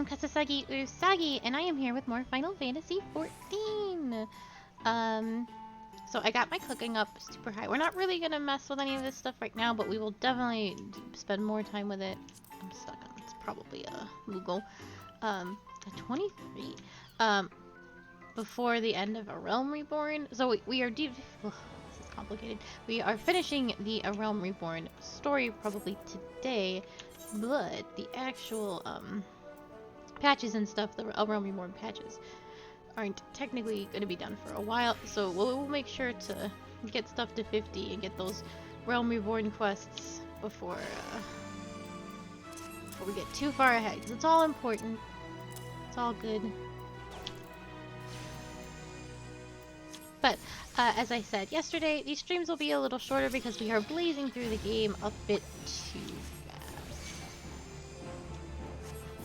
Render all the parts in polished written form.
am Kasasagi Usagi, and I am here with more Final Fantasy XIV. So I got my cooking up super high. We're not really gonna mess with any of this stuff right now, but we will definitely spend more time with it. I'm stuck on it's probably a Google. A 23. Before the end of A Realm Reborn. So we are this is complicated. We are finishing the A Realm Reborn story probably today, but the actual patches and stuff, the A Realm Reborn patches, aren't technically going to be done for a while. So we'll make sure to get stuff to 50 and get those Realm Reborn quests before we get too far ahead. Because it's all important. It's all good. But, as I said yesterday, these streams will be a little shorter because we are blazing through the game a bit too fast.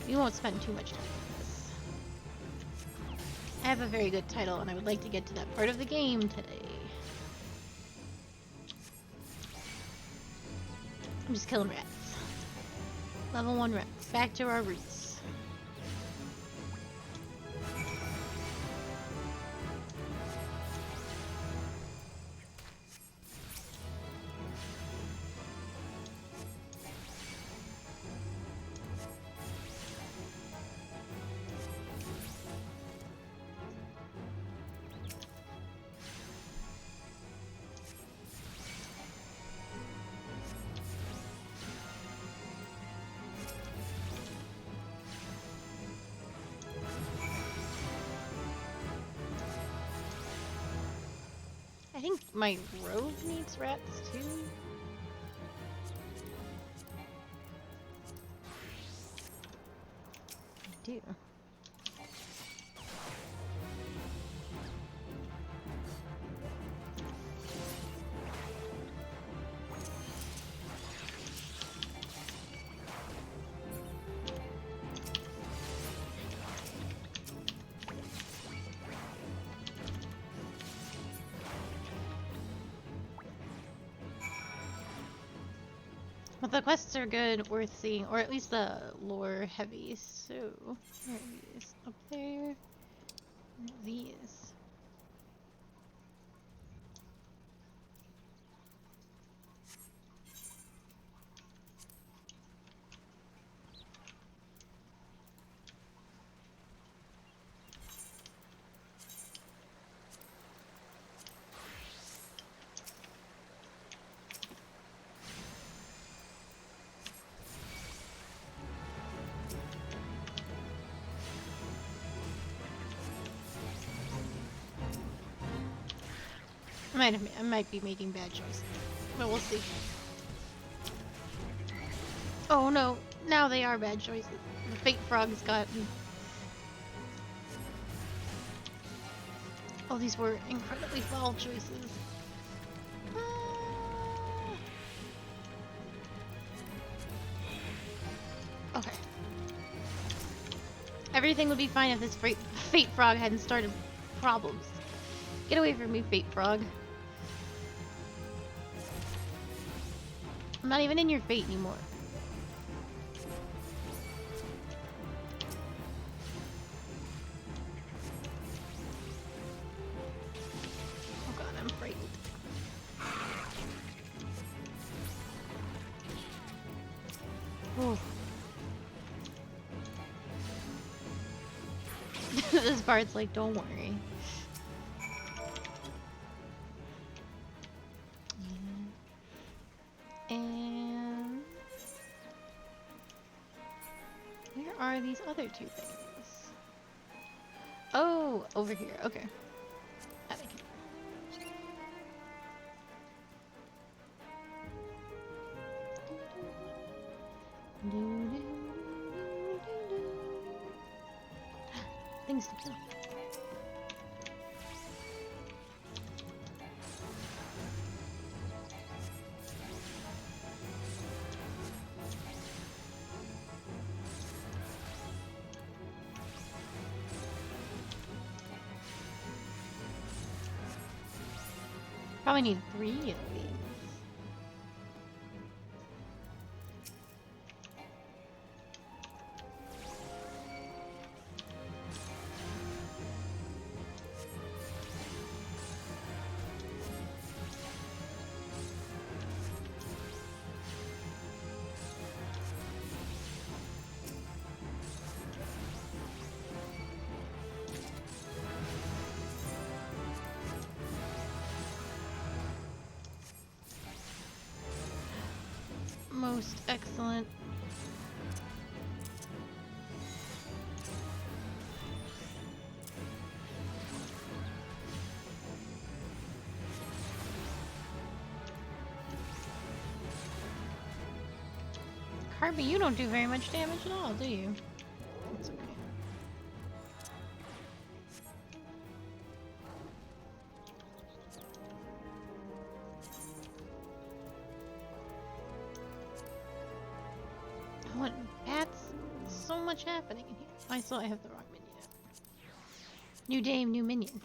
We won't spend too much time on this. I have a very good title, and I would like to get to that part of the game today. I'm just killing rats. Level 1 rats. Back to our roots. I think my rogue needs rats too. I do. But the quests are good, worth seeing, or at least the lore heavy. So, where are these? Up there. These. I might be making bad choices, but we'll see. Oh no, now they are bad choices. The fate frog's got me. Oh, these were incredibly foul choices. Okay. Everything would be fine if this fate frog hadn't started problems. Get away from me, fate frog. I'm not even in your fate anymore. Oh god, I'm frightened. Oh. This part's like, don't worry. And where are these other two things? Oh, over here. Okay. That makes sense. Things to kill. Probably need 3 of these. Most excellent. Harvey, you don't do very much damage at all, do you? That's okay. What bats? So much happening in here. I saw I have the wrong minion up. New dame, new minion.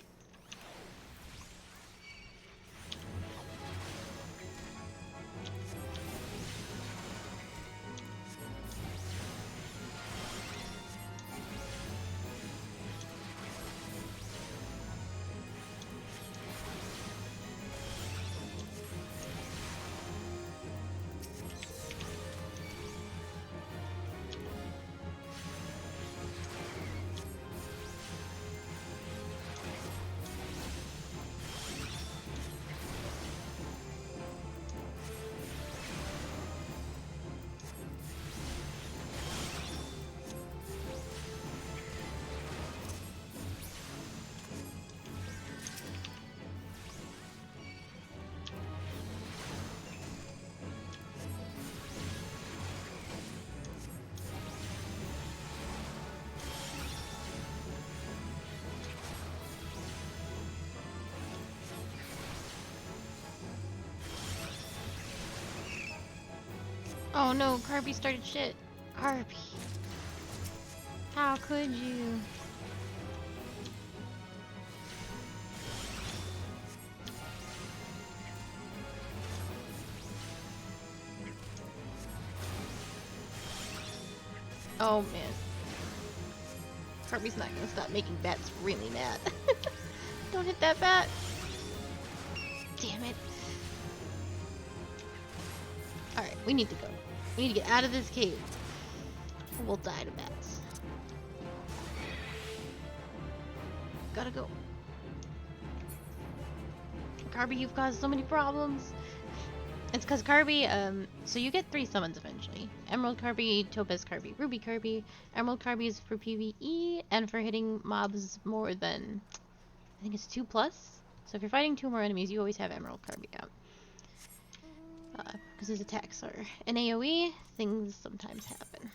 Oh no, Carby started shit. Carby. How could you? Oh man. Carby's not gonna stop making bats really mad. Don't hit that bat. Damn it. Alright, we need to go. We need to get out of this cave. Or we'll die to bats. Gotta go. Carby, you've caused so many problems. It's because Carby, so you get 3 summons eventually. Emerald Carby, Topaz Carby, Ruby Carby. Emerald Carby is for PvE and for hitting mobs more than, I think it's 2+. So if you're fighting 2 more enemies, you always have Emerald Carby out. Because his attacks are an AoE, things sometimes happen.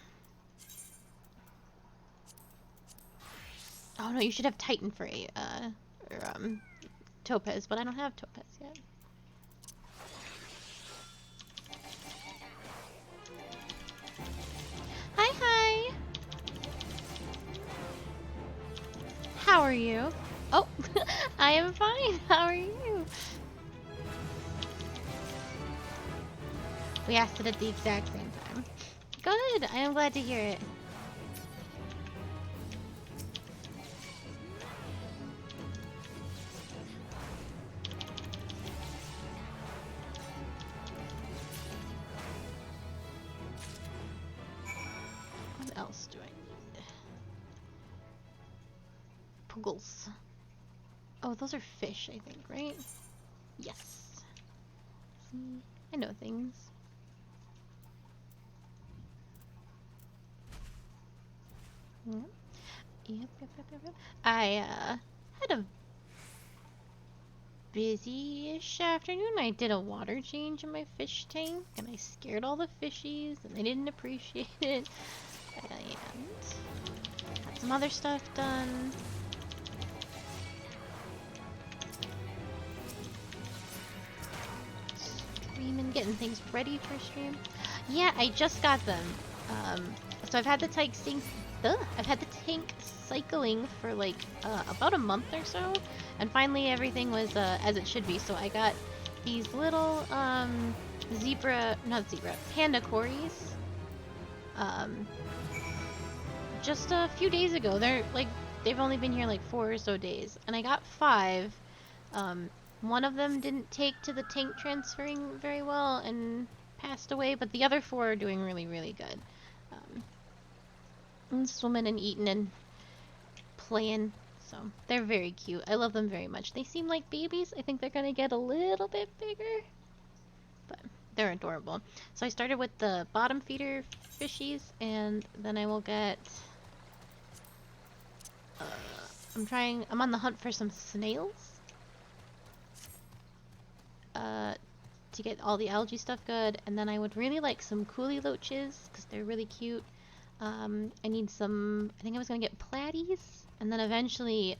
Oh no, you should have Titan for Topaz, but I don't have Topaz yet. Hi, hi! How are you? Oh, I am fine. How are you? We asked it at the exact same time. Good! I am glad to hear it. What else do I need? Puggles. Oh, those are fish, I think, right? Yes. See, I know things. Yep. I had a busy-ish afternoon. I did a water change in my fish tank, and I scared all the fishies, and they didn't appreciate it. And got some other stuff done. Streaming, getting things ready for stream. Yeah, I just got them. So I've had the tank cycling for like about a month or so, and finally everything was as it should be. So I got these little panda cories just a few days ago. They've only been here like 4 or so days, and I got 5. One of them didn't take to the tank transferring very well and passed away, but the other 4 are doing really, really good. And swimming and eating and playing, so they're very cute. I love them very much. They seem like babies. I think they're gonna get a little bit bigger, but They're adorable. So I started with the bottom feeder fishies, and then I will get... I'm on the hunt for some snails. To get all the algae stuff good, and then I would really like some coolie loaches, because they're really cute. I need some... I think I was going to get platies, and then eventually,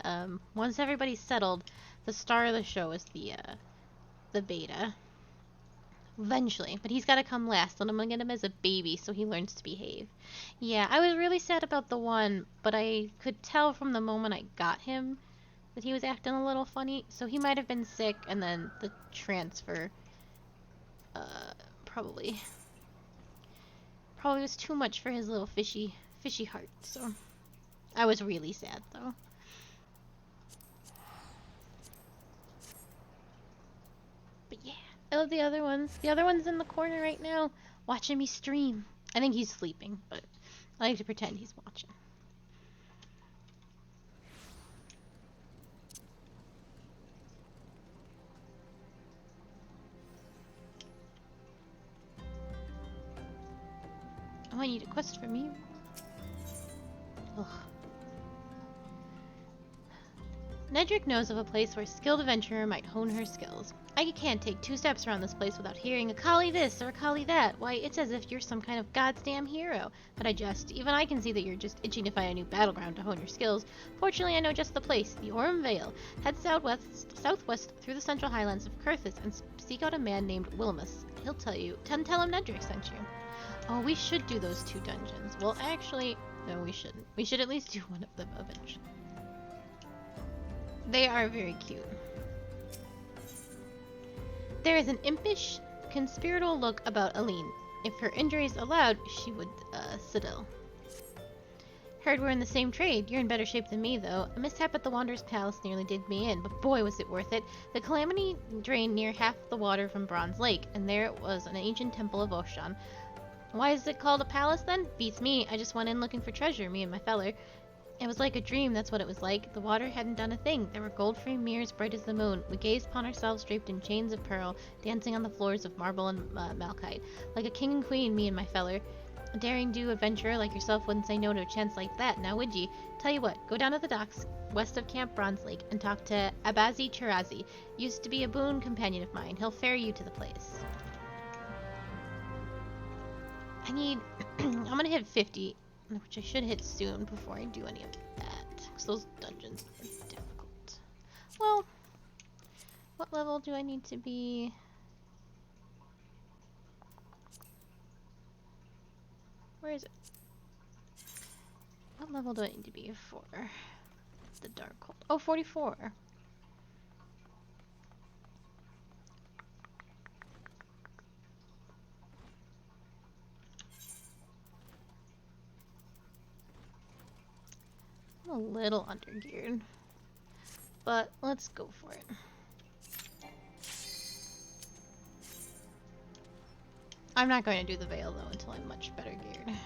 once everybody's settled, the star of the show is the beta. Eventually, but he's got to come last, and I'm gonna get him as a baby so he learns to behave. Yeah, I was really sad about the one, but I could tell from the moment I got him that he was acting a little funny, so he might have been sick, and then the transfer probably was too much for his little fishy heart, so I was really sad though. But yeah, I love the other ones. The other one's in the corner right now, watching me stream. I think he's sleeping, but I like to pretend he's watching. Oh, I need a quest from you. Ugh. Nedrick knows of a place where a skilled adventurer might hone her skills. I can't take 2 steps around this place without hearing a collie this or a collie that. Why, it's as if you're some kind of goddamn hero. But I jest. Even I can see that you're just itching to find a new battleground to hone your skills. Fortunately, I know just the place, the Orem Vale. Head southwest through the central highlands of Kurthis and seek out a man named Wilmus. He'll tell you. Tell him Nedrick sent you. Oh, we should do those 2 dungeons. Well, actually, no, we shouldn't. We should at least do one of them eventually. They are very cute. There is an impish, conspiratorial look about Aline. If her injuries allowed, she would, settle. Heard we're in the same trade. You're in better shape than me, though. A mishap at the Wanderer's Palace nearly did me in, but boy was it worth it. The calamity drained near half the water from Bronze Lake, and there it was, an ancient temple of Oshan. Why is it called a palace, then? Beats me. I just went in looking for treasure, me and my feller. It was like a dream, that's what it was like. The water hadn't done a thing. There were gold-framed mirrors bright as the moon. We gazed upon ourselves draped in chains of pearl, dancing on the floors of marble and malachite. Like a king and queen, me and my feller. A daring-do adventurer like yourself wouldn't say no to a chance like that, now would ye? Tell you what, go down to the docks west of Camp Bronze Lake and talk to Abazi Chirazi. Used to be a boon companion of mine. He'll ferry you to the place. I need... I'm gonna hit 50. Which I should hit soon before I do any of that. Because those dungeons are difficult. Well, what level do I need to be? Where is it? What level do I need to be for the Darkhold? Oh, 44. I'm a little undergeared, but let's go for it. I'm not going to do the veil though until I'm much better geared.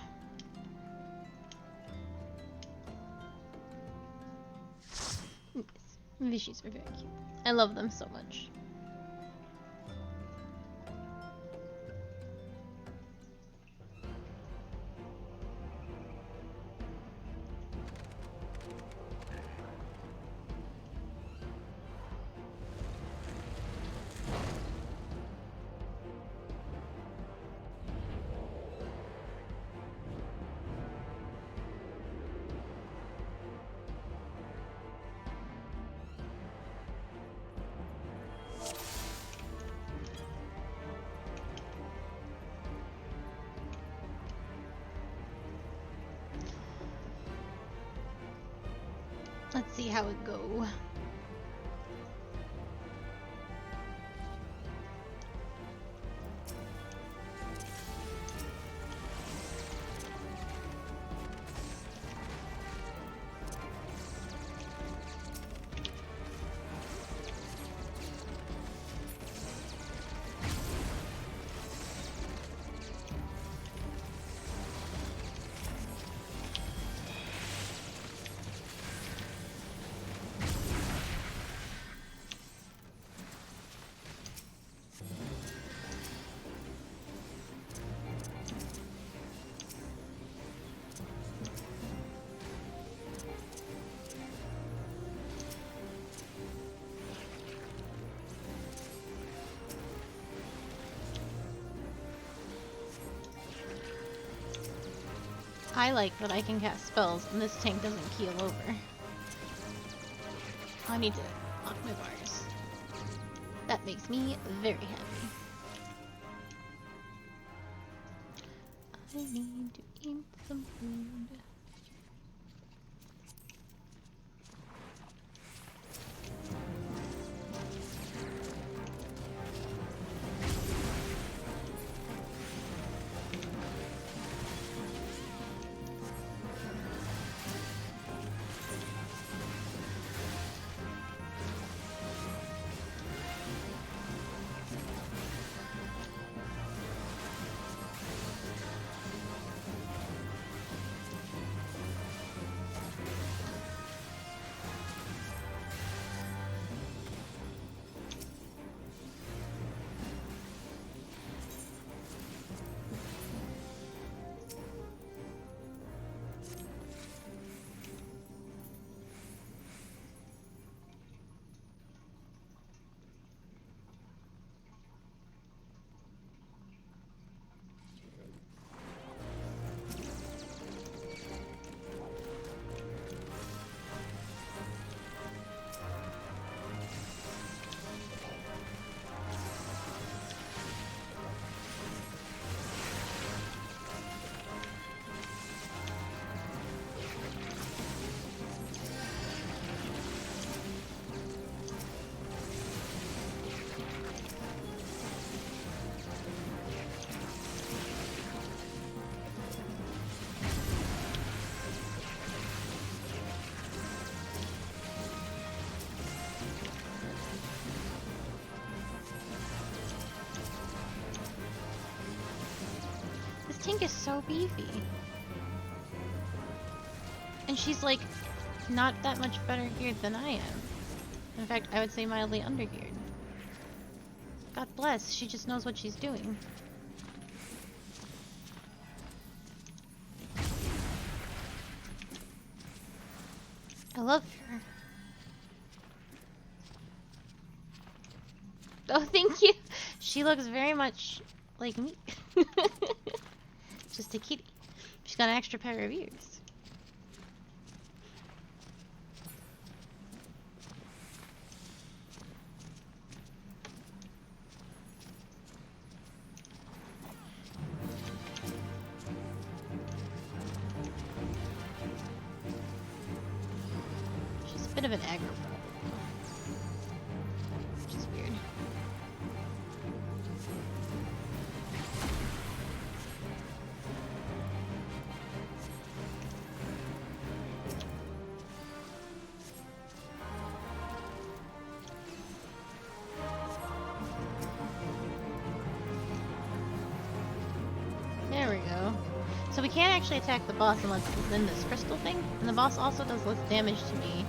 Vishies are very cute. I love them so much. Let's see how it go. I like that I can cast spells and this tank doesn't keel over. I need to lock my bars. That makes me very happy. I need to eat some food. Tank is so beefy. And she's like not that much better geared than I am. In fact, I would say mildly undergeared. God bless, she just knows what she's doing. I love her. Oh, thank you. She looks very much like me. Just a kitty. She's got an extra pair of ears. She's a bit of an aggro problem, which is weird. There we go. So we can't actually attack the boss unless it's in this crystal thing, and the boss also does less damage to me,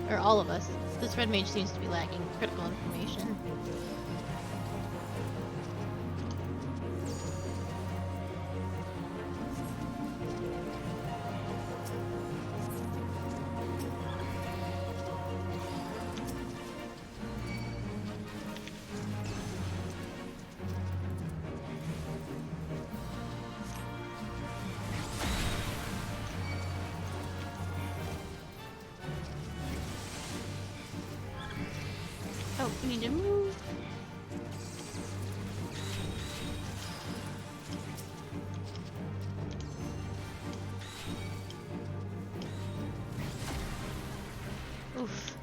or all of us. This red mage seems to be lacking critical information. Oh, we need to move. Oof.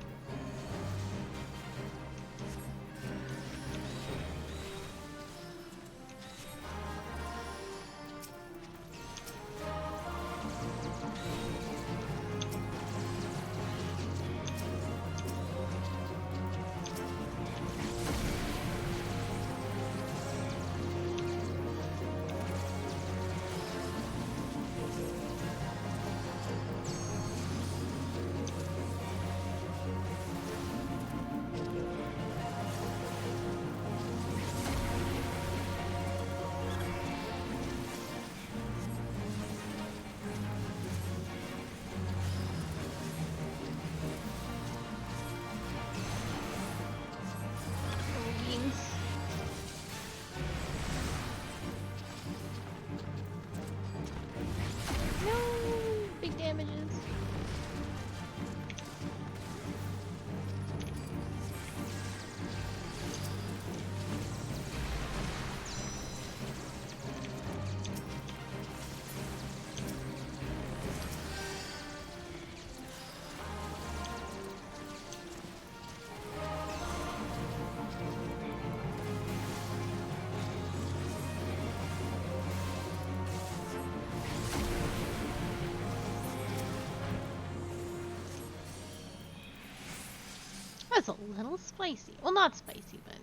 was a little spicy. Well, not spicy, but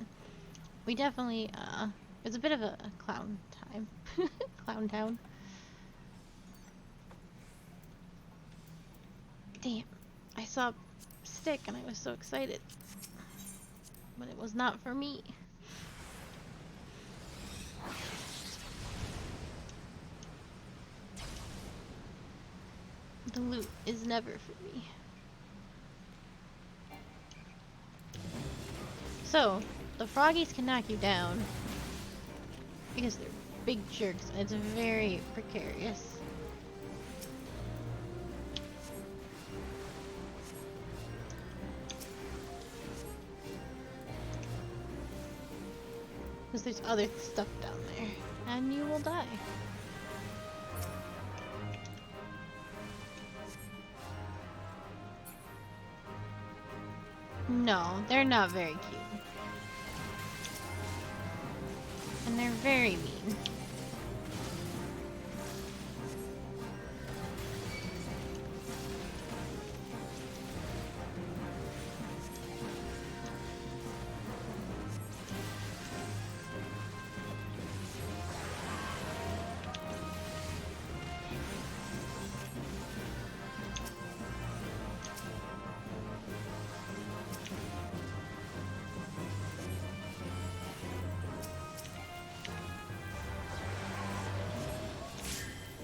we definitely, it was a bit of a clown time. Clown town. Damn. I saw a stick and I was so excited. But it was not for me. The loot is never for me. So, the froggies can knock you down because they're big jerks and it's very precarious. Because there's other stuff down there and you will die. No, they're not very cute. And they're very mean.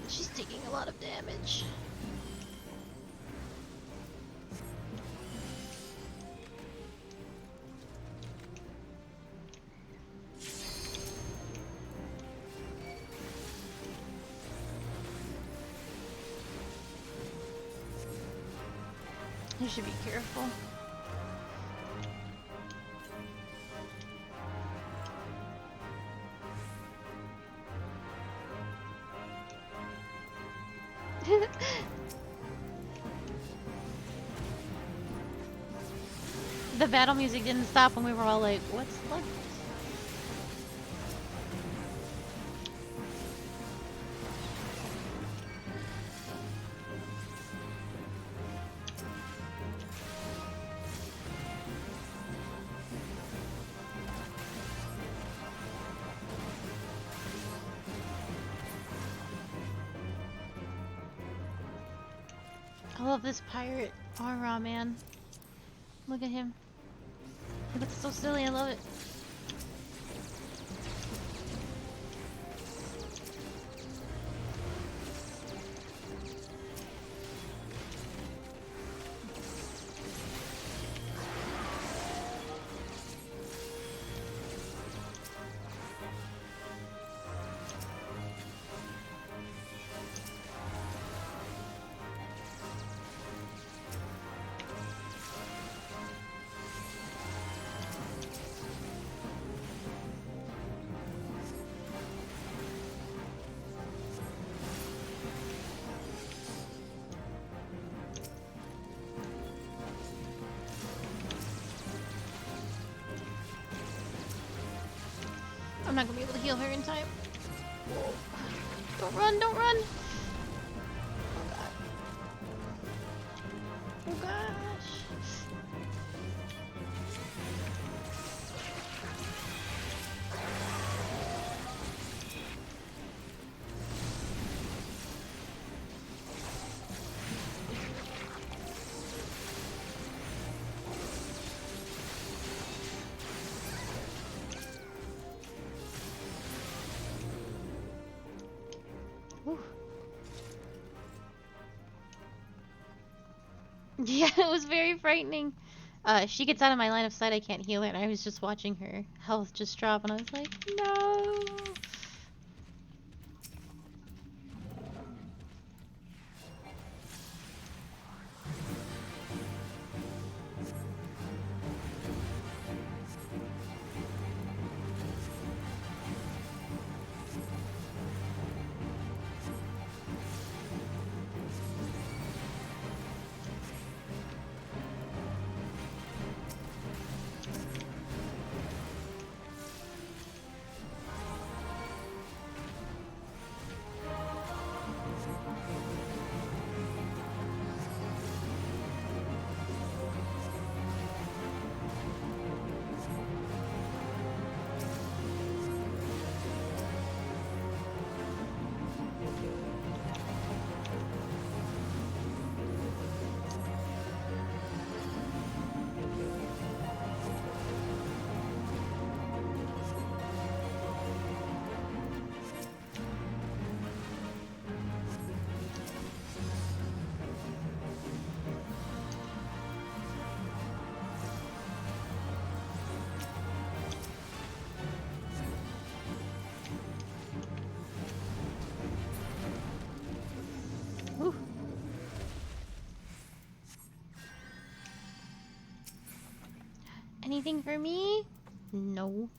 She's taking a lot of damage. You should be careful. The battle music didn't stop when we were all like, what's left? I love this pirate aura, man. Look at him. He looks so silly, I love it. I'm not gonna be able to heal her in time. Whoa. Don't run, don't run! Oh god. Oh gosh. Whew. Yeah, it was very frightening. If she gets out of my line of sight, I can't heal her, and I was just watching her health just drop, and I was like, no! Anything for me? No.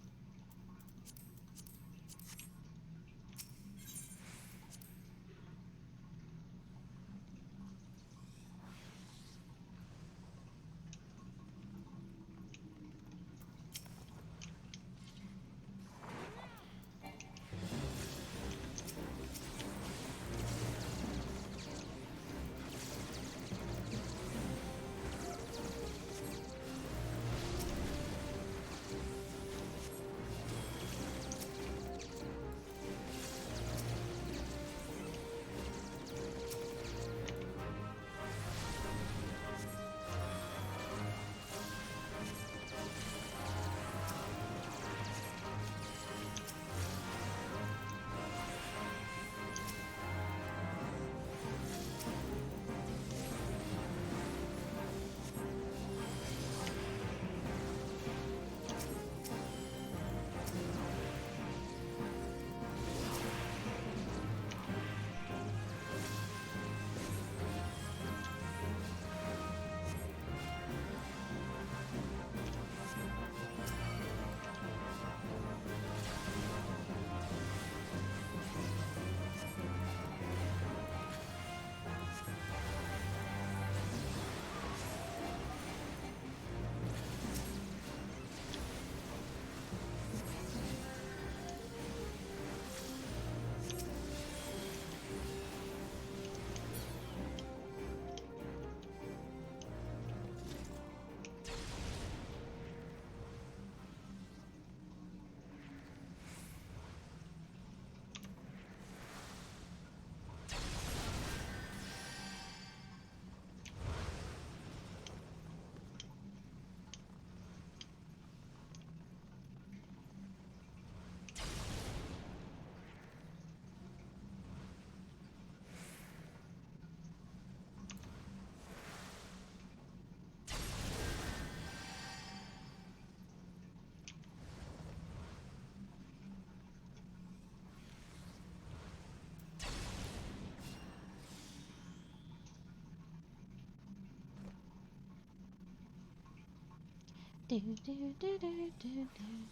Do, do, do, do, do, do,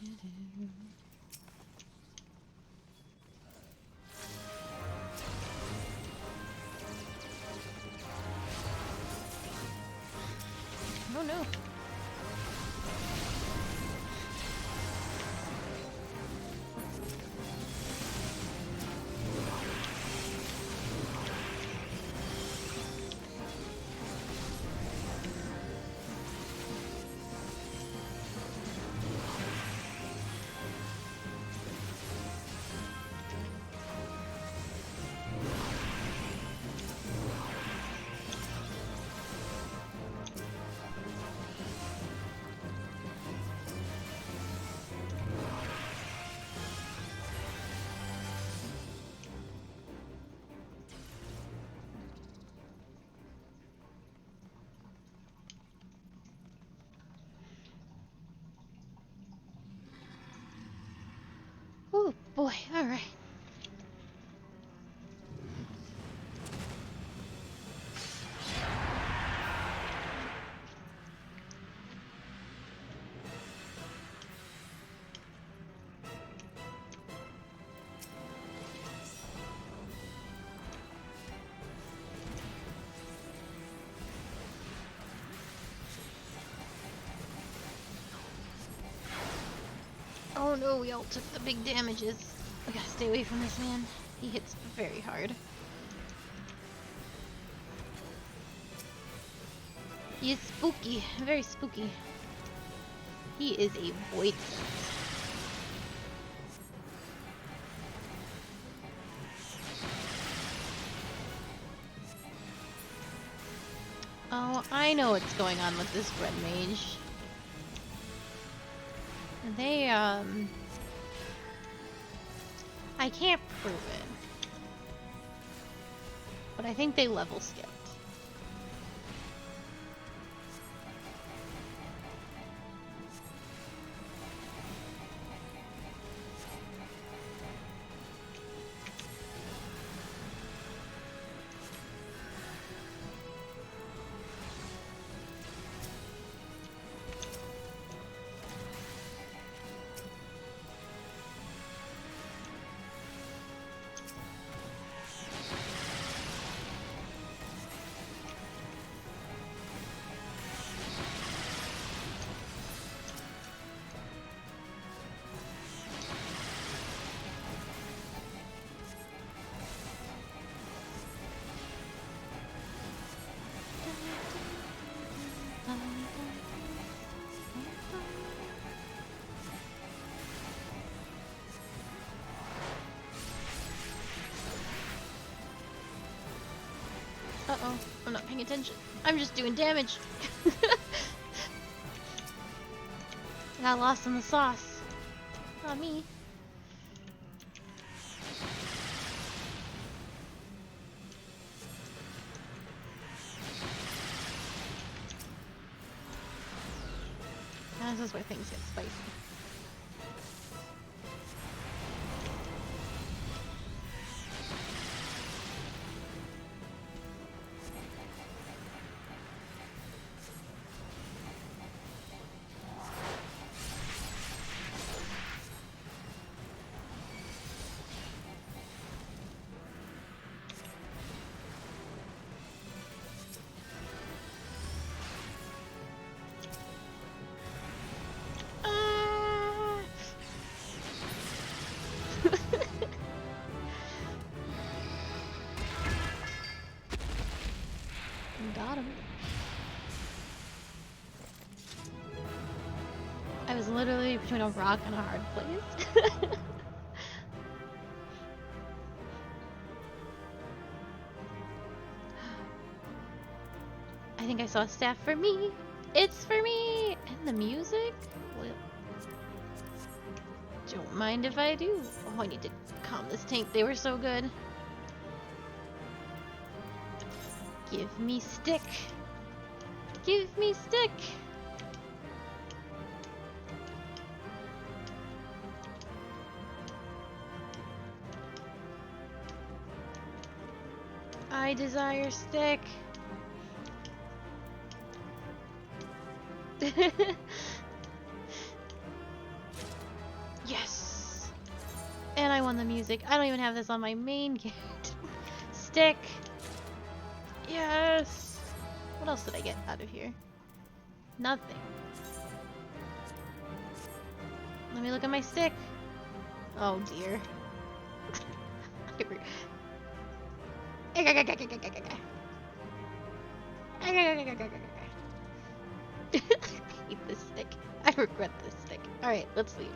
do. Oh no. Oh boy, alright. Oh no, we all took the big damages. We gotta stay away from this man. He hits very hard. He is spooky, very spooky. He is a void. Oh, I know what's going on with this red mage. They, I can't prove it. But I think they level skipped. Uh-oh. I'm not paying attention. I'm just doing damage. I got lost in the sauce. Not me. This is where things get spicy. Got him. I was literally between a rock and a hard place. I think I saw a staff for me. It's for me! And the music? Well, don't mind if I do. Oh, I need to calm this tank. They were so good. Give me stick. Give me stick. I desire stick. Yes. And I won the music. I don't even have this on my main character. Stick. Yes! What else did I get out of here? Nothing. Let me look at my stick. Oh dear. I hate this stick. I regret this stick. Alright, let's leave.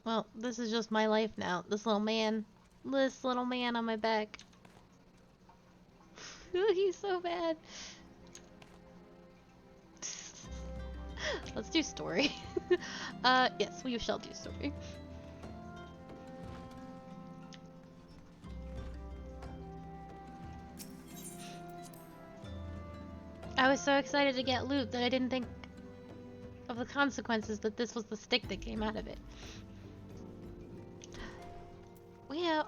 Well, this is just my life now. This little man on my back. He's so bad. Let's do story. Yes, we shall do story. I was so excited to get loot that I didn't think of the consequences that this was the stick that came out of it.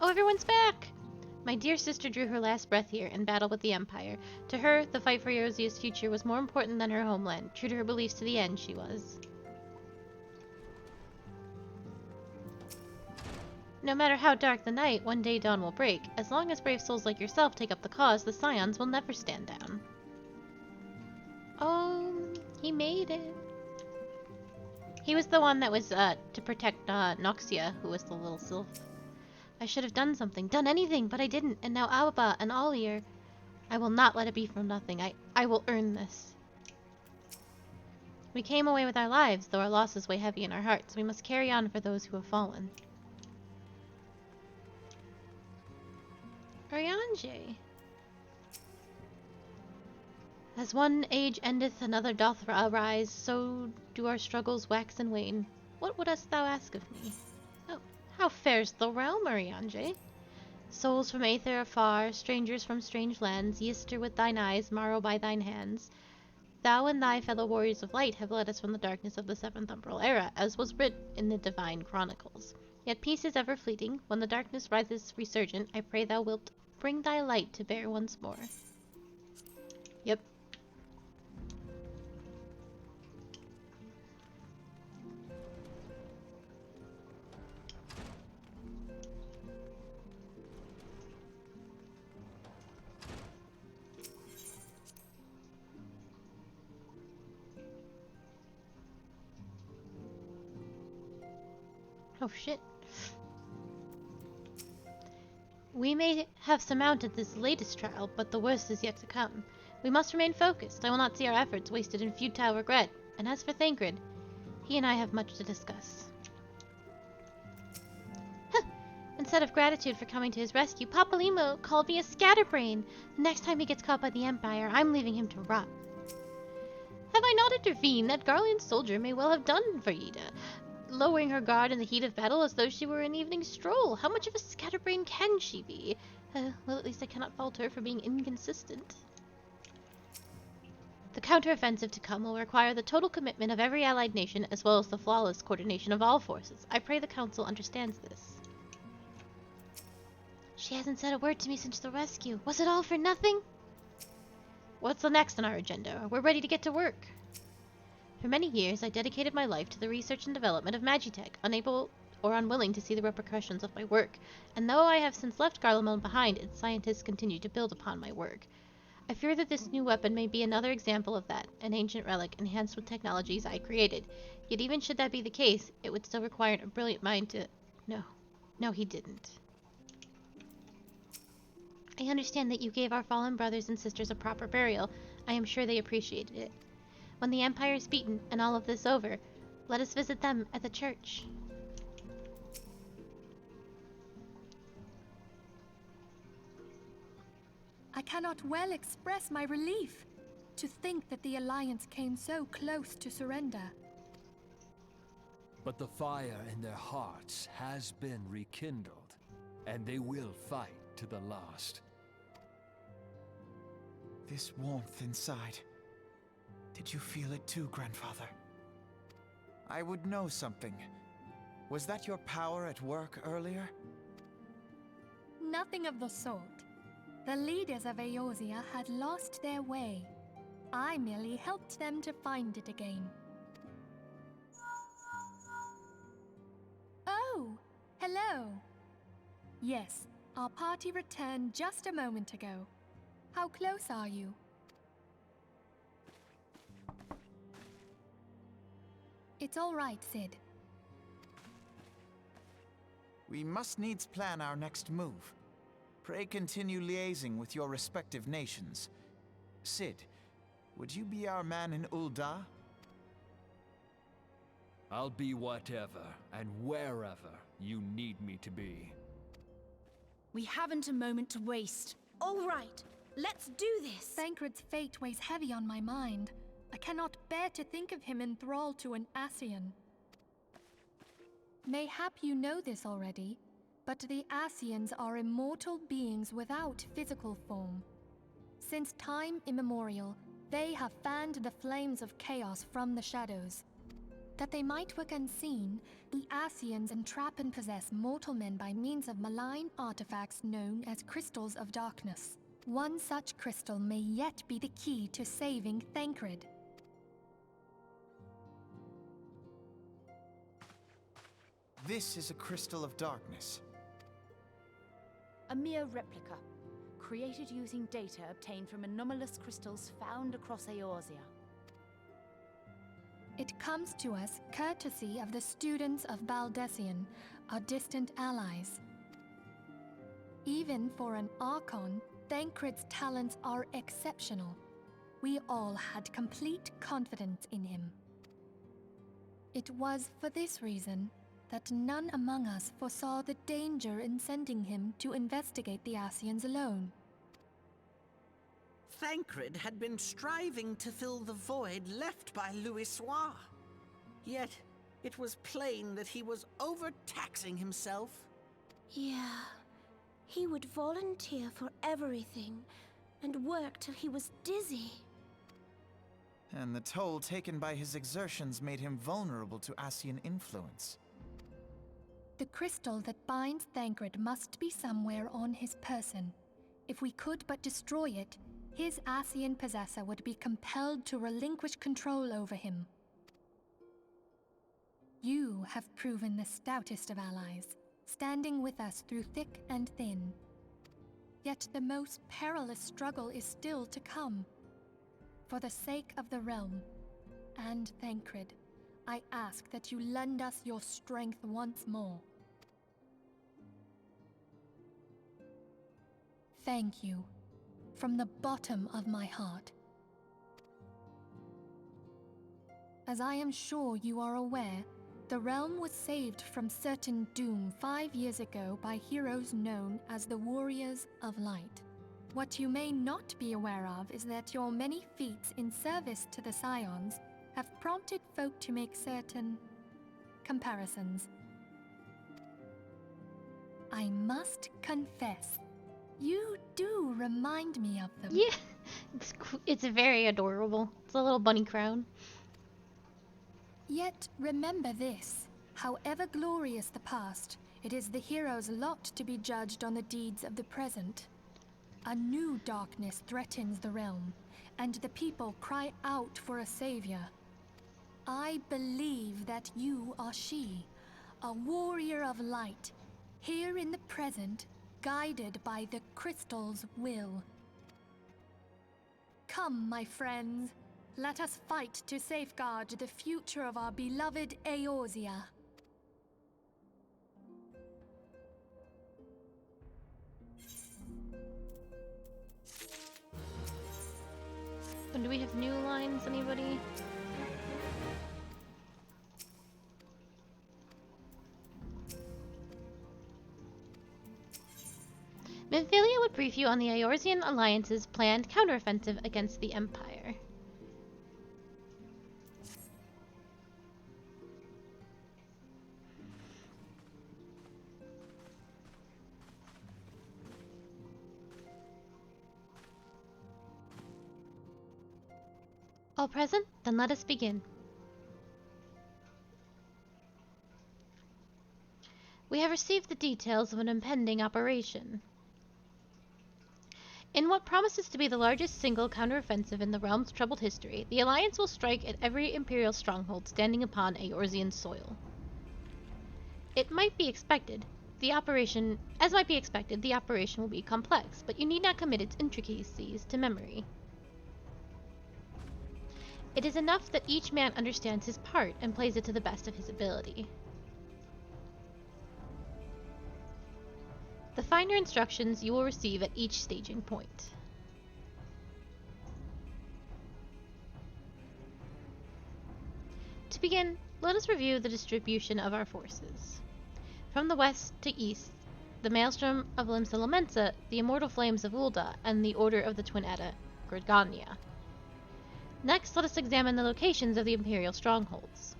Oh, everyone's back! My dear sister drew her last breath here in battle with the Empire. To her, the fight for Eorzea's future was more important than her homeland. True to her beliefs to the end, she was. No matter how dark the night, one day dawn will break. As long as brave souls like yourself take up the cause, the Scions will never stand down. Oh, he made it. He was the one that was, to protect, Noxia, who was the little sylph. I should have done something, done anything, but I didn't, and now Alba and Ollier. I will not let it be from nothing. I will earn this. We came away with our lives, though our losses weigh heavy in our hearts. We must carry on for those who have fallen. Arianje. As one age endeth, another doth arise, so do our struggles wax and wane. What wouldst thou ask of me? Oh, how fares the realm, Arianje? Souls from Aether afar, strangers from strange lands, Yister with thine eyes, Morrow by thine hands. Thou and thy fellow warriors of light have led us from the darkness of the Seventh Umbral Era, as was writ in the divine chronicles. Yet peace is ever fleeting. When the darkness rises resurgent, I pray thou wilt bring thy light to bear once more. Yep. Oh shit. We may have surmounted this latest trial, but the worst is yet to come. We must remain focused. I will not see our efforts wasted in futile regret. And as for Thancred, He and I have much to discuss. Instead of gratitude for coming to his rescue, Papalimo called me a scatterbrain. The next time he gets caught by the Empire, I'm leaving him to rot. Have I not intervened? That Garlean soldier may well have done for Yda, lowering her guard in the heat of battle as though she were an evening stroll. How much of a scatterbrain can she be? Well, at least I cannot fault her for being inconsistent. The counteroffensive to come will require the total commitment of every allied nation as well as the flawless coordination of all forces. I pray the Council understands this. She hasn't said a word to me since the rescue. Was it all for nothing? What's the next on our agenda? We're ready to get to work. For many years, I dedicated my life to the research and development of Magitech, unable or unwilling to see the repercussions of my work. And though I have since left Garlemald behind, its scientists continue to build upon my work. I fear that this new weapon may be another example of that, an ancient relic enhanced with technologies I created. Yet even should that be the case, it would still require a brilliant mind to... No, he didn't. I understand that you gave our fallen brothers and sisters a proper burial. I am sure they appreciated it. When the Empire is beaten and all of this over, let us visit them at the church. I cannot well express my relief to think that the Alliance came so close to surrender. But the fire in their hearts has been rekindled, and they will fight to the last. This warmth inside. Did you feel it too, Grandfather? I would know something. Was that your power at work earlier? Nothing of the sort. The leaders of Eorzea had lost their way. I merely helped them to find it again. Oh, hello. Yes, our party returned just a moment ago. How close are you? It's all right, Cid. We must needs plan our next move. Pray continue liaising with your respective nations. Cid, would you be our man in Ul'dah? I'll be whatever and wherever you need me to be. We haven't a moment to waste. All right, let's do this! Thancred's fate weighs heavy on my mind. I cannot bear to think of him in thrall to an Ascian. Mayhap you know this already, but the Ascians are immortal beings without physical form. Since time immemorial, they have fanned the flames of chaos from the shadows. That they might work unseen, the Ascians entrap and possess mortal men by means of malign artifacts known as crystals of darkness. One such crystal may yet be the key to saving Thancred. This is a crystal of darkness. A mere replica, created using data obtained from anomalous crystals found across Eorzea. It comes to us courtesy of the students of Baldesion, our distant allies. Even for an Archon, Thancred's talents are exceptional. We all had complete confidence in him. It was for this reason that none among us foresaw the danger in sending him to investigate the Ascians alone. Thancred had been striving to fill the void left by Louisoix. Yet, it was plain that he was overtaxing himself. Yeah, he would volunteer for everything and work till he was dizzy. And the toll taken by his exertions made him vulnerable to Ascian influence. The crystal that binds Thancred must be somewhere on his person. If we could but destroy it, his Ascian possessor would be compelled to relinquish control over him. You have proven the stoutest of allies, standing with us through thick and thin. Yet the most perilous struggle is still to come. For the sake of the realm, and Thancred, I ask that you lend us your strength once more. Thank you, from the bottom of my heart. As I am sure you are aware, the realm was saved from certain doom 5 years ago by heroes known as the Warriors of Light. What you may not be aware of is that your many feats in service to the Scions have prompted folk to make certain comparisons. I must confess, you do remind me of them. Yeah, it's very adorable. It's a little bunny crown. Yet remember this, however glorious the past, it is the hero's lot to be judged on the deeds of the present. A new darkness threatens the realm, and the people cry out for a savior. I believe that you are she, a warrior of light, here in the present, guided by the crystal's will. Come, my friends, let us fight to safeguard the future of our beloved Eorzea. And do we have new lines, anybody? Minfilia would brief you on the Eorzean Alliance's planned counteroffensive against the Empire. All present? Then let us begin. We have received the details of an impending operation. In what promises to be the largest single counteroffensive in the realm's troubled history, the Alliance will strike at every Imperial stronghold standing upon Eorzean soil. As might be expected, the operation will be complex, but you need not commit its intricacies to memory. It is enough that each man understands his part and plays it to the best of his ability. The finer instructions you will receive at each staging point. To begin, let us review the distribution of our forces. From the west to east, the Maelstrom of Limsa Lomensa, the Immortal Flames of Ul'dah, and the Order of the Twin Edda, Gridgania. Next, let us examine the locations of the Imperial strongholds.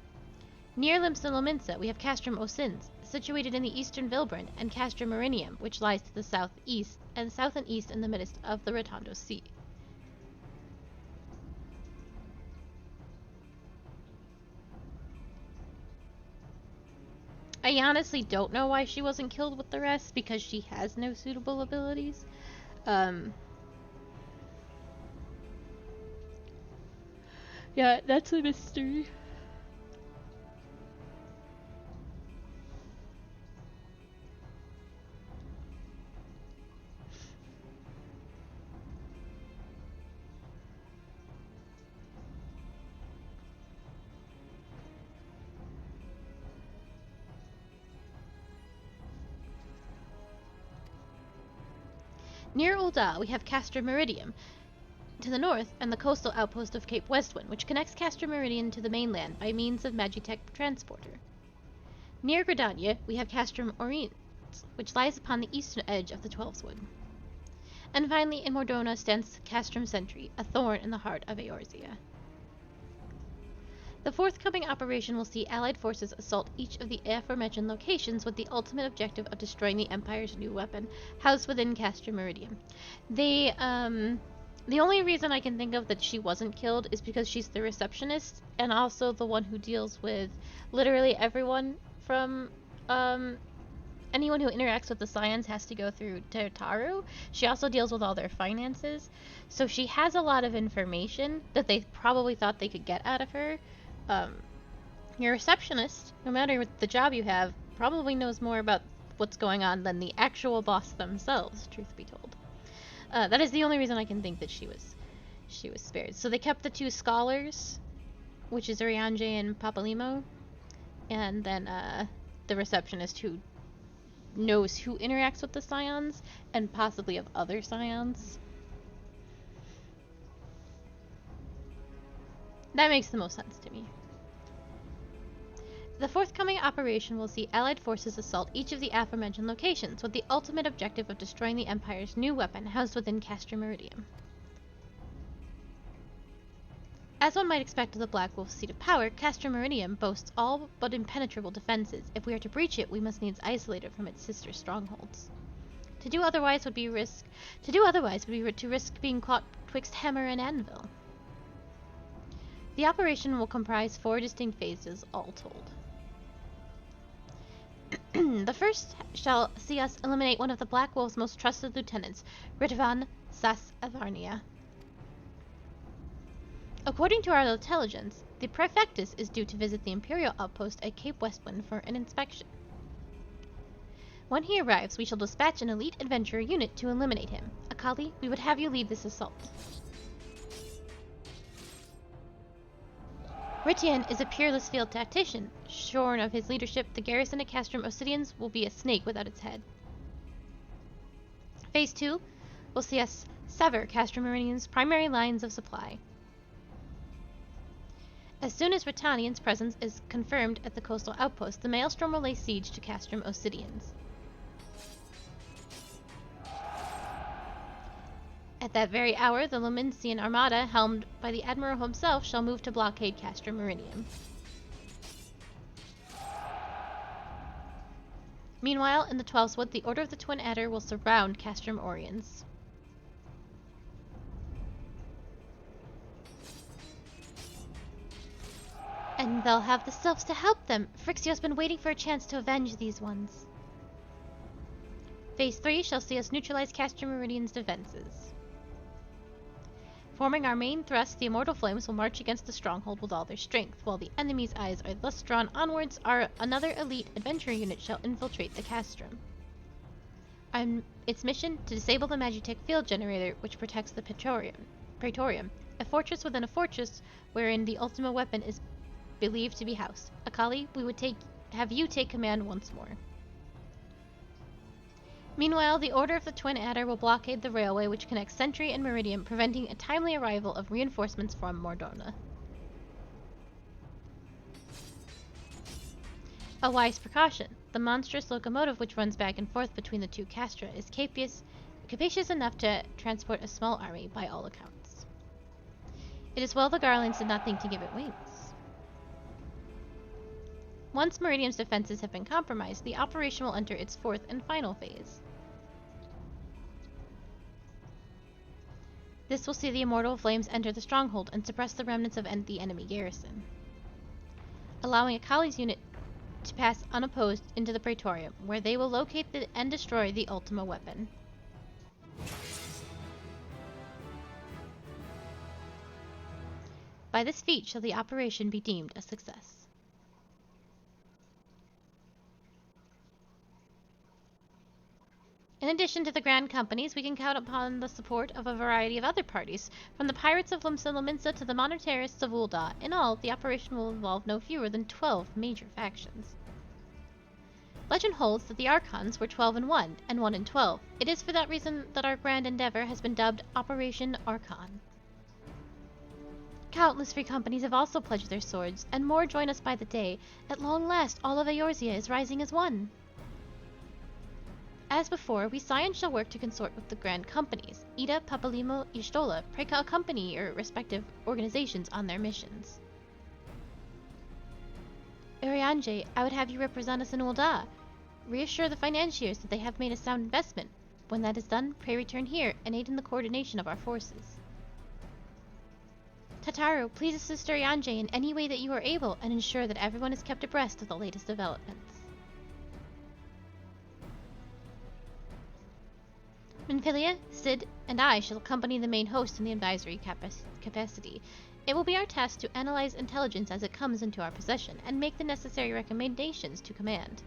Near Limsa Lomensa, we have Castrum Osins, situated in the eastern Vilbren, and Castrum Marinium, which lies to the southeast and east in the midst of the Rotondo Sea. I honestly don't know why she wasn't killed with the rest, because she has no suitable abilities. Yeah, that's a mystery. Near Ul'dah, we have Castrum Meridium to the north, and the coastal outpost of Cape Westwind, which connects Castrum Meridian to the mainland by means of Magitech transporter. Near Gridania, we have Castrum Orient, which lies upon the eastern edge of the Twelveswood. And finally, in Mordona stands Castrum Sentry, a thorn in the heart of Eorzea. The forthcoming operation will see Allied forces assault each of the aforementioned locations with the ultimate objective of destroying the Empire's new weapon, housed within Castrum Meridium. The only reason I can think of that she wasn't killed is because she's the receptionist, and also the one who deals with literally everyone from, anyone who interacts with the Scions has to go through Tertaru. She also deals with all their finances, so she has a lot of information that they probably thought they could get out of her. Your receptionist, no matter the job you have, probably knows more about what's going on than the actual boss themselves, truth be told. That is the only reason I can think that she was spared. So they kept the two scholars, which is Urianje and Papalimo, and then the receptionist who knows who interacts with the Scions, and possibly of other Scions. That makes the most sense to me. The forthcoming operation will see Allied forces assault each of the aforementioned locations, with the ultimate objective of destroying the Empire's new weapon housed within Castor Meridium. As one might expect of the Black Wolf's seat of power, Castor Meridium boasts all but impenetrable defenses. If we are to breach it, we must needs isolate it from its sister strongholds. To do otherwise would be to risk being caught twixt hammer and anvil. The operation will comprise 4 distinct phases, all told. The first shall see us eliminate one of the Black Wolf's most trusted lieutenants, Ritvan Sas Avarnia. According to our intelligence, the Prefectus is due to visit the Imperial outpost at Cape Westwind for an inspection. When he arrives, we shall dispatch an elite adventurer unit to eliminate him. Akali, we would have you lead this assault. Ritian is a peerless field tactician. Shorn of his leadership, the garrison at Castrum Obsidians will be a snake without its head. Phase 2 will see us sever Castrum Meridian's primary lines of supply. As soon as Ritanian's presence is confirmed at the coastal outpost, the Maelstrom will lay siege to Castrum Obsidians. At that very hour, the Lumensian armada, helmed by the Admiral himself, shall move to blockade Castor Meridium. Meanwhile, in the 12th Wood, the Order of the Twin Adder will surround Castrum Oriens. And they'll have the sylphs to help them. Phrixio's been waiting for a chance to avenge these ones. Phase 3 shall see us neutralize Castor Meridian's defenses. Forming our main thrust, the Immortal Flames will march against the stronghold with all their strength. While the enemy's eyes are thus drawn onwards, another elite adventurer unit shall infiltrate the castrum. Its mission, to disable the Magitech field generator which protects the Praetorium, a fortress within a fortress wherein the Ultima weapon is believed to be housed. Akali, we would have you take command once more. Meanwhile, the Order of the Twin Adder will blockade the railway which connects Sentry and Meridium, preventing a timely arrival of reinforcements from Mordona. A wise precaution. The monstrous locomotive which runs back and forth between the two castra is capacious enough to transport a small army by all accounts. It is well the Garlands did not think to give it wings. Once Meridium's defenses have been compromised, the operation will enter its 4th and final phase. This will see the Immortal Flames enter the stronghold and suppress the remnants of the enemy garrison, allowing Akali's unit to pass unopposed into the Praetorium, where they will locate and destroy the Ultima weapon. By this feat shall the operation be deemed a success. In addition to the Grand Companies, we can count upon the support of a variety of other parties, from the Pirates of Lumensa to the Monetarists of Ul'dah. In all, the operation will involve no fewer than 12 major factions. Legend holds that the Archons were 12 in 1, and 1 in 12. It is for that reason that our grand endeavor has been dubbed Operation Archon. Countless free companies have also pledged their swords, and more join us by the day. At long last, all of Eorzea is rising as one. As before, we Scions shall work to consort with the Grand Companies. Ida, Papalimo, Y'shtola pray to accompany your respective organizations on their missions. Urianger, I would have you represent us in Ul'dah. Reassure the financiers that they have made a sound investment. When that is done, pray return here and aid in the coordination of our forces. Tataru, please assist Urianger in any way that you are able and ensure that everyone is kept abreast of the latest developments. Minfilia, Sid, and I shall accompany the main host in the advisory capacity. It will be our task to analyze intelligence as it comes into our possession and make the necessary recommendations to command.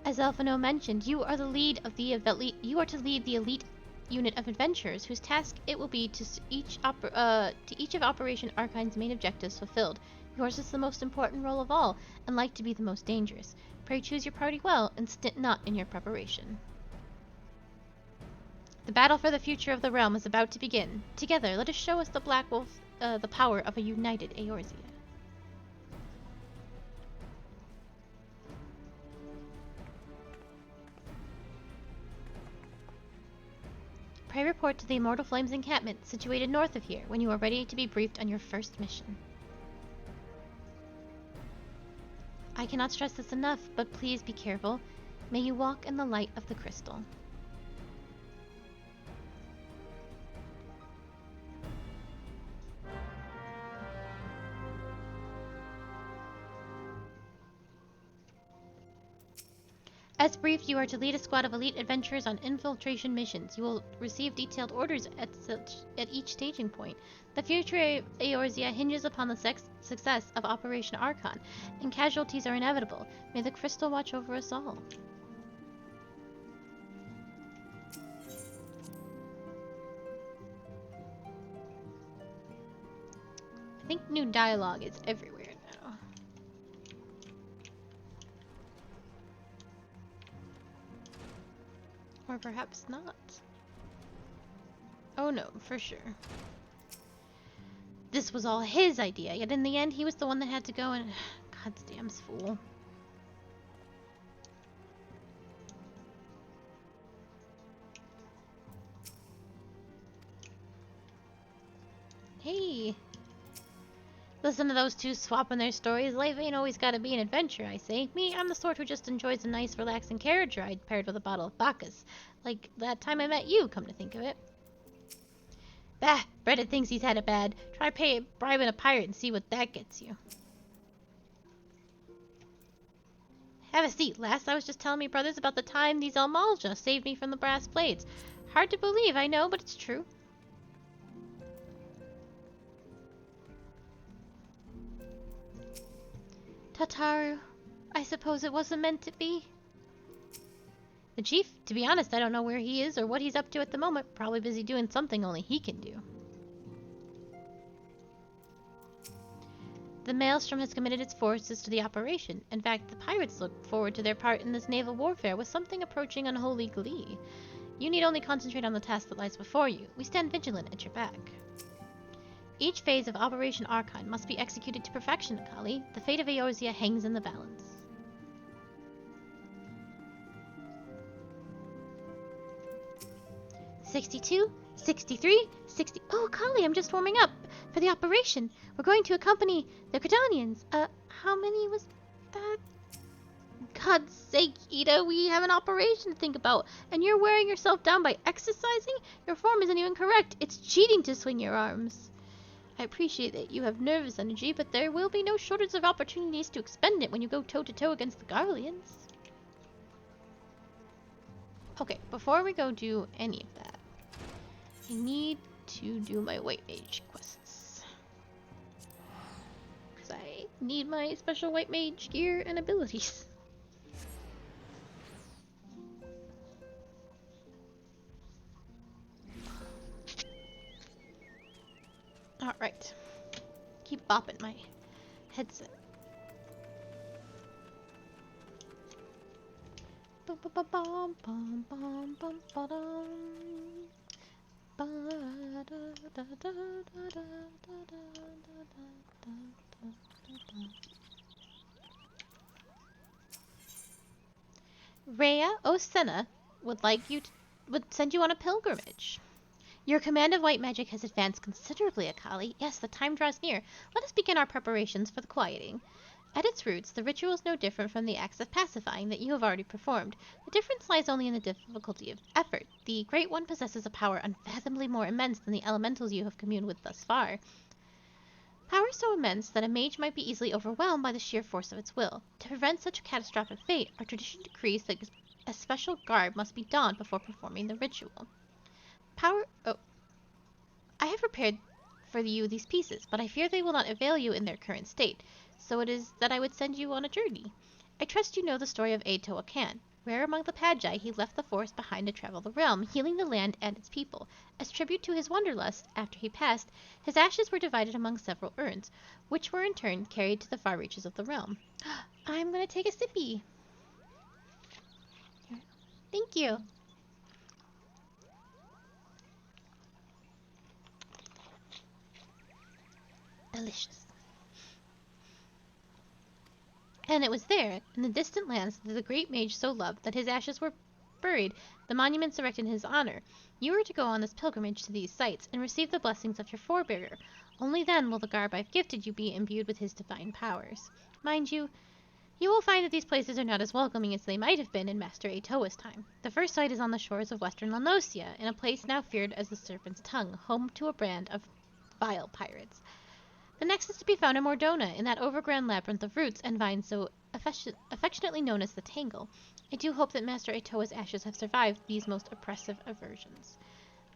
As Elphino mentioned, you are to lead the elite unit of adventurers whose task it will be to each of Operation Archine's main objectives fulfilled. Yours is the most important role of all, and like to be the most dangerous. Pray choose your party well and stint not in your preparation. The battle for the future of the realm is about to begin. Together, let us show us the Black Wolf the power of a united Eorzea. Pray report to the Immortal Flames encampment, situated north of here, when you are ready to be briefed on your first mission. I cannot stress this enough, but please be careful. May you walk in the light of the crystal. As briefed, you are to lead a squad of elite adventurers on infiltration missions. You will receive detailed orders at each staging point. The future of Eorzea hinges upon the success of Operation Archon, and casualties are inevitable. May the crystal watch over us all. I think new dialogue is everywhere now. Or perhaps not. Oh no, for sure. This was all his idea, yet in the end he was the one that had to go and... Goddamn fool. Hey! Listen to those two swapping their stories. Life ain't always gotta be an adventure, I say. Me, I'm the sort who just enjoys a nice, relaxing carriage ride paired with a bottle of Bacchus. Like that time I met you, come to think of it. Bah! Reddit thinks he's had it bad. Try bribing a pirate and see what that gets you. Have a seat, lass. I was just telling me brothers about the time these Almalja saved me from the brass blades. Hard to believe, I know, but it's true. Tataru, I suppose it wasn't meant to be. The chief, to be honest, I don't know where he is or what he's up to at the moment. Probably busy doing something only he can do. The Maelstrom has committed its forces to the operation. In fact, the pirates look forward to their part in this naval warfare with something approaching unholy glee. You need only concentrate on the task that lies before you. We stand vigilant at your back. Each phase of Operation Archon must be executed to perfection, Akali. The fate of Eorzea hangs in the balance. "62, 63, 60... Oh, Akali, I'm just warming up for the operation. We're going to accompany the Credanians. How many was that? God's sake, Ida, we have an operation to think about, and you're wearing yourself down by exercising? Your form isn't even correct. It's cheating to swing your arms. I appreciate that you have nervous energy, but there will be no shortage of opportunities to expend it when you go toe-to-toe against the Garleans." Okay, before we go do any of that, I need to do my White Mage quests. Because I need my special White Mage gear and abilities. Alright. Keep bopping my headset. Rhea Osena would send you on a pilgrimage. Your command of white magic has advanced considerably, Akali. Yes, the time draws near. Let us begin our preparations for the quieting. At its roots, the ritual is no different from the acts of pacifying that you have already performed. The difference lies only in the difficulty of effort. The Great One possesses a power unfathomably more immense than the elementals you have communed with thus far. Power so immense that a mage might be easily overwhelmed by the sheer force of its will. To prevent such a catastrophic fate, our tradition decrees that a special garb must be donned before performing the ritual. I have prepared for you these pieces, but I fear they will not avail you in their current state, so it is that I would send you on a journey. I trust you know the story of Ato Akan. Rare among the Pagi, he left the forest behind to travel the realm, healing the land and its people. As tribute to his wanderlust, after he passed, his ashes were divided among several urns, which were in turn carried to the far reaches of the realm. I'm gonna take a sippy. Thank you. Delicious. And it was there, in the distant lands, that the great mage so loved that his ashes were buried, the monuments erected in his honor. You are to go on this pilgrimage to these sites and receive the blessings of your forebearer. Only then will the garb I've gifted you be imbued with his divine powers. Mind you, you will find that these places are not as welcoming as they might have been in Master Atoa's time. The first site is on the shores of western Lanosia, in a place now feared as the Serpent's Tongue, home to a brand of vile pirates. The next is to be found in Mordona, in that overgrown labyrinth of roots and vines so affectionately known as the Tangle. I do hope that Master Atoa's ashes have survived these most oppressive aversions.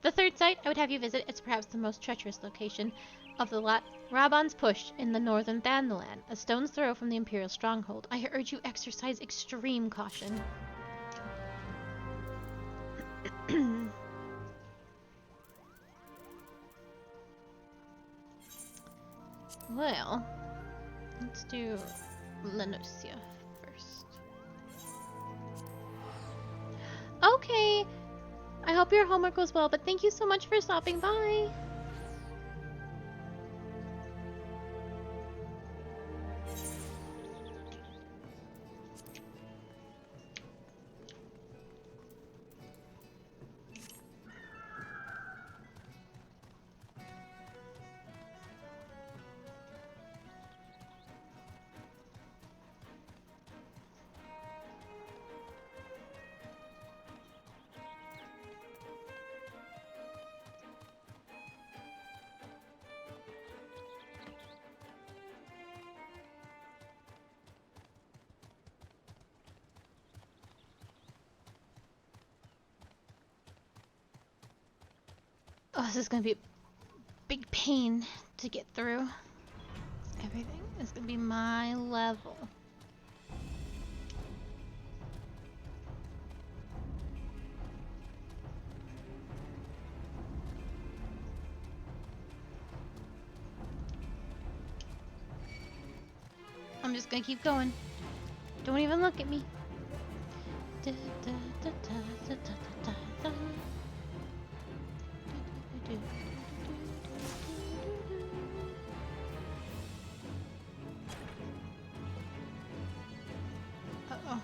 The third site I would have you visit is perhaps the most treacherous location of the lot. Raban's Push in the northern Thandalan, a stone's throw from the Imperial stronghold. I urge you exercise extreme caution. Well, let's do Lanosia first. Okay! I hope your homework goes well, but thank you so much for stopping by! Oh, this is gonna be a big pain to get through. Everything is gonna be my level. I'm just gonna keep going. Don't even look at me. Da, da, da, da, da, da, da, da. Uh-oh.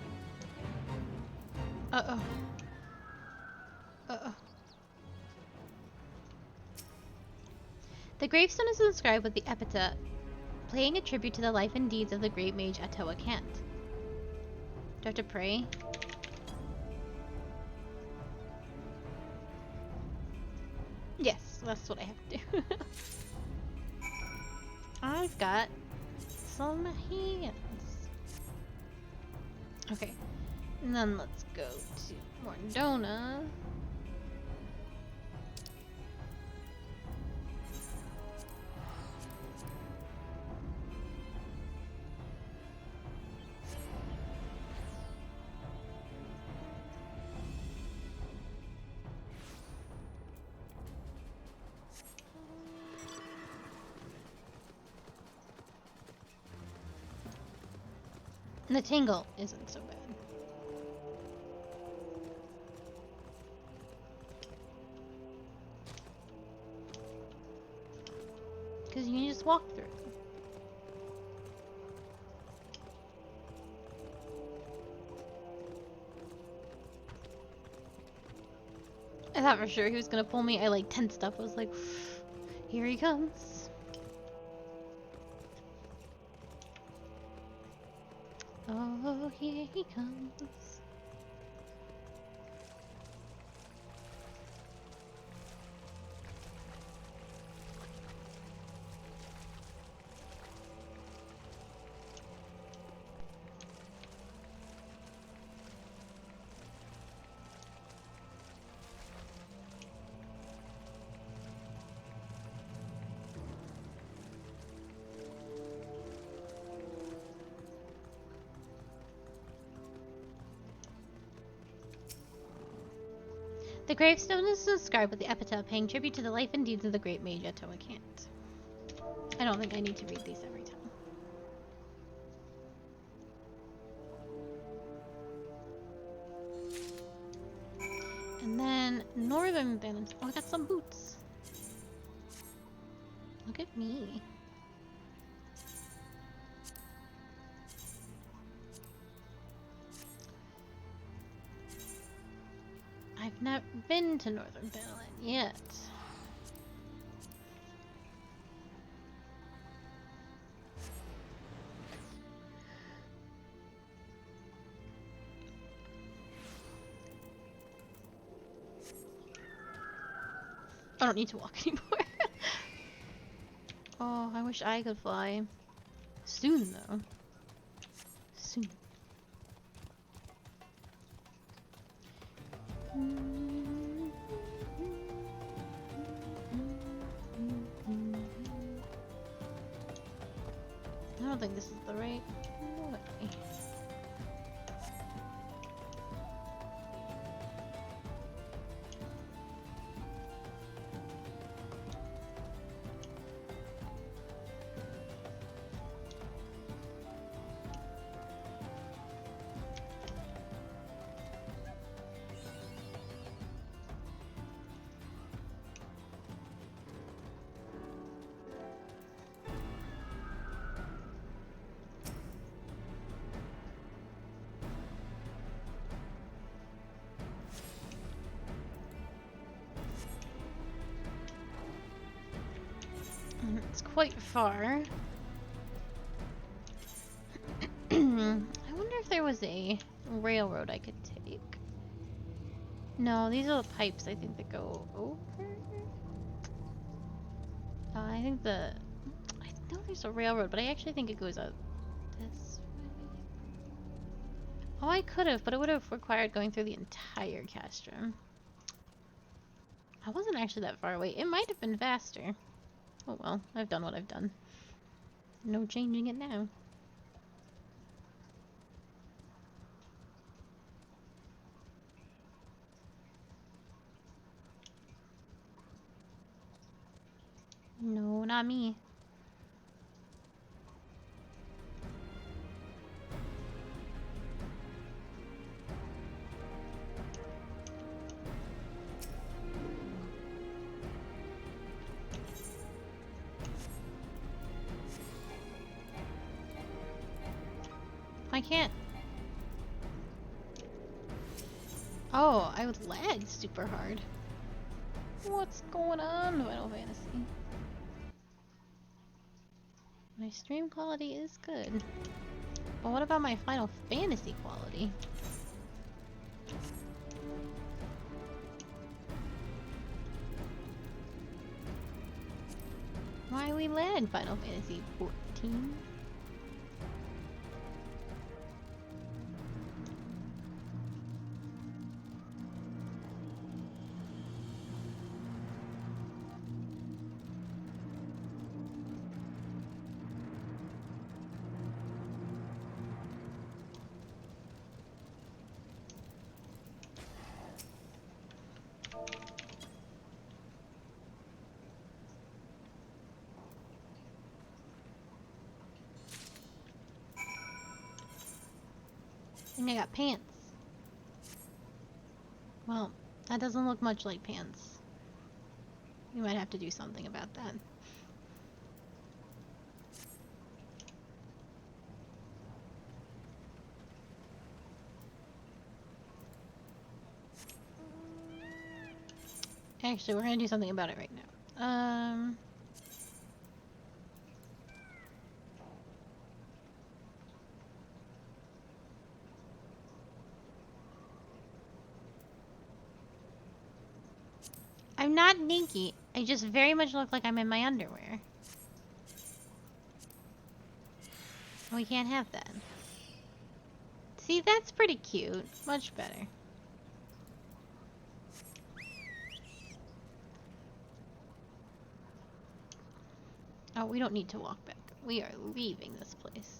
Uh-oh. Uh-oh. The gravestone is inscribed with the epithet, paying a tribute to the life and deeds of the great mage Atoa Kant. Do I have to pray? Yes, that's what I have to do. I've got some hands. Okay, and then let's go to Mordona. And the tingle isn't so bad. Because you can just walk through. I thought for sure he was gonna pull me. I like tensed up. I was like, here he comes. Oh, here he comes. The gravestone is inscribed with the epitaph paying tribute to the life and deeds of the great mage Atoa Kant. I don't think I need to read these every time. And then northern Balance. Oh, I got some boots. Look at me. Not been to Northern Battleland yet. I don't need to walk anymore. Oh, I wish I could fly. Soon, though. Soon. I don't think this is the right way. It's quite far. I wonder if there was a railroad I could take. No, these are the pipes I think that go over. I think I know there's a railroad, but I actually think it goes out this way. Oh, I could have, but it would have required going through the entire castrum. I wasn't actually that far away. It might have been faster. Oh well, I've done what I've done. No changing it now. No, not me. I can't. Oh, I would lag super hard. What's going on, Final Fantasy? My stream quality is good. But what about my Final Fantasy quality? Why we lag Final Fantasy 14? And I got pants. Well, that doesn't look much like pants. You might have to do something about that. Actually, we're gonna do something about it right now. I'm not naked. I just very much look like I'm in my underwear. We can't have that. See, that's pretty cute. Much better. Oh, we don't need to walk back. We are leaving this place.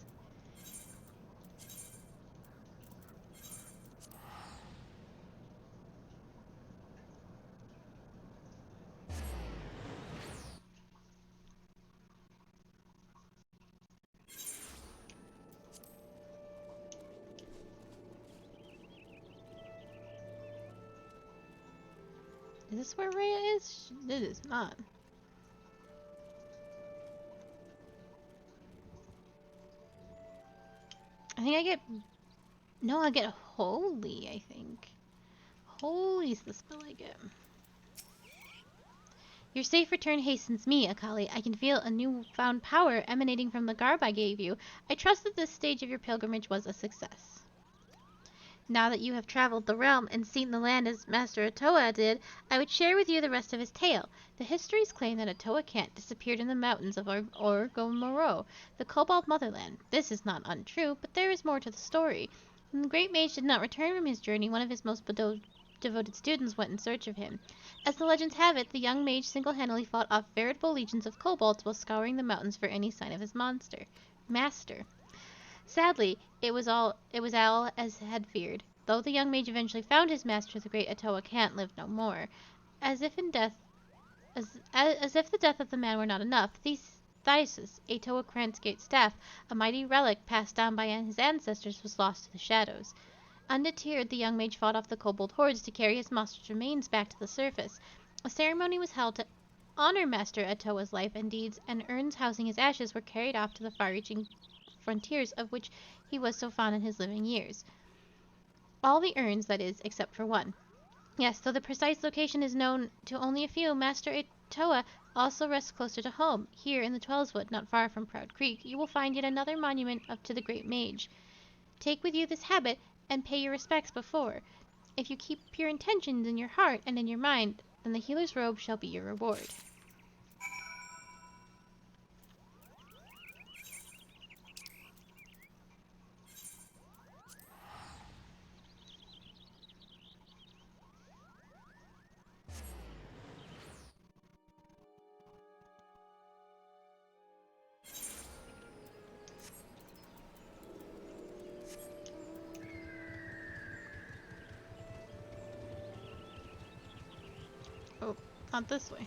Is this where Rhea is? It is not. I think I get... No, I get holy, I think. Holy, is the smell I get. Your safe return hastens me, Akali. I can feel a newfound power emanating from the garb I gave you. I trust that this stage of your pilgrimage was a success. Now that you have traveled the realm and seen the land as Master Atoa did, I would share with you the rest of his tale. The histories claim that Atoa Kant disappeared in the mountains of Orgomoro, the Cobalt motherland. This is not untrue, but there is more to the story. When the great mage did not return from his journey, one of his most devoted students went in search of him. As the legends have it, the young mage single-handedly fought off veritable legions of kobolds while scouring the mountains for any sign of his master. Sadly, it was all as had feared. Though the young mage eventually found his master, the great Atoa Kant lived no more. As if the death of the man were not enough, Thesis, Atoa Kant's great staff, a mighty relic passed down by his ancestors, was lost to the shadows. Undeterred, the young mage fought off the kobold hordes to carry his master's remains back to the surface. A ceremony was held to honor Master Atoa's life and deeds, and urns housing his ashes were carried off to the far-reaching frontiers of which he was so fond in his living years. All the urns, that is, except for one. Yes, though the precise location is known to only a few, Master Atoa also rests closer to home. Here in the Twelveswood, not far from Proud Creek, you will find yet another monument up to the great mage. Take with you this habit and pay your respects before. If you keep pure intentions in your heart and in your mind, then the healer's robe shall be your reward. Oh, not this way.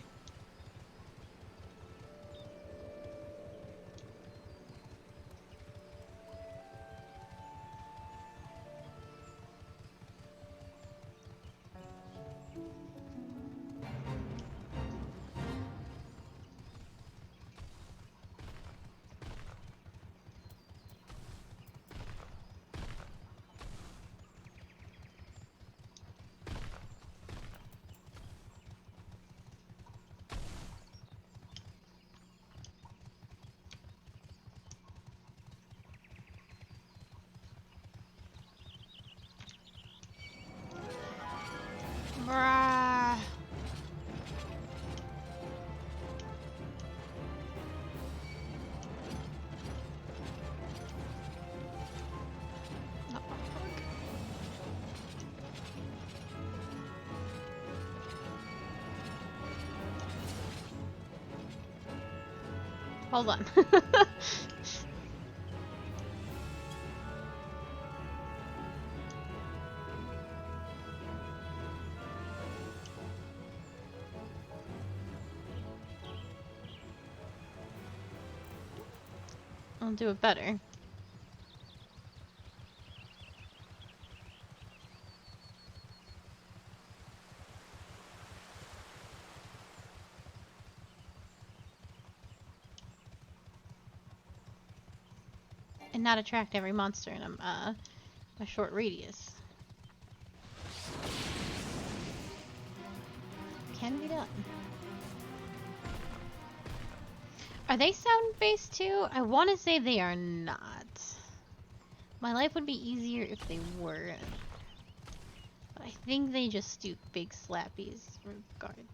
Bruh. Hold on. I'll do it better. And not attract every monster in a short radius. Can be done. Are they sound-based too? I want to say they are not. My life would be easier if they were. But I think they just do big slappies regardless.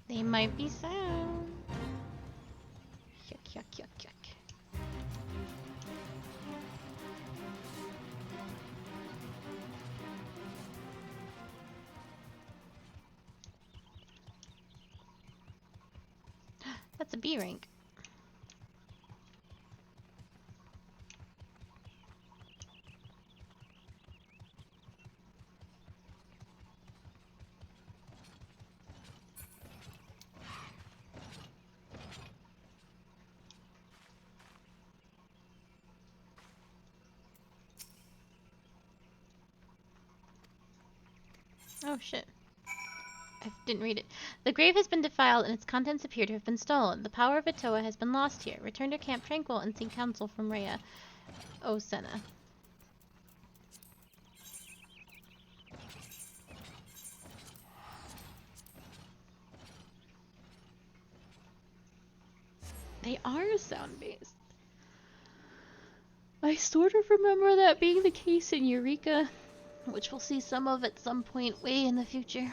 They might be sound. Yuck, yuck, yuck, yuck. That's a B rank. Oh, Oh shit. I didn't read it. The grave has been defiled and its contents appear to have been stolen. The power of Atoa has been lost here. Return to Camp Tranquil and seek counsel from Rhea. Oh, Senna. They are sound-based. I sort of remember that being the case in Eureka, which we'll see some of at some point way in the future.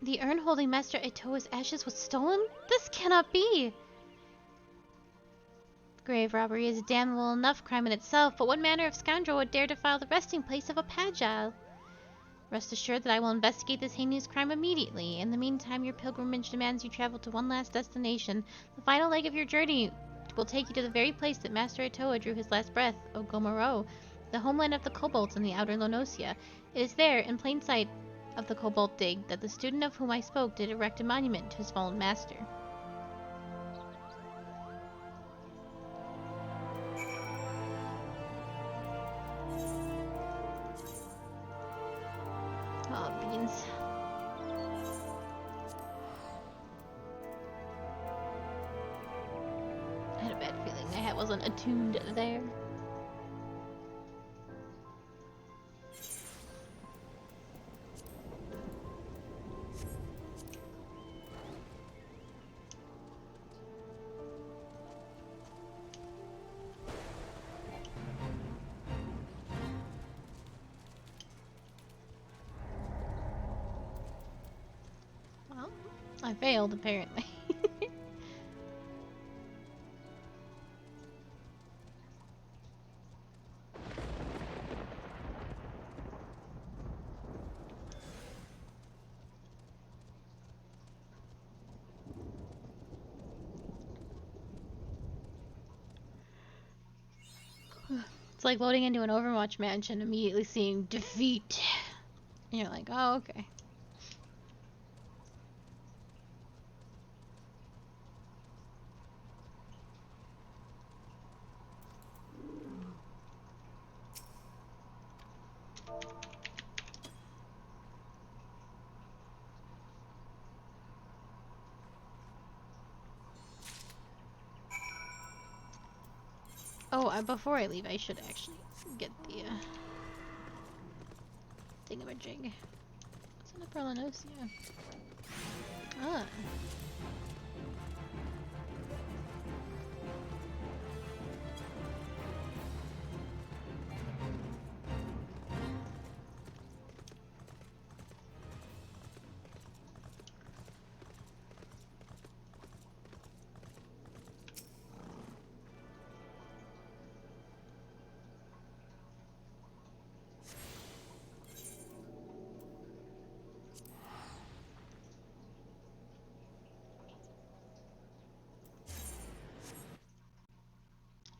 The urn holding Master Itoa's ashes was stolen? This cannot be! Grave robbery is a damnable enough crime in itself, but what manner of scoundrel would dare defile the resting place of a Pagile? Rest assured that I will investigate this heinous crime immediately. In the meantime, your pilgrimage demands you travel to one last destination. The final leg of your journey will take you to the very place that Master Itoa drew his last breath, Ogomoro, the homeland of the kobolds in the outer Lonosia. It is there, in plain sight of the Cobalt Dig, that the student of whom I spoke did erect a monument to his fallen master. Oh, beans. I had a bad feeling my hat wasn't attuned there. I failed, apparently. It's like loading into an Overwatch match and immediately seeing defeat. And you're like, oh, okay. Oh, before I leave, I should actually get the thingamajig. What's in the Perlinosia? Ah.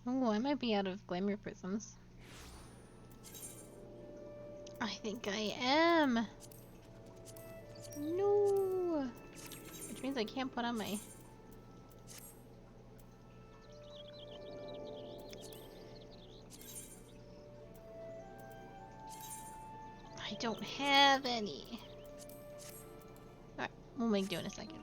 Oh, I might be out of glamour prisms. I think I am. No. Which means I can't put on my... I don't have any. Alright, we'll make do in a second.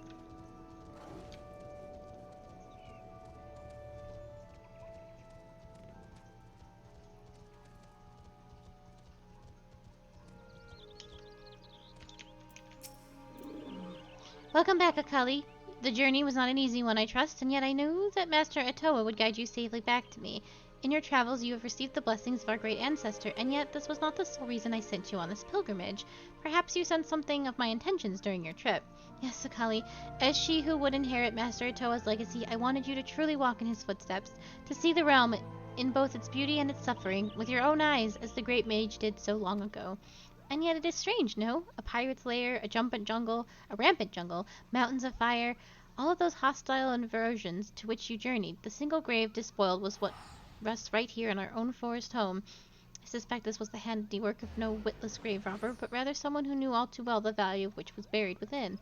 Welcome back, Akali. The journey was not an easy one, I trust, and yet I knew that Master Atoa would guide you safely back to me. In your travels, you have received the blessings of our great ancestor, and yet this was not the sole reason I sent you on this pilgrimage. Perhaps you sensed something of my intentions during your trip. Yes, Akali, as she who would inherit Master Atoa's legacy, I wanted you to truly walk in his footsteps, to see the realm in both its beauty and its suffering, with your own eyes, as the great mage did so long ago. And yet it is strange, no? A pirate's lair, a rampant jungle, mountains of fire, all of those hostile inversions to which you journeyed. The single grave despoiled was what rests right here in our own forest home. I suspect this was the handiwork of no witless grave robber, but rather someone who knew all too well the value of which was buried within.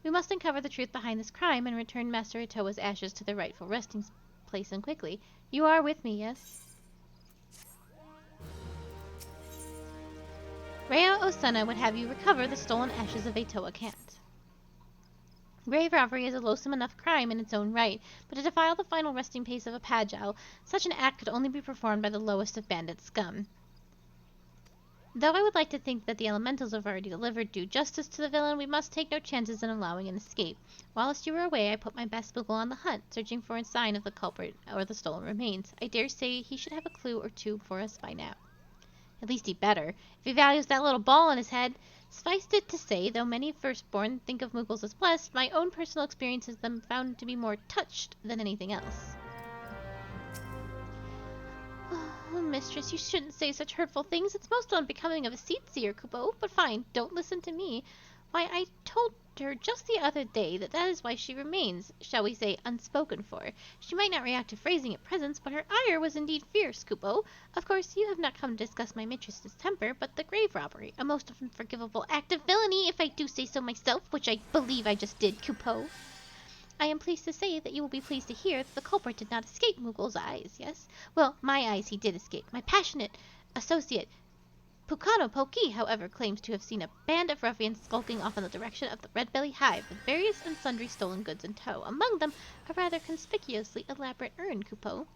We must uncover the truth behind this crime and return Master Itoa's ashes to their rightful resting place, and quickly. You are with me, yes? Reo Osuna would have you recover the stolen ashes of Itoa Kant. Grave robbery is a loathsome enough crime in its own right, but to defile the final resting place of a Pagile, such an act could only be performed by the lowest of bandit scum. Though I would like to think that the elementals have already delivered due justice to the villain, we must take no chances in allowing an escape. Whilst you were away, I put my best Boogle on the hunt, searching for a sign of the culprit or the stolen remains. I dare say he should have a clue or two for us by now. At least he better, if he values that little ball in his head. Suffice it to say, though many firstborn think of Moogles as blessed, my own personal experience has them found to be more touched than anything else. Oh, mistress, you shouldn't say such hurtful things. It's most unbecoming of a seat-seer, Kupo. But fine, don't listen to me. Why, I told her just the other day that is why she remains, shall we say, unspoken for. She might not react to phrasing at present, but her ire was indeed fierce, Kupo. Of course, you have not come to discuss my mistress's temper, but the grave robbery, a most unforgivable act of villainy, if I do say so myself, which I believe I just did, Kupo. I am pleased to say that you will be pleased to hear that the culprit did not escape Moogle's eyes, yes? Well, my eyes he did escape. My passionate associate, Pukano Poki, however, claims to have seen a band of ruffians skulking off in the direction of the Red Belly Hive with various and sundry stolen goods in tow, among them a rather conspicuously elaborate urn, Kupo.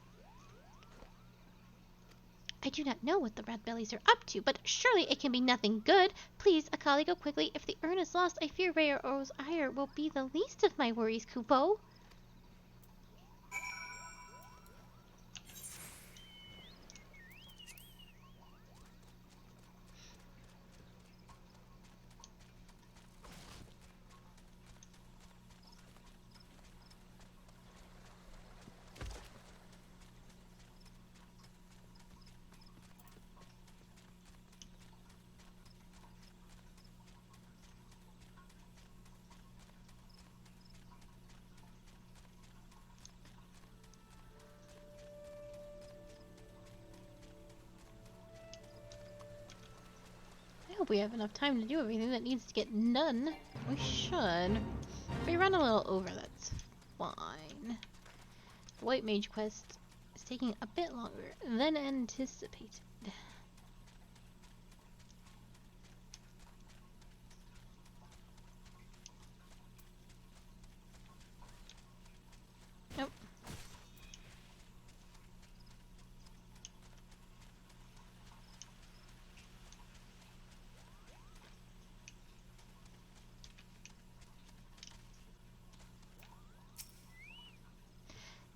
I do not know what the Red Bellies are up to, but surely it can be nothing good. Please, Akali, go quickly. If the urn is lost, I fear Rao's ire will be the least of my worries, Kupo. I hope we have enough time to do everything that needs to get done. We should. If we run a little over, that's fine. The White Mage quest is taking a bit longer than anticipated. Nope.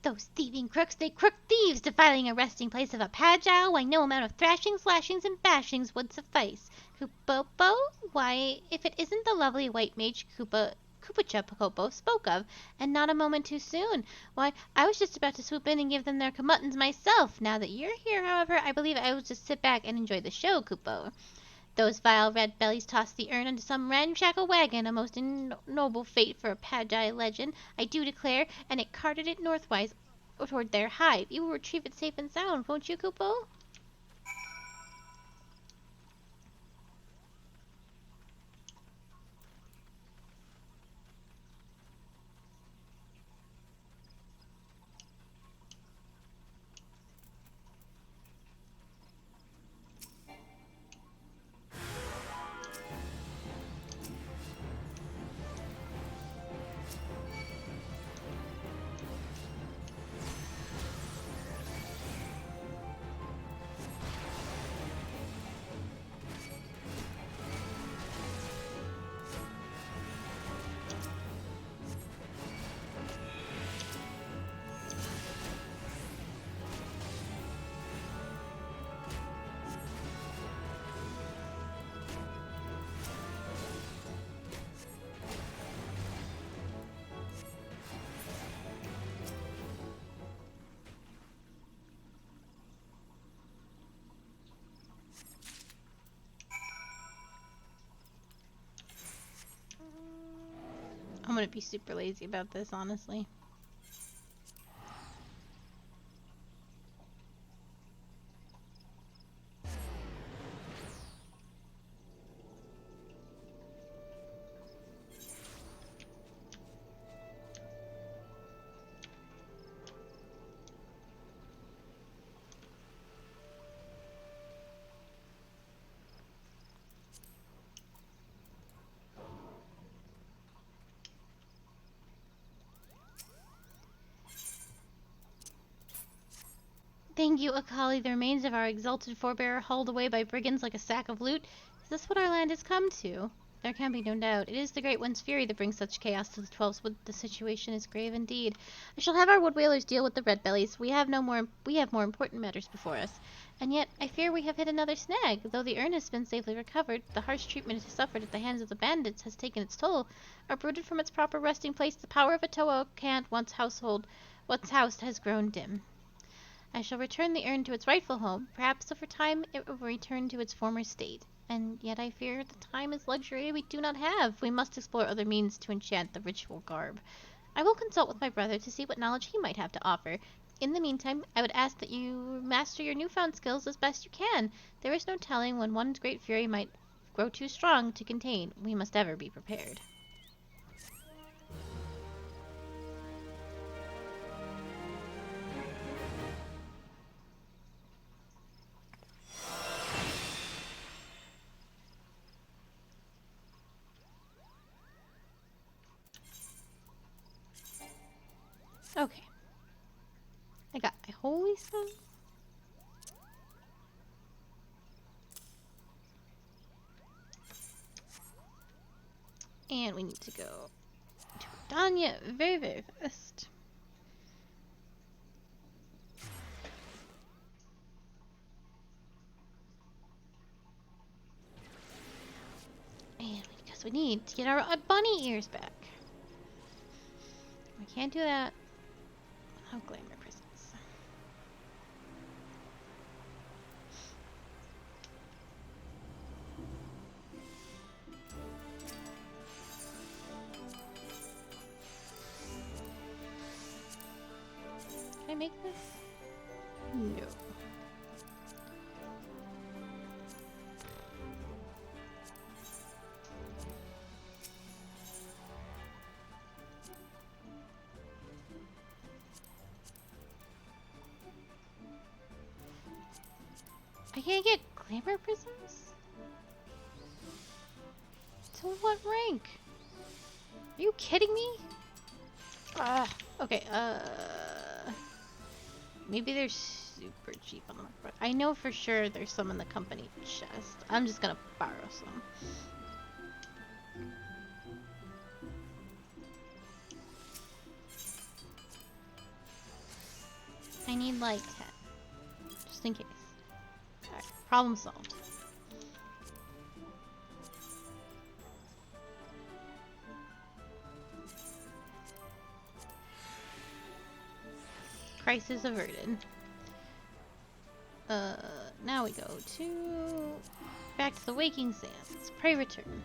Those thieving crooks, they crook thieves, defiling a resting place of a Pagile, why no amount of thrashings, slashings, and bashings would suffice. Kupopo? Why, if it isn't the lovely white mage Kupacha Pocopo spoke of, and not a moment too soon. Why, I was just about to swoop in and give them their comeuttance myself. Now that you're here, however, I believe I will just sit back and enjoy the show, Kupo. Those vile red bellies tossed the urn into some ramshackle wagon, a most ignoble fate for a Pagi legend, I do declare, and it carted it northwise toward their hive. You will retrieve it safe and sound, won't you, Kupo? gonna be super lazy about this, honestly. Thank you, Akali. The remains of our exalted forebear hauled away by brigands like a sack of loot. Is this what our land has come to? There can be no doubt. It is the Great One's fury that brings such chaos to the Twelves, but the situation is grave indeed. I shall have our wood whalers deal with the red bellies. We have more important matters before us. And yet, I fear we have hit another snag. Though the urn has been safely recovered, the harsh treatment it has suffered at the hands of the bandits has taken its toll. Uprooted from its proper resting place, the power of a Toa can't once housed has grown dim. I shall return the urn to its rightful home. Perhaps over time it will return to its former state. And yet I fear the time is luxury we do not have. We must explore other means to enchant the ritual garb. I will consult with my brother to see what knowledge he might have to offer. In the meantime, I would ask that you master your newfound skills as best you can. There is no telling when one's great fury might grow too strong to contain. We must ever be prepared. Okay. I got my holy stone. And we need to go to Danya very, very fast. And because we need to get our bunny ears back. We can't do that without glamour prisms. Can I make this? No. I can't get glamour prisms? To what rank? Are you kidding me? Okay, maybe they're super cheap on the market. I know for sure there's some in the company chest. I'm just gonna borrow some. I need like 10. Just in case. Alright, problem solved. Crisis averted. Now we go to... back to the Waking Sands. Pray return.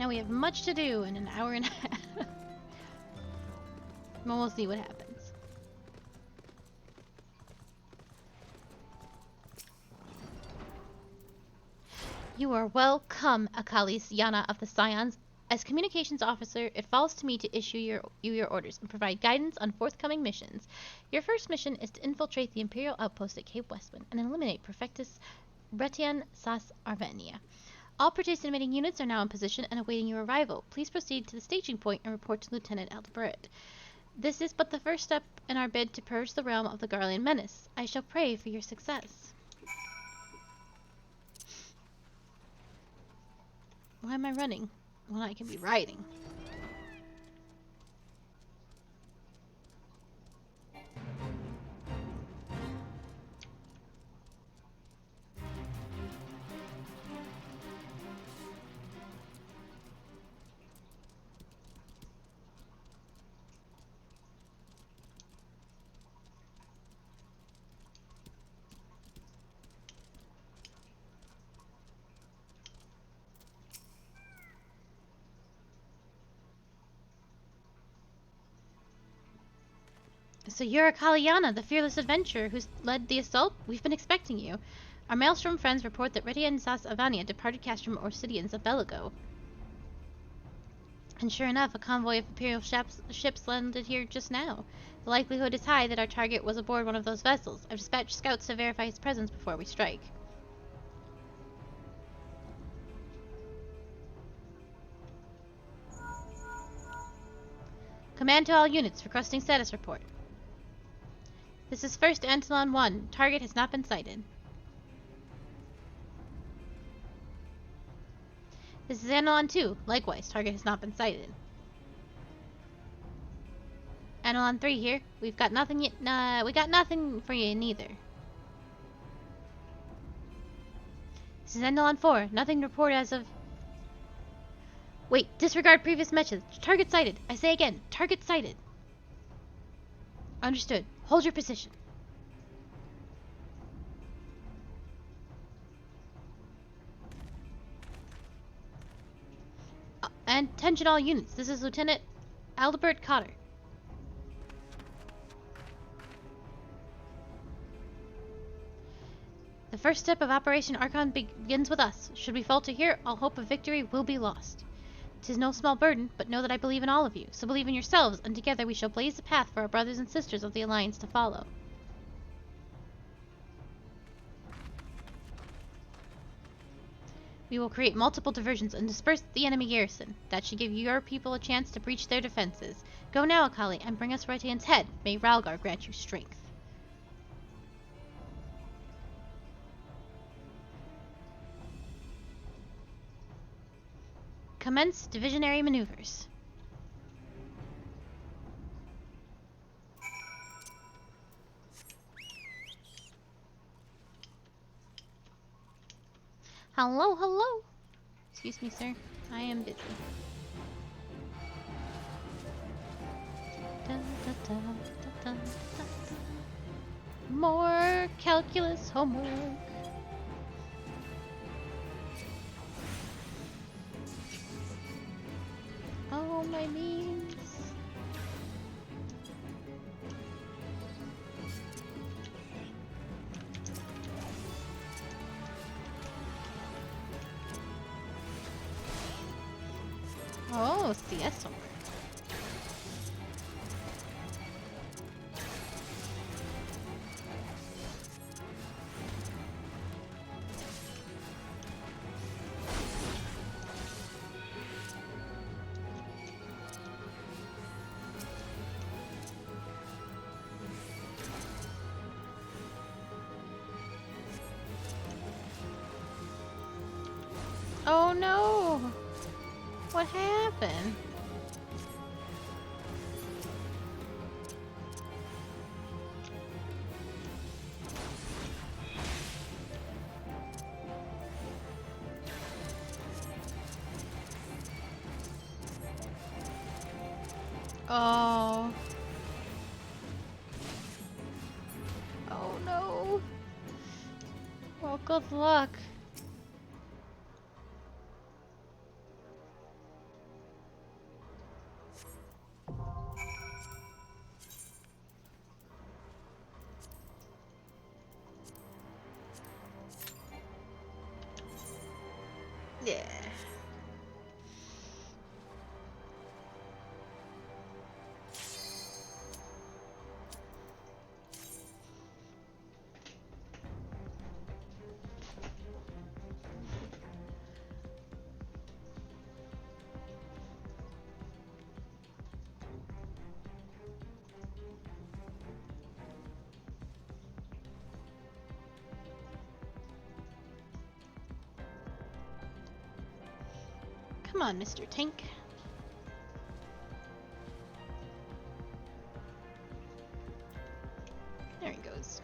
Now we have much to do in an hour and a half. But we'll see what happens. You are welcome, Akalis Yana of the Scions. As communications officer, it falls to me to issue your orders and provide guidance on forthcoming missions. Your first mission is to infiltrate the Imperial outpost at Cape Westwind and eliminate Prefectus Bretian Sas Arvenia. All participating units are now in position and awaiting your arrival. Please proceed to the staging point and report to Lieutenant Aldebaran. This is but the first step in our bid to purge the realm of the Garlean menace. I shall pray for your success. Why am I running when I can be riding? So you're Kaliana, the fearless adventurer who's led the assault? We've been expecting you. Our Maelstrom friends report that Redia and Sas Avania departed Castrum Orcidians a bell ago. And sure enough, a convoy of Imperial ships landed here just now. The likelihood is high that our target was aboard one of those vessels. I've dispatched scouts to verify his presence before we strike. Command to all units, requesting status report. This is 1st Antolon 1. Target has not been sighted. This is Antolon 2. Likewise, target has not been sighted. Antolon 3 here. We've got nothing yet. We got nothing for you neither. This is Antolon 4. Nothing to report as of... Wait, disregard previous message. Target sighted. I say again, target sighted. Understood. Hold your position. And attention all units. This is Lieutenant Aldebert Cotter. The first step of Operation Archon begins with us. Should we falter here, all hope of victory will be lost. 'Tis no small burden, but know that I believe in all of you. So believe in yourselves, and together we shall blaze the path for our brothers and sisters of the Alliance to follow. We will create multiple diversions and disperse the enemy garrison. That should give your people a chance to breach their defenses. Go now, Akali, and bring us Retian's head. May Ralgar grant you strength. Commence divisionary maneuvers. Hello, hello. Excuse me, sir. I am busy. Dun, dun, dun, dun, dun, dun. More calculus homework. Oh, my means. Oh, CS homework. Oh no! What happened? Oh. Oh no. Well, good luck. Yeah. Come on, Mr. Tank. There he goes.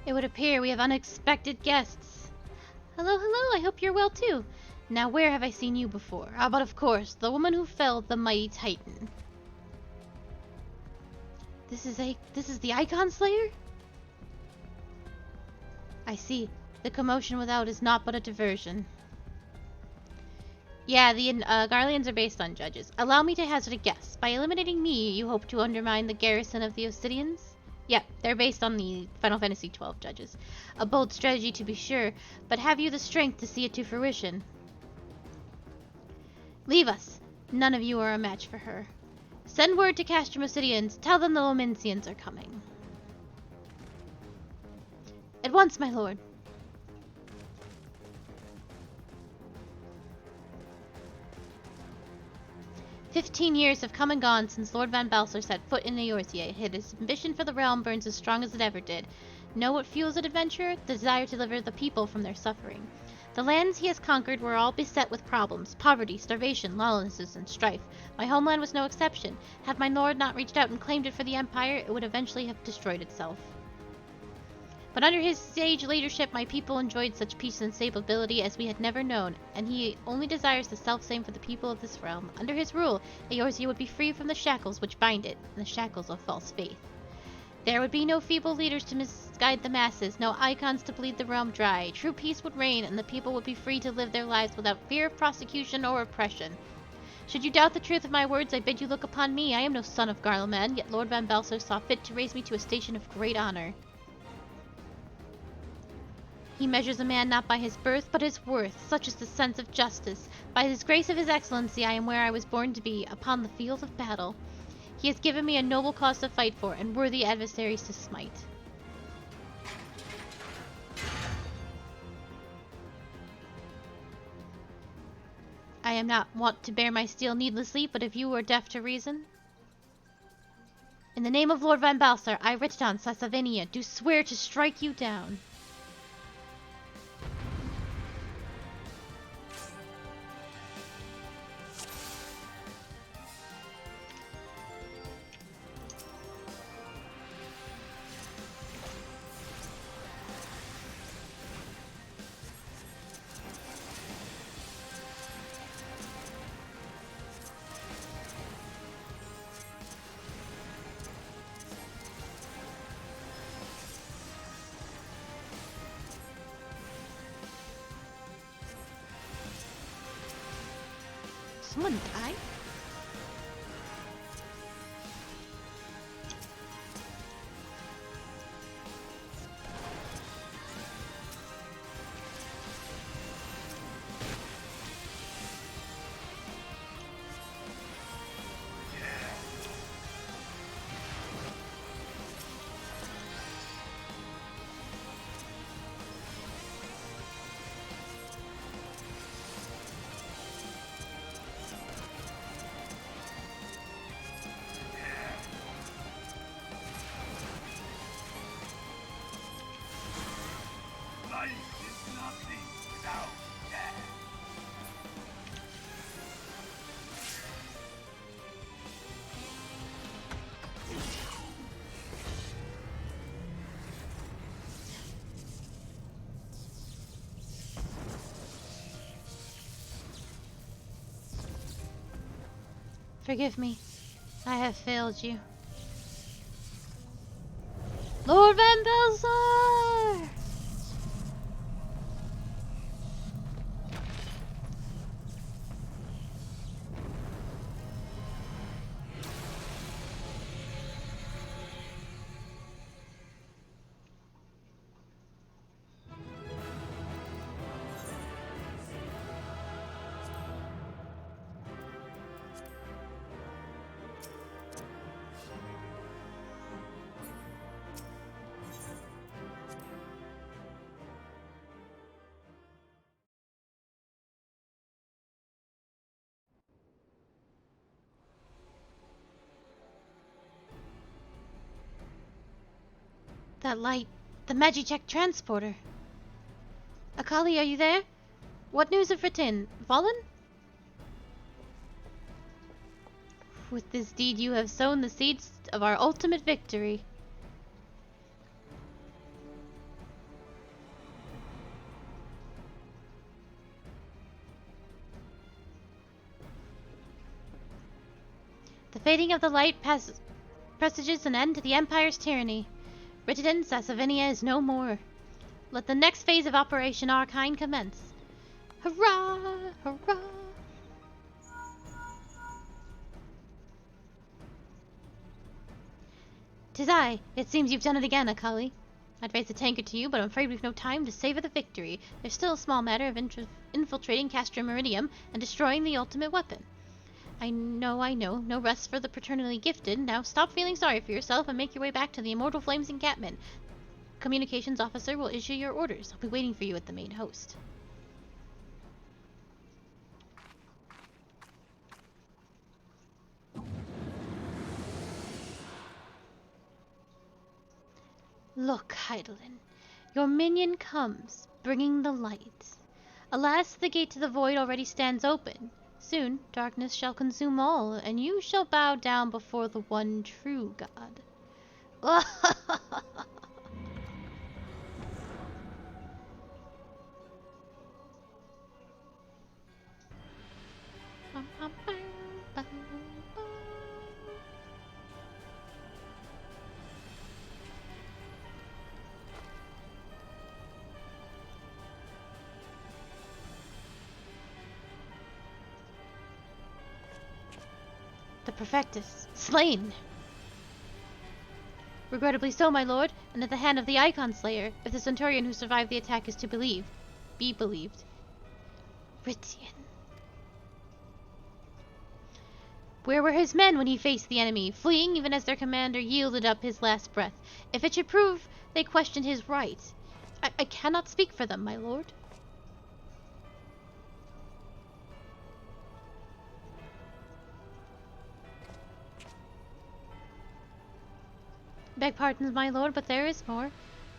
It would appear we have unexpected guests. Hello, hello, I hope you're well too. Now where have I seen you before? Ah, but of course, the woman who felled the mighty Titan. This is the Icon Slayer? I see. The commotion without is not but a diversion. Yeah, the Garleans are based on judges. Allow me to hazard a guess. By eliminating me, you hope to undermine the garrison of the Obsidians? Yep, they're based on the Final Fantasy XII judges. A bold strategy to be sure, but have you the strength to see it to fruition? Leave us. None of you are a match for her. Send word to Castrum Obsidians. Tell them the Lomencians are coming. At once, my lord. "15 years have come and gone since Lord Van Balser set foot in Eorzea. His ambition for the realm burns as strong as it ever did. Know what fuels an adventurer? The desire to deliver the people from their suffering. The lands he has conquered were all beset with problems, poverty, starvation, lawlessness, and strife. My homeland was no exception. Had my lord not reached out and claimed it for the Empire, it would eventually have destroyed itself. But under his sage leadership, my people enjoyed such peace and stability as we had never known, and he only desires the self-same for the people of this realm. Under his rule, Eorzea would be free from the shackles which bind it, and the shackles of false faith. There would be no feeble leaders to misguide the masses, no icons to bleed the realm dry. True peace would reign, and the people would be free to live their lives without fear of prosecution or oppression. Should you doubt the truth of my words, I bid you look upon me. I am no son of Garleman, yet Lord Van Balser saw fit to raise me to a station of great honor. He measures a man not by his birth, but his worth. Such is the sense of justice. By his grace of his excellency, I am where I was born to be, upon the field of battle. He has given me a noble cause to fight for, and worthy adversaries to smite. I am not wont to bear my steel needlessly, but if you are deaf to reason... In the name of Lord Van Balser, I, Rittadon Sasavenia, do swear to strike you down. Someone die? Forgive me. I have failed you. Lord Van Balser! That light, the Magitech transporter. Akali, are you there? What news of Ritin? Fallen? With this deed you have sown the seeds of our ultimate victory. The fading of the light presages an end to the Empire's tyranny. Ritidens Sasavinia is no more. Let the next phase of Operation Arcane commence. Hurrah! Hurrah! "'Tis I. It seems you've done it again, Akali. I'd raise a tankard to you, but I'm afraid we've no time to savor the victory. There's still a small matter of infiltrating Castra Meridium and destroying the ultimate weapon. I know. No rest for the paternally gifted. Now stop feeling sorry for yourself and make your way back to the Immortal Flames encampment. Communications officer will issue your orders. I'll be waiting for you at the main host." "Look, Heidelin, your minion comes, bringing the light. Alas, the gate to the void already stands open. Soon, darkness shall consume all, and you shall bow down before the one true God." The Perfectus, slain! "Regrettably so, my lord, and at the hand of the Icon Slayer, if the Centurion who survived the attack is to be believed. Ritian. Where were his men when he faced the enemy, fleeing even as their commander yielded up his last breath? If it should prove they questioned his right, I cannot speak for them, my lord." "Beg pardons, my lord, but there is more.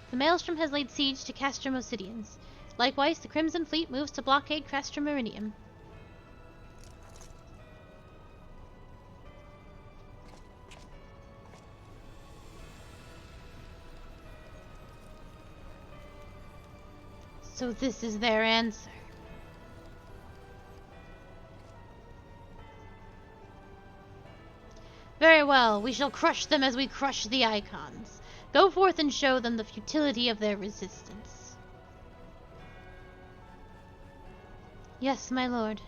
The Maelstrom has laid siege to Castrum Obsidians. Likewise, the Crimson Fleet moves to blockade Castrum Meridium." So this is their answer. Very well, we shall crush them as we crush the Icons. Go forth and show them the futility of their resistance. Yes, my lord.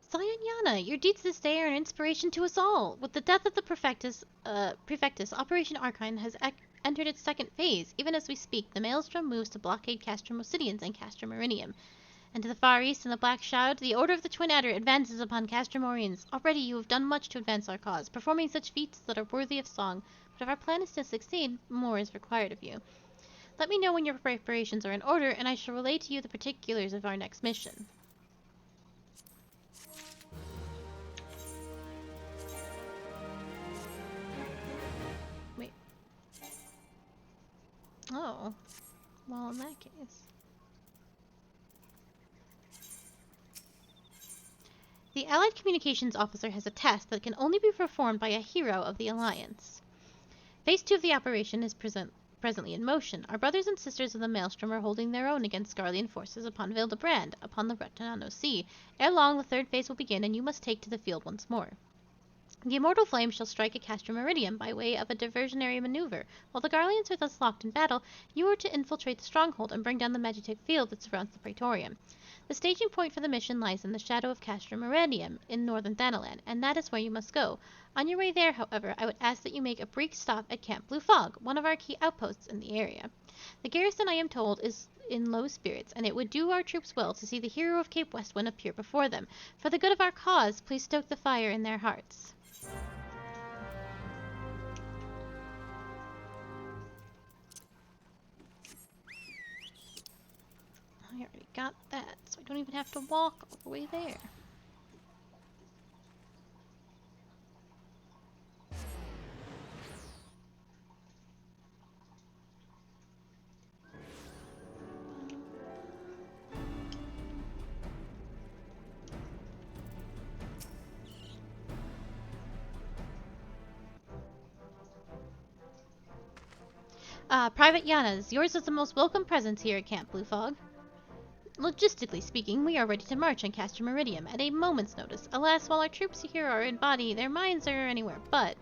Sayanyana, your deeds this day are an inspiration to us all. With the death of the Prefectus, Operation Archine has entered its second phase. Even as we speak, the Maelstrom moves to blockade Castrum Obsidians and Castrum Meridium. And to the far east in the Black Shroud, the Order of the Twin Adder advances upon Castrum Oriens. Already you have done much to advance our cause, performing such feats that are worthy of song. But if our plan is to succeed, more is required of you. Let me know when your preparations are in order, and I shall relay to you the particulars of our next mission. Wait. Oh. Well, in that case. The Allied Communications Officer has a task that can only be performed by a hero of the Alliance. Phase 2 of the operation is presently in motion. Our brothers and sisters of the Maelstrom are holding their own against Scarlian forces upon Vildebrand, upon the Retinano Sea. Ere long, the third phase will begin, and you must take to the field once more. The Immortal Flame shall strike at Castrum Meridium by way of a diversionary maneuver. While the Garleans are thus locked in battle, you are to infiltrate the stronghold and bring down the magitek field that surrounds the Praetorium. The staging point for the mission lies in the shadow of Castrum Meridium in northern Thanalan, and that is where you must go. On your way there, however, I would ask that you make a brief stop at Camp Blue Fog, one of our key outposts in the area. The garrison, I am told, is in low spirits, and it would do our troops well to see the hero of Cape Westwind appear before them. For the good of our cause, please stoke the fire in their hearts. I already got that, so I don't even have to walk all the way there. Private Yanas, yours is the most welcome presence here at Camp Blue Fog. Logistically speaking, we are ready to march on Castor Meridium at a moment's notice. Alas, while our troops here are in body, their minds are anywhere but.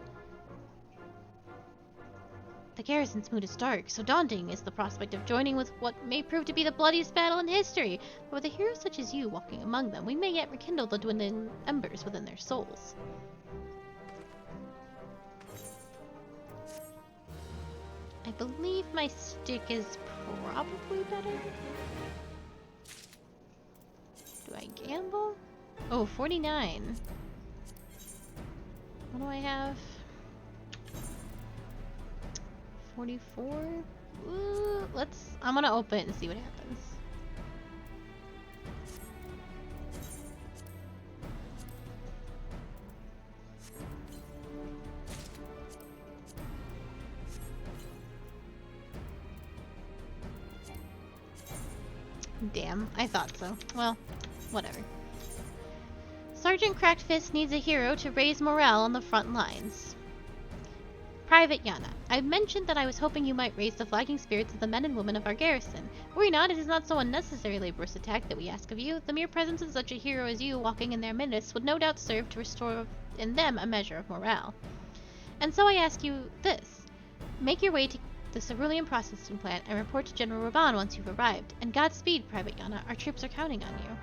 The garrison's mood is dark, so daunting is the prospect of joining with what may prove to be the bloodiest battle in history. But with a hero such as you walking among them, we may yet rekindle the dwindling embers within their souls. I believe my stick is probably better. Do I gamble? Oh, 49. What do I have? 44? Ooh, I'm gonna open it and see what happens. Damn, I thought so. Well, whatever. Sergeant Cracked Fist needs a hero to raise morale on the front lines. Private Yana, I mentioned that I was hoping you might raise the flagging spirits of the men and women of our garrison. Worry not, it is not so unnecessary laborious attack that we ask of you. The mere presence of such a hero as you walking in their midst would no doubt serve to restore in them a measure of morale. And so I ask you this. Make your way to the cerulean processing plant and report to General Raban once you've arrived. And Godspeed, Private Yana. Our troops are counting on you.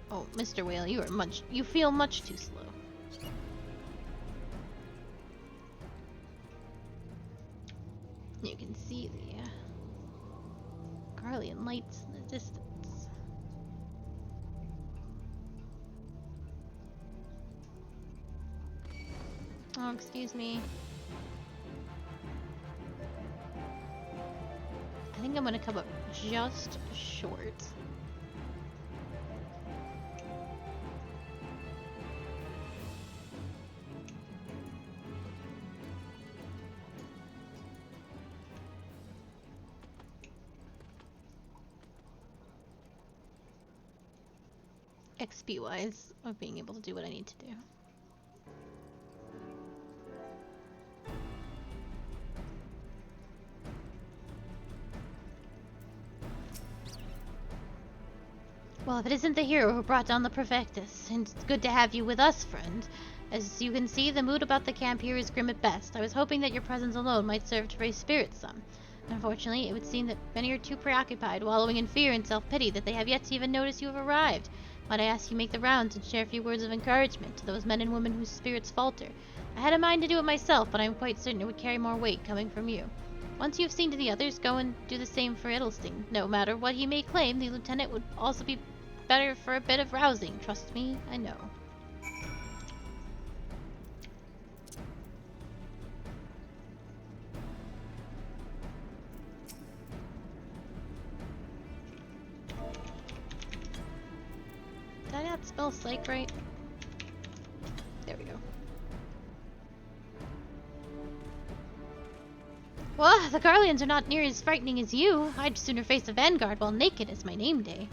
Oh, Mr. Whale, you feel much too slow. You can see the Garlean lights in the distance. Oh, excuse me. I think I'm gonna come up just short. XP wise of being able to do what I need to do. Well, if it isn't the hero who brought down the Perfectus, and it's good to have you with us, friend. As you can see, the mood about the camp here is grim at best. I was hoping that your presence alone might serve to raise spirits some. Unfortunately, it would seem that many are too preoccupied, wallowing in fear and self-pity, that they have yet to even notice you have arrived. Might I ask you make the rounds and share a few words of encouragement to those men and women whose spirits falter? I had a mind to do it myself, but I am quite certain it would carry more weight coming from you. Once you've seen to the others, go and do the same for Idlesting. No matter what he may claim, the lieutenant would also be better for a bit of rousing. Trust me, I know. Did I not spell psych right? There we go. Well, the Garleans are not near as frightening as you. I'd sooner face a vanguard while naked as my name day.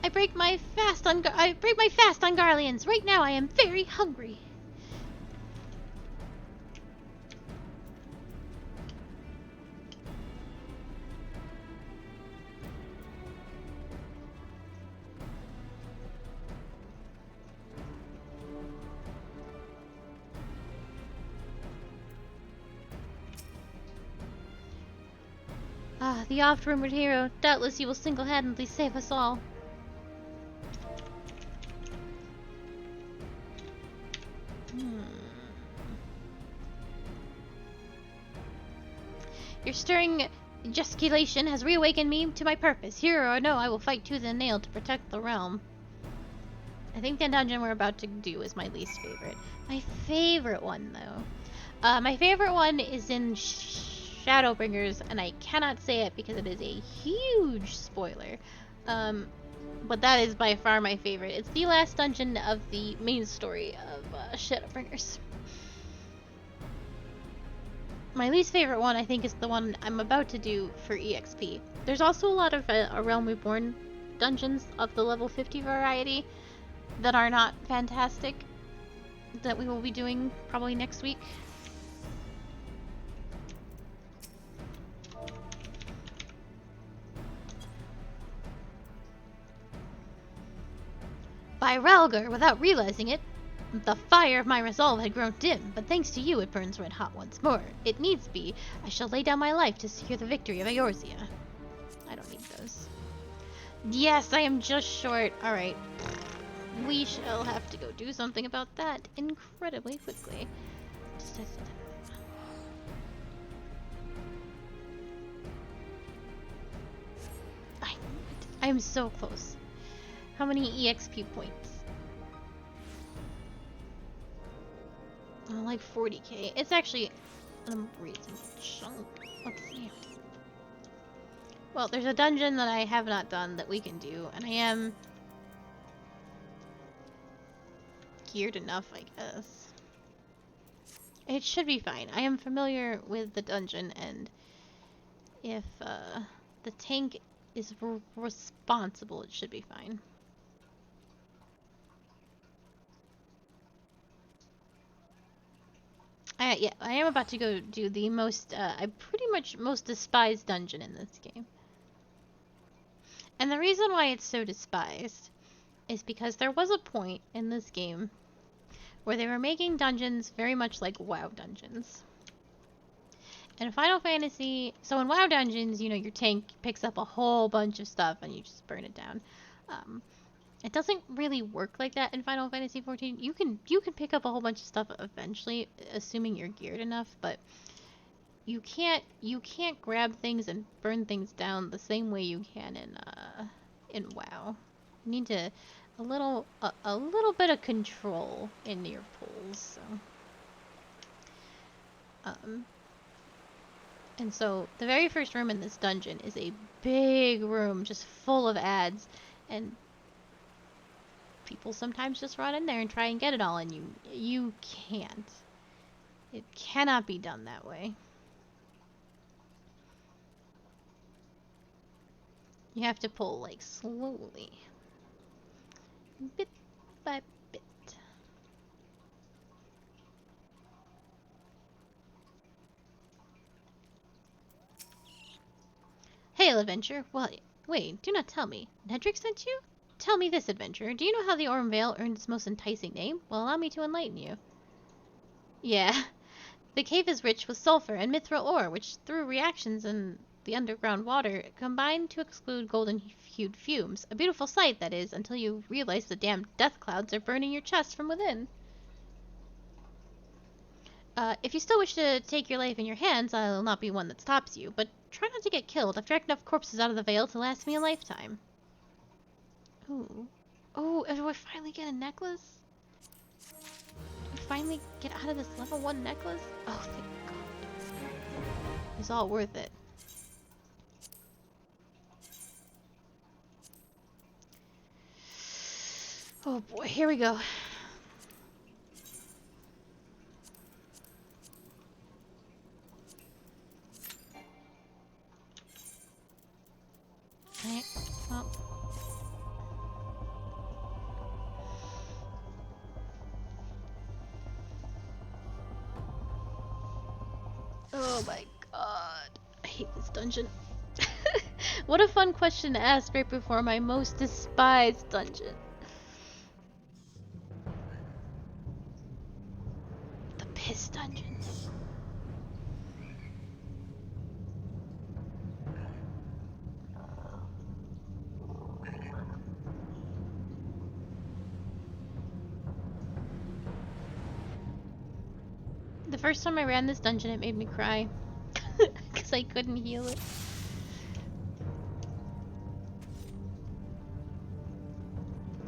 I break my fast on Garleans. Right now I am very hungry. Ah, the oft-rumored hero. Doubtless you will single-handedly save us all. Your stirring gesticulation has reawakened me to my purpose. Here or no, I will fight tooth and nail to protect the realm. I think the dungeon we're about to do is my least favorite. My favorite one, though. My favorite one is in Shadowbringers, and I cannot say it because it is a huge spoiler. But that is by far my favorite. It's the last dungeon of the main story of Shadowbringers. My least favorite one, I think, is the one I'm about to do for EXP. There's also a lot of A Realm Reborn dungeons of the level 50 variety that are not fantastic that we will be doing probably next week. By Ralgar, without realizing it, the fire of my resolve had grown dim, but thanks to you it burns red hot once more. It needs be. I shall lay down my life to secure the victory of Eorzea. I don't need those. Yes, I am just short. Alright. We shall have to go do something about that incredibly quickly. I am so close. How many EXP points? Like 40k. It's actually a reasonable chunk. Let's see. Well, there's a dungeon that I have not done that we can do, and I am geared enough, I guess. It should be fine. I am familiar with the dungeon, and if the tank is responsible, it should be fine. Yeah, I am about to go do the most, pretty much most despised dungeon in this game. And the reason why it's so despised is because there was a point in this game where they were making dungeons very much like WoW dungeons. In Final Fantasy, so in WoW dungeons, you know, your tank picks up a whole bunch of stuff and you just burn it down. It doesn't really work like that in Final Fantasy XIV. You can pick up a whole bunch of stuff eventually, assuming you're geared enough, but you can't grab things and burn things down the same way you can in WoW. You need a little bit of control in your pulls. So. And so the very first room in this dungeon is a big room just full of ads, and people sometimes just run in there and try and get it all, and you can't. It cannot be done that way. You have to pull, like, slowly. Bit by bit. Hail, adventure. Well, wait, do not tell me. Nedrick sent you? Tell me this, adventurer. Do you know how the Orm Vale earned its most enticing name? Well, allow me to enlighten you. Yeah. The cave is rich with sulfur and mithril ore, which, through reactions in the underground water, combine to exclude golden-hued fumes. A beautiful sight, that is, until you realize the damn death clouds are burning your chest from within. If you still wish to take your life in your hands, I'll not be one that stops you, but try not to get killed. I've dragged enough corpses out of the Vale to last me a lifetime. Ooh. Oh, do I finally get a necklace? Do I finally get out of this level 1 necklace? Oh, thank God. It's all worth it. Oh boy, here we go. Okay, well. Oh my God. I hate this dungeon. What a fun question to ask right before my most despised dungeon. The piss dungeon. The first time I ran this dungeon, it made me cry. because I couldn't heal it.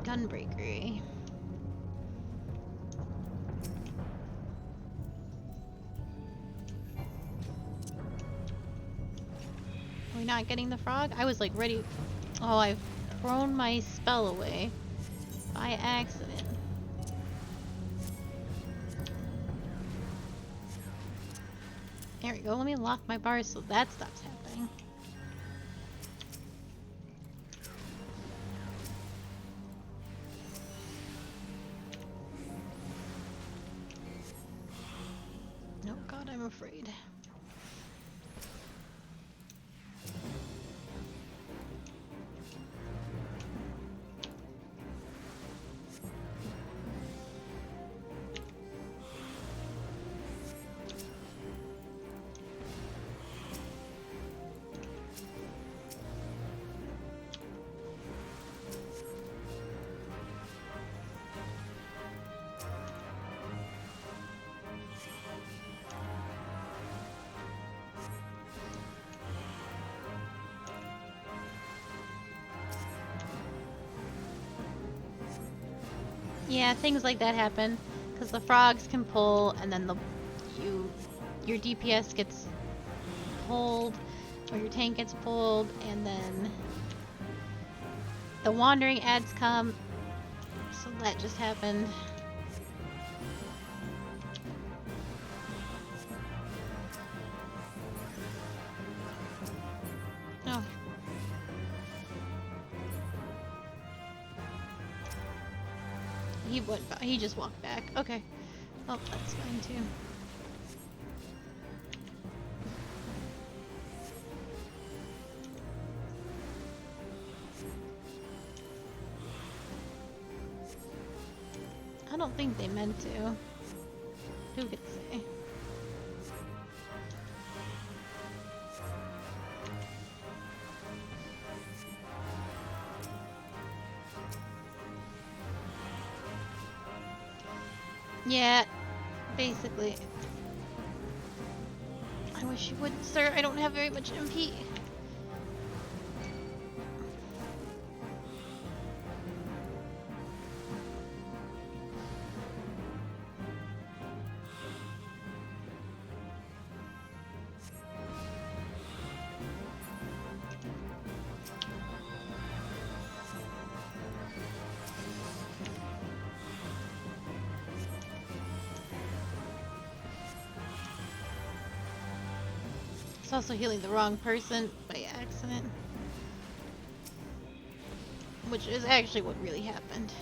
Gunbreaker. Are we not getting the frog? I was like ready. Oh, I've thrown my spell away by accident. There we go. Let me lock my bars so that stops happening. Oh god, I'm afraid. Yeah, things like that happen because the frogs can pull, and then your DPS gets pulled, or your tank gets pulled, and then the wandering ads come. So that just happened. Oh. He just walked back. Okay. Oh, that's fine too. I don't think they meant to. Who could say? Yeah, basically. I wish you would, sir. I don't have very much MP. Also healing the wrong person by accident, which is actually what really happened.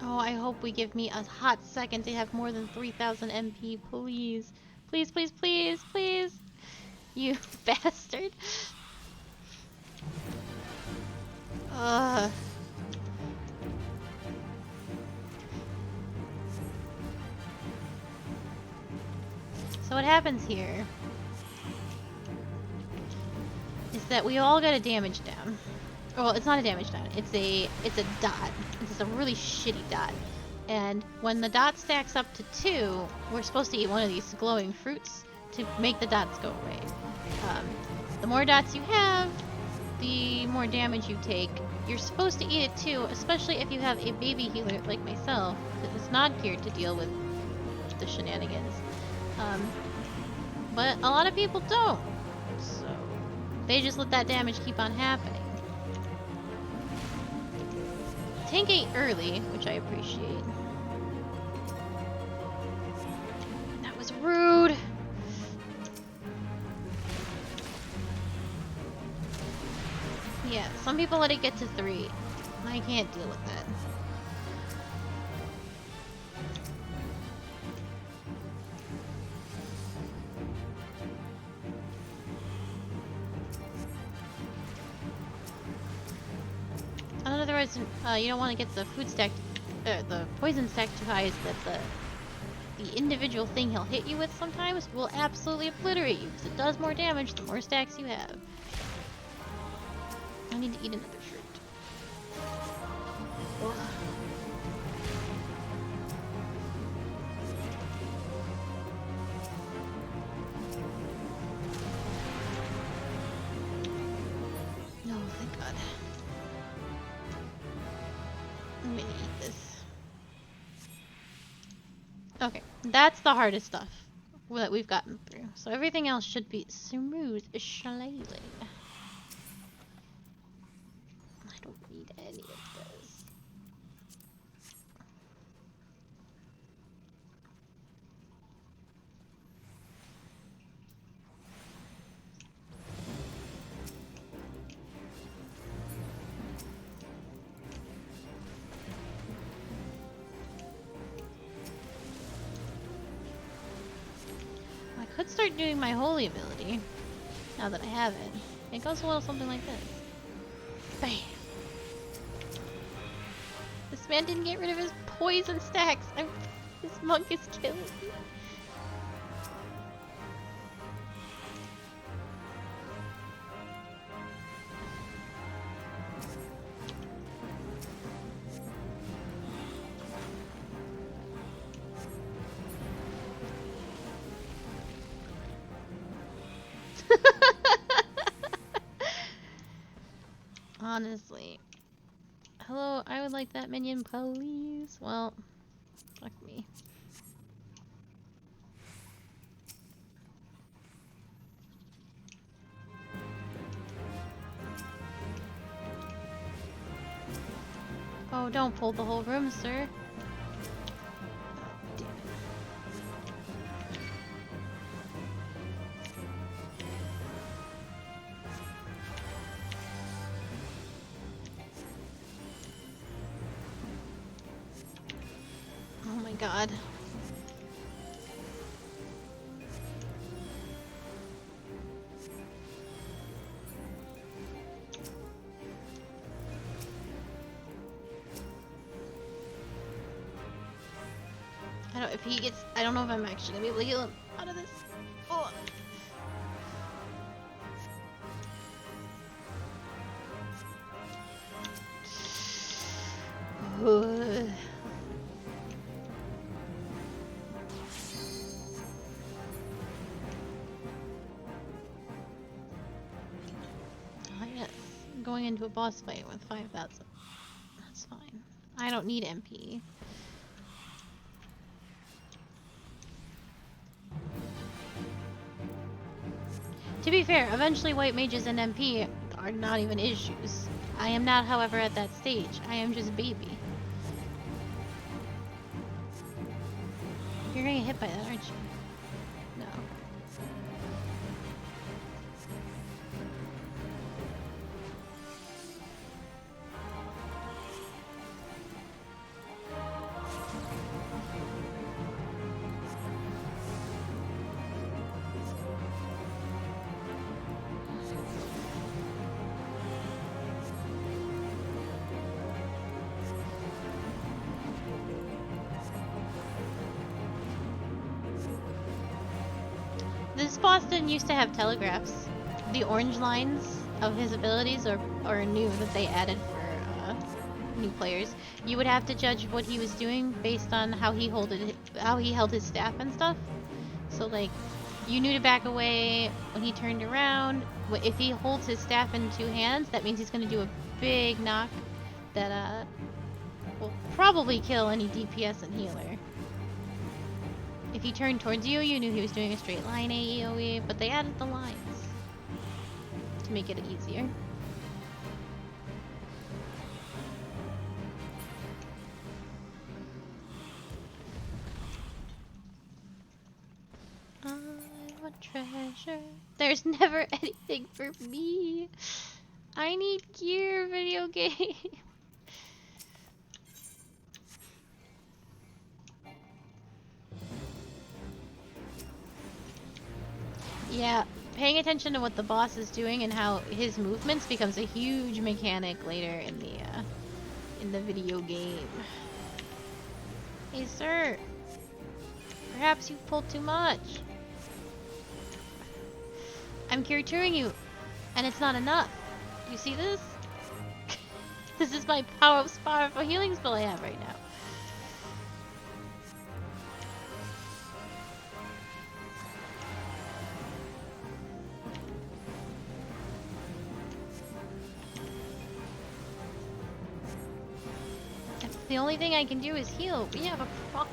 Oh, I hope we give me a hot second to have more than 3,000 MP, please. Please, please, please, please. You bastard. Ugh. So what happens here is that we all get a damage down. Well, it's not a damage down. It's a dot. It's just a really shitty dot. And when the dot stacks up to 2, we're supposed to eat one of these glowing fruits to make the dots go away. The more dots you have, the more damage you take. You're supposed to eat it too, especially if you have a baby healer like myself that is not geared to deal with the shenanigans. But a lot of people don't. So they just let that damage keep on happening. Tank ate early, which I appreciate. That was rude. Yeah, some people let it get to 3. I can't deal with that. reason you don't want to get the food stack, the poison stack too high is that the individual thing he'll hit you with sometimes will absolutely obliterate you because it does more damage the more stacks you have. I need to eat another fruit. Ugh. No, thank God. I'm gonna eat this. Okay, that's the hardest stuff that we've gotten through. So everything else should be smooth sailing. I don't need any of this. I could start doing my holy ability now that I have it. It goes a little something like this. Bam! This man didn't get rid of his poison stacks. This monk is killing me. Honestly. Hello, I would like that minion, please. Well, fuck me. Oh, don't pull the whole room, sir. Damn it. Oh my God. I don't know if I'm actually gonna be able to heal him out of this. Oh. Oh yes, going into a boss fight with 5,000. That's fine. I don't need MP. To be fair, eventually white mages and MP are not even issues. I am not, however, at that stage. I am just baby. You're gonna get hit by that, aren't you? No. This boss didn't used to have telegraphs. The orange lines of his abilities are new that they added for new players. You would have to judge what he was doing based on how he held his staff and stuff. So like, you knew to back away when he turned around. If he holds his staff in two hands, that means he's going to do a big knock that will probably kill any DPS and healer. If he turned towards you, you knew he was doing a straight line AoE, but they added the lines to make it easier. I want treasure. There's never anything for me. I need gear, video game. Yeah, paying attention to what the boss is doing and how his movements becomes a huge mechanic later in the in the video game. Hey, sir. Perhaps you've pulled too much. I'm curing you, and it's not enough. You see this? This is my powerful healing spell I have right now. If the only thing I can do is heal, we have a problem.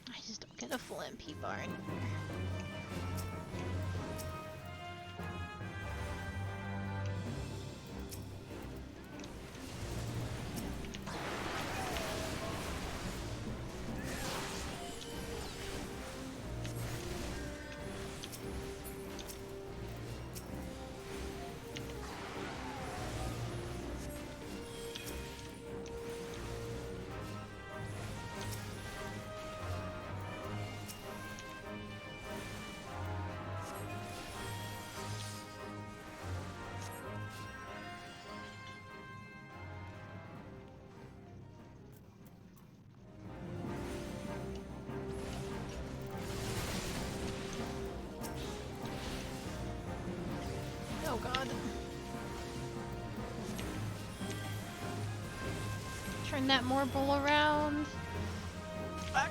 I just don't get a full MP bar anymore. Oh god. Turn that marble around. Fuck.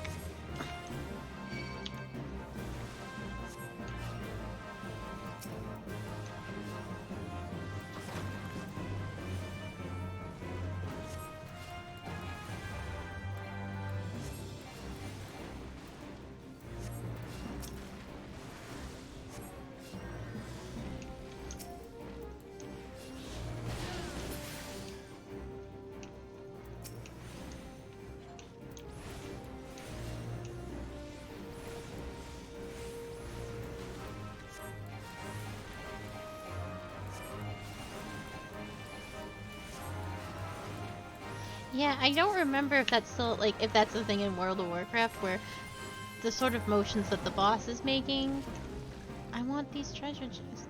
Yeah, I don't remember if that's still, like, if that's the thing in World of Warcraft where the sort of motions that the boss is making. I want these treasure chests.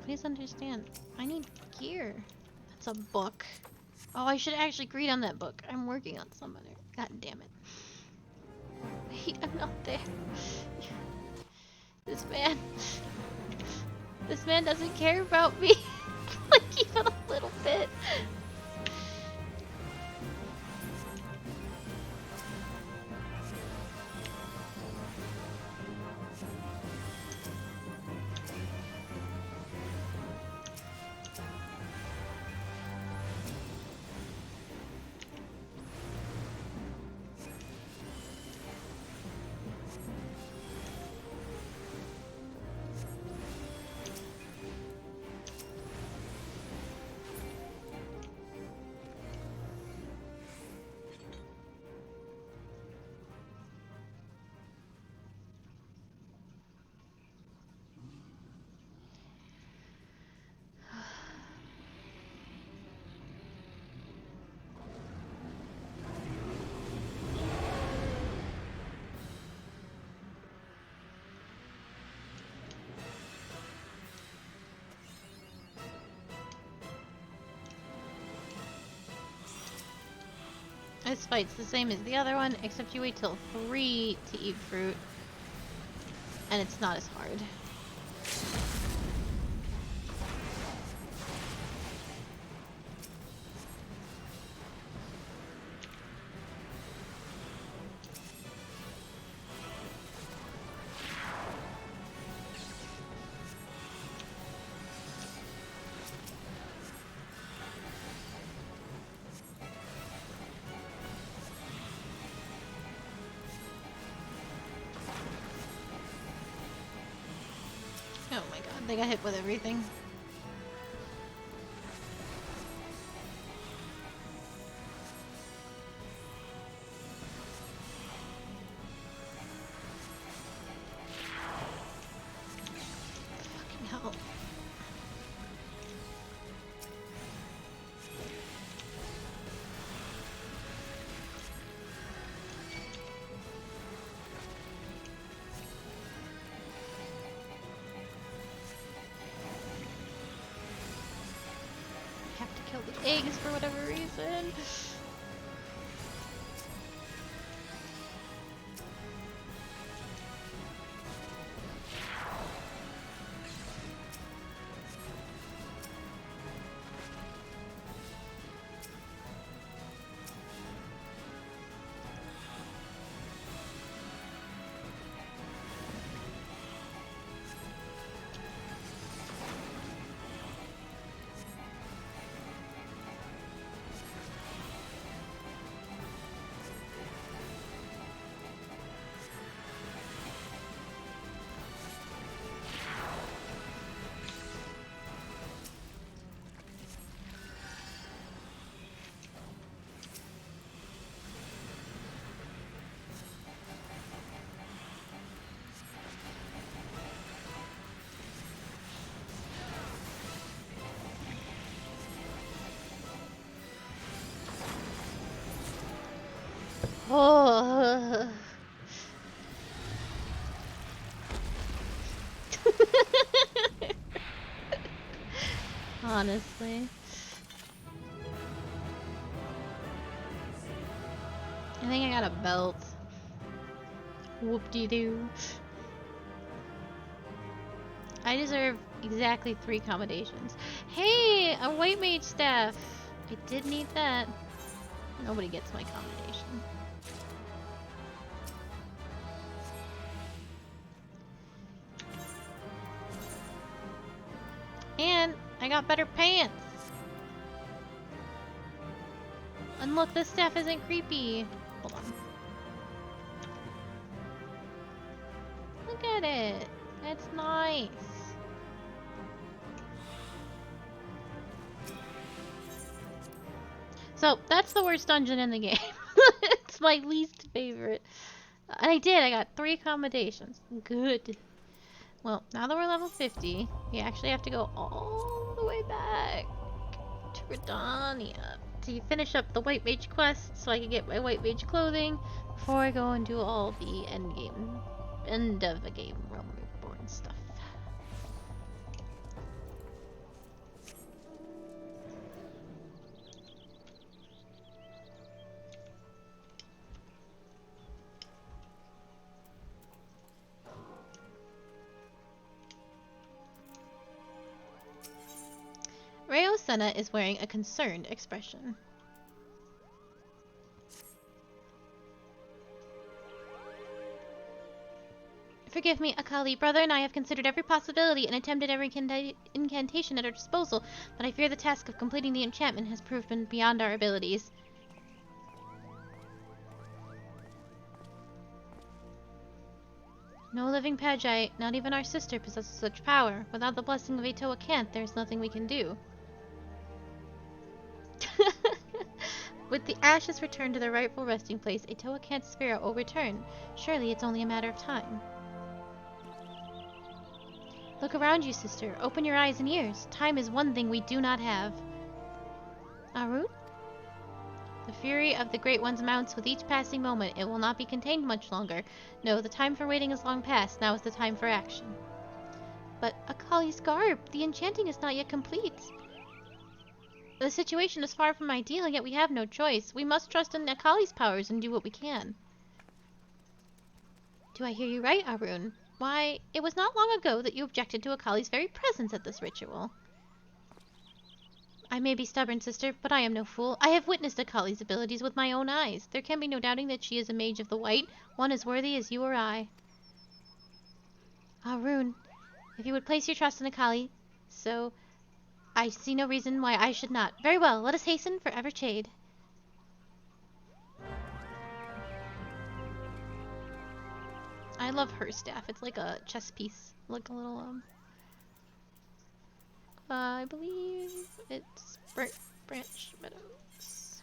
Please understand. I need gear. That's a book. Oh, I should actually greet on that book. I'm working on some other. God damn it. Wait, I'm not there. This man. This man doesn't care about me. Like, even a little bit. This fight's the same as the other one, except you wait till 3 to eat fruit. And it's not as hard. Oh my god, they got hit with everything. Fucking hell. kill the eggs for whatever reason. Oh. Honestly. I think I got a belt. Whoop-de-doo. I deserve exactly 3 accommodations. Hey, a white mage staff. I did need that. Nobody gets my accommodation. And I got better pants. And look, this staff isn't creepy. Hold on. Look at it. It's nice. So, that's the worst dungeon in the game. It's my least favorite. And I got 3 accommodations. Good. Well, now that we're level 50, we actually have to go all the way back to Redania to finish up the White Mage quest so I can get my White Mage clothing before I go and do all the end of the game Realm Reborn stuff. Reo Senna is wearing a concerned expression. Forgive me, Akali. Brother and I have considered every possibility and attempted every incantation at our disposal, but I fear the task of completing the enchantment has proven beyond our abilities. No living Pagi, not even our sister, possesses such power. Without the blessing of Atoa Kant, there is nothing we can do. With the ashes returned to their rightful resting place, Atoa Kant's spirit will return. Surely it's only a matter of time. Look around you, sister. Open your eyes and ears. Time is one thing we do not have. Arun? The fury of the Great Ones mounts with each passing moment. It will not be contained much longer. No, the time for waiting is long past. Now is the time for action. But Akali's garb! The enchanting is not yet complete. The situation is far from ideal, yet we have no choice. We must trust in Akali's powers and do what we can. Do I hear you right, Arun? Why, it was not long ago that you objected to Akali's very presence at this ritual. I may be stubborn, sister, but I am no fool. I have witnessed Akali's abilities with my own eyes. There can be no doubting that she is a mage of the white, one as worthy as you or I. Arun, if you would place your trust in Akali, so I see no reason why I should not. Very well, let us hasten for Evershade. I love her staff. It's like a chess piece. Like a little, I believe it's Branch Meadows.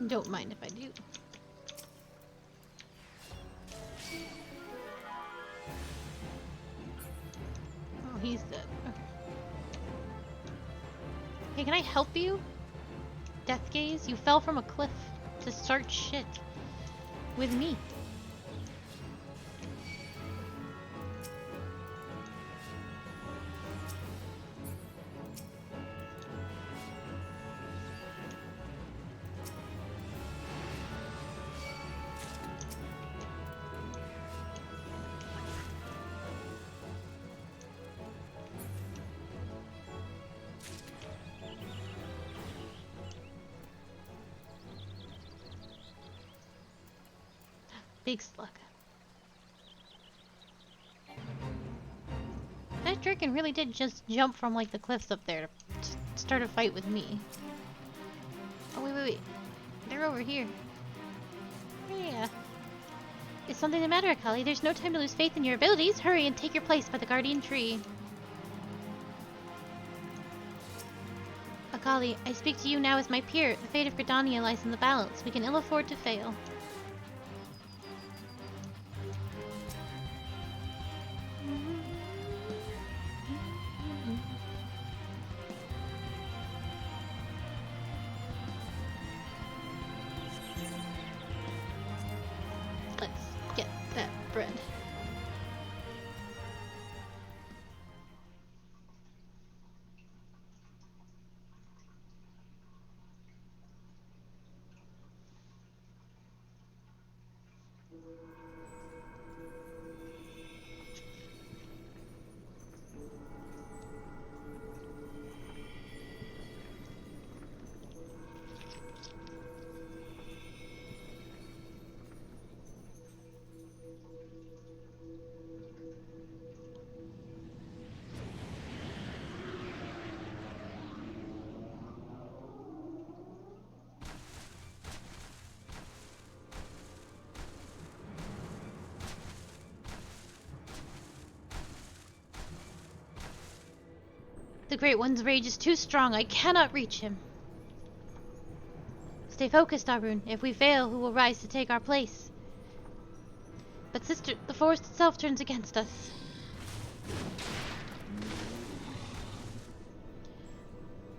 Don't mind if I do. Oh, he's dead. Okay. Hey, can I help you? Death Gaze, you fell from a cliff to start shit with me. Big slug. That Draken really did just jump from like the cliffs up there to start a fight with me. Oh wait. They're over here. Yeah. Is something the matter, Akali? There's no time to lose faith in your abilities. Hurry and take your place by the guardian tree. Akali, I speak to you now as my peer. The fate of Gridania lies in the balance. We can ill afford to fail. Let's get that bread. The Great One's rage is too strong. I cannot reach him. Stay focused, Arun. If we fail, who will rise to take our place? But sister, the forest itself turns against us.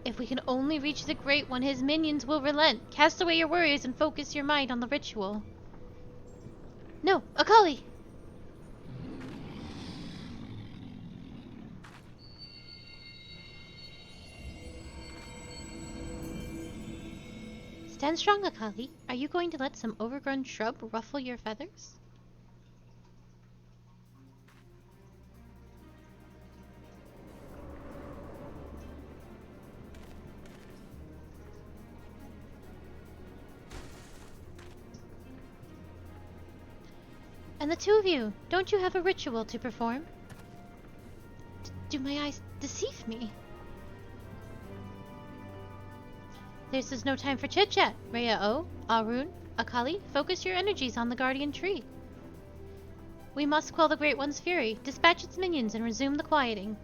If we can only reach the Great One, his minions will relent. Cast away your worries and focus your mind on the ritual. No, Akali! Stand strong, Akali. Are you going to let some overgrown shrub ruffle your feathers? And the two of you, don't you have a ritual to perform? Do my eyes deceive me? This is no time for chit-chat. Rhea-Oh, Arun, Akali, focus your energies on the guardian tree. We must quell the Great One's fury, dispatch its minions, and resume the quieting.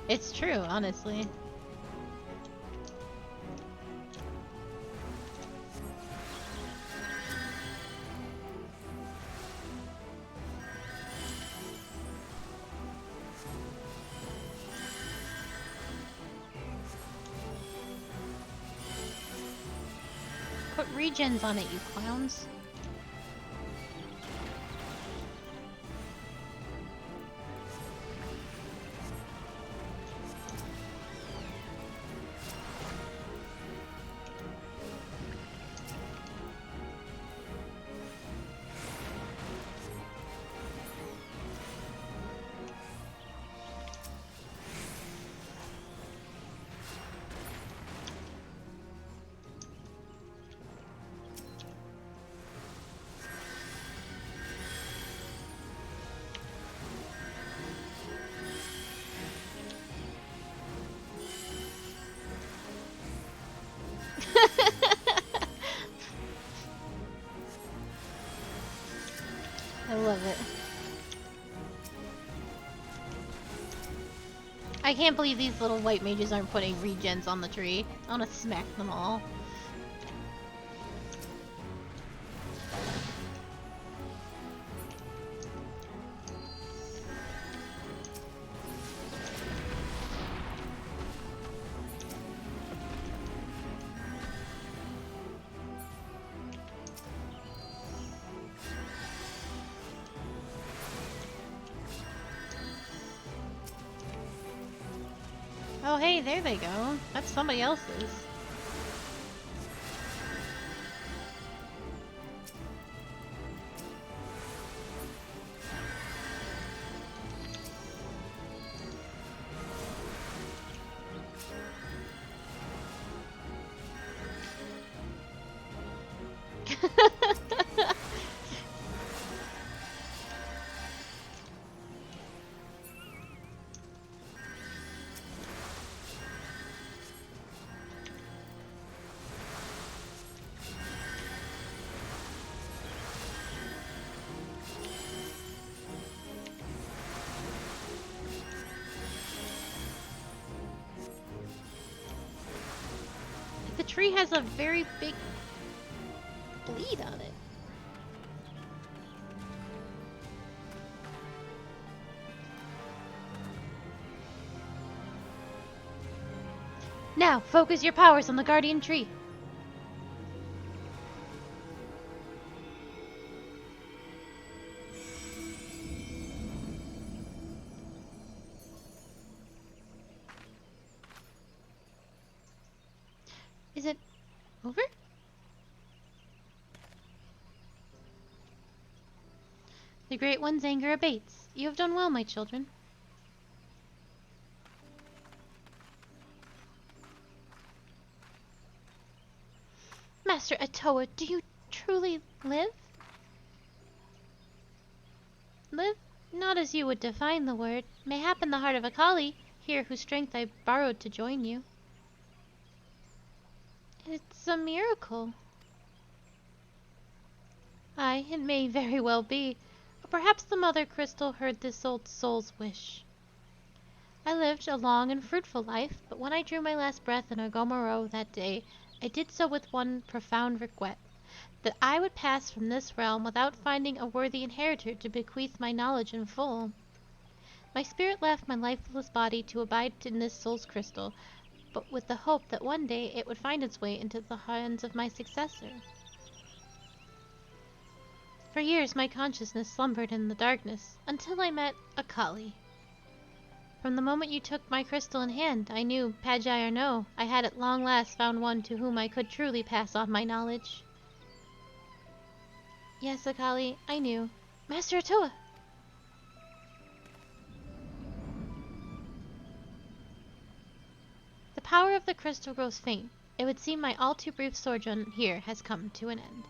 It's true, honestly. Put regens on it, you clowns. I can't believe these little white mages aren't putting regens on the tree. I wanna smack them all. Oh hey, there they go. That's somebody else's. The tree has a very big bleed on it. Now, focus your powers on the guardian tree. Is it over? The Great One's anger abates. You have done well, my children. Master Atoa, do you truly live? Live? Not as you would define the word. Mayhap in the heart of Akali, here whose strength I borrowed to join you. It's a miracle. Aye, it may very well be. Or perhaps the Mother Crystal heard this old soul's wish. I lived a long and fruitful life, but when I drew my last breath in Agomoro that day, I did so with one profound regret, that I would pass from this realm without finding a worthy inheritor to bequeath my knowledge in full. My spirit left my lifeless body to abide in this soul's crystal, but with the hope that one day it would find its way into the hands of my successor. For years my consciousness slumbered in the darkness, until I met Akali. From the moment you took my crystal in hand, I knew, Pagi or no, I had at long last found one to whom I could truly pass on my knowledge. Yes, Akali, I knew. Master Atoa! The power of the crystal grows faint. It would seem my all too brief sojourn here has come to an end.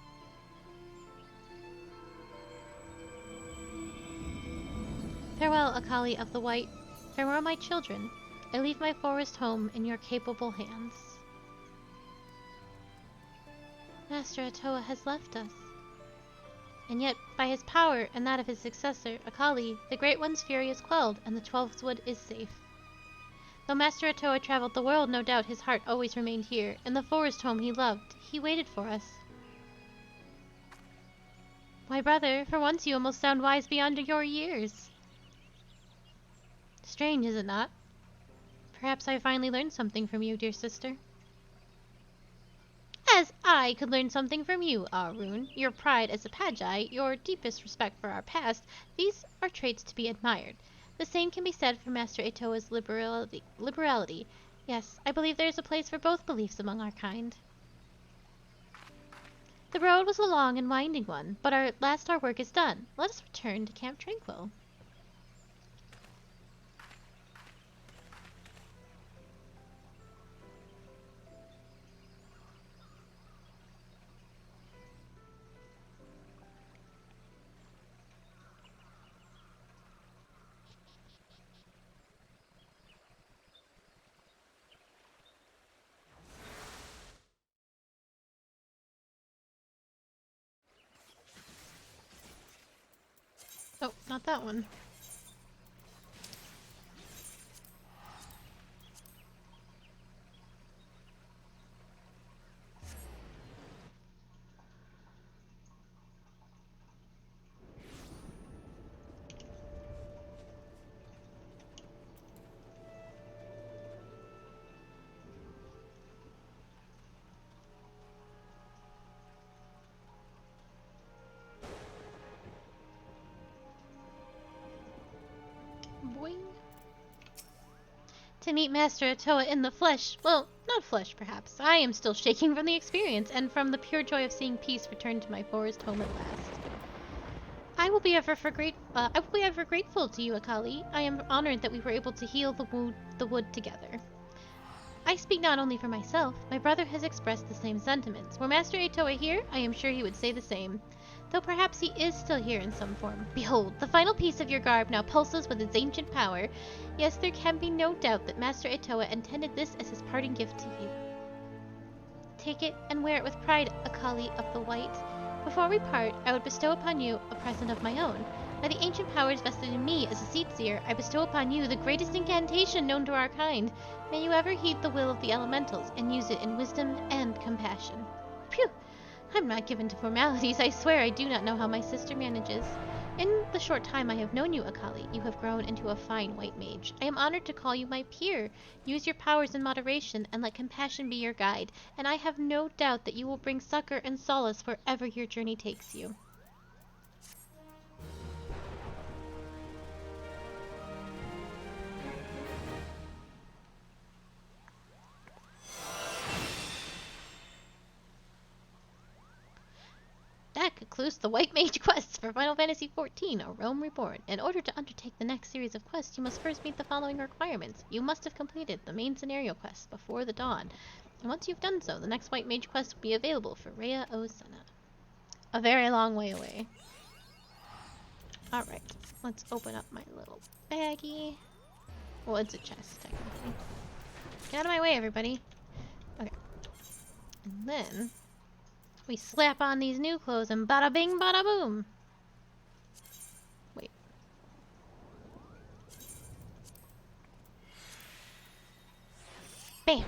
Farewell, Akali of the White. Farewell, my children. I leave my forest home in your capable hands. Master Atoa has left us. And yet, by his power and that of his successor, Akali, the Great One's fury is quelled, and the Twelfth Wood is safe. Though Master Atoa traveled the world, no doubt his heart always remained here, in the forest home he loved. He waited for us. Why, brother, for once you almost sound wise beyond your years. Strange, is it not? Perhaps I finally learned something from you, dear sister. As I could learn something from you, Arun. Your pride as a Pagi, your deepest respect for our past, these are traits to be admired. The same can be said for Master Atoa's liberality. Yes, I believe there is a place for both beliefs among our kind. The road was a long and winding one, but at last our work is done. Let us return to Camp Tranquil. Oh, not that one. To meet Master Atoa in the flesh. Well, not flesh, perhaps. I am still shaking from the experience and from the pure joy of seeing peace return to my forest home at last. I will be ever grateful to you, Akali. I am honored that we were able to heal the wood together. I speak not only for myself. My brother has expressed the same sentiments. Were Master Atoa here, I am sure he would say the same. Though perhaps he is still here in some form. Behold, the final piece of your garb now pulses with its ancient power. Yes, there can be no doubt that Master Atoa intended this as his parting gift to you. Take it and wear it with pride, Akali of the White. Before we part, I would bestow upon you a present of my own. By the ancient powers vested in me as a seat seer, I bestow upon you the greatest incantation known to our kind. May you ever heed the will of the elementals and use it in wisdom and compassion. Phew! I'm not given to formalities. I swear I do not know how my sister manages. In the short time I have known you, Akali, you have grown into a fine white mage. I am honored to call you my peer. Use your powers in moderation, and let compassion be your guide, and I have no doubt that you will bring succor and solace wherever your journey takes you. That concludes the White Mage quests for Final Fantasy XIV, A Realm Reborn. In order to undertake the next series of quests, you must first meet the following requirements. You must have completed the main scenario quests before the dawn. And once you've done so, the next White Mage quest will be available for Rhea Osena. A very long way away. Alright, let's open up my little baggie. Well, it's a chest, technically. Get out of my way, everybody. Okay. And then we slap on these new clothes and bada bing, bada boom. Wait. Bam.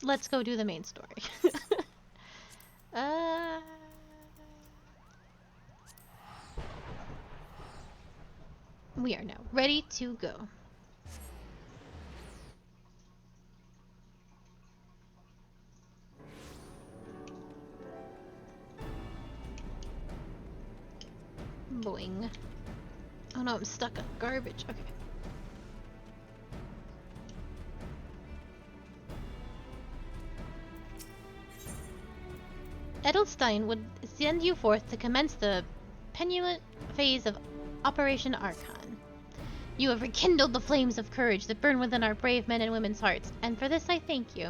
Let's go do the main story. We are now ready to go. Boing. Oh no, I'm stuck on garbage. Okay. Edelstein would send you forth to commence the penultimate phase of Operation Archon. You have rekindled the flames of courage that burn within our brave men and women's hearts, and for this I thank you.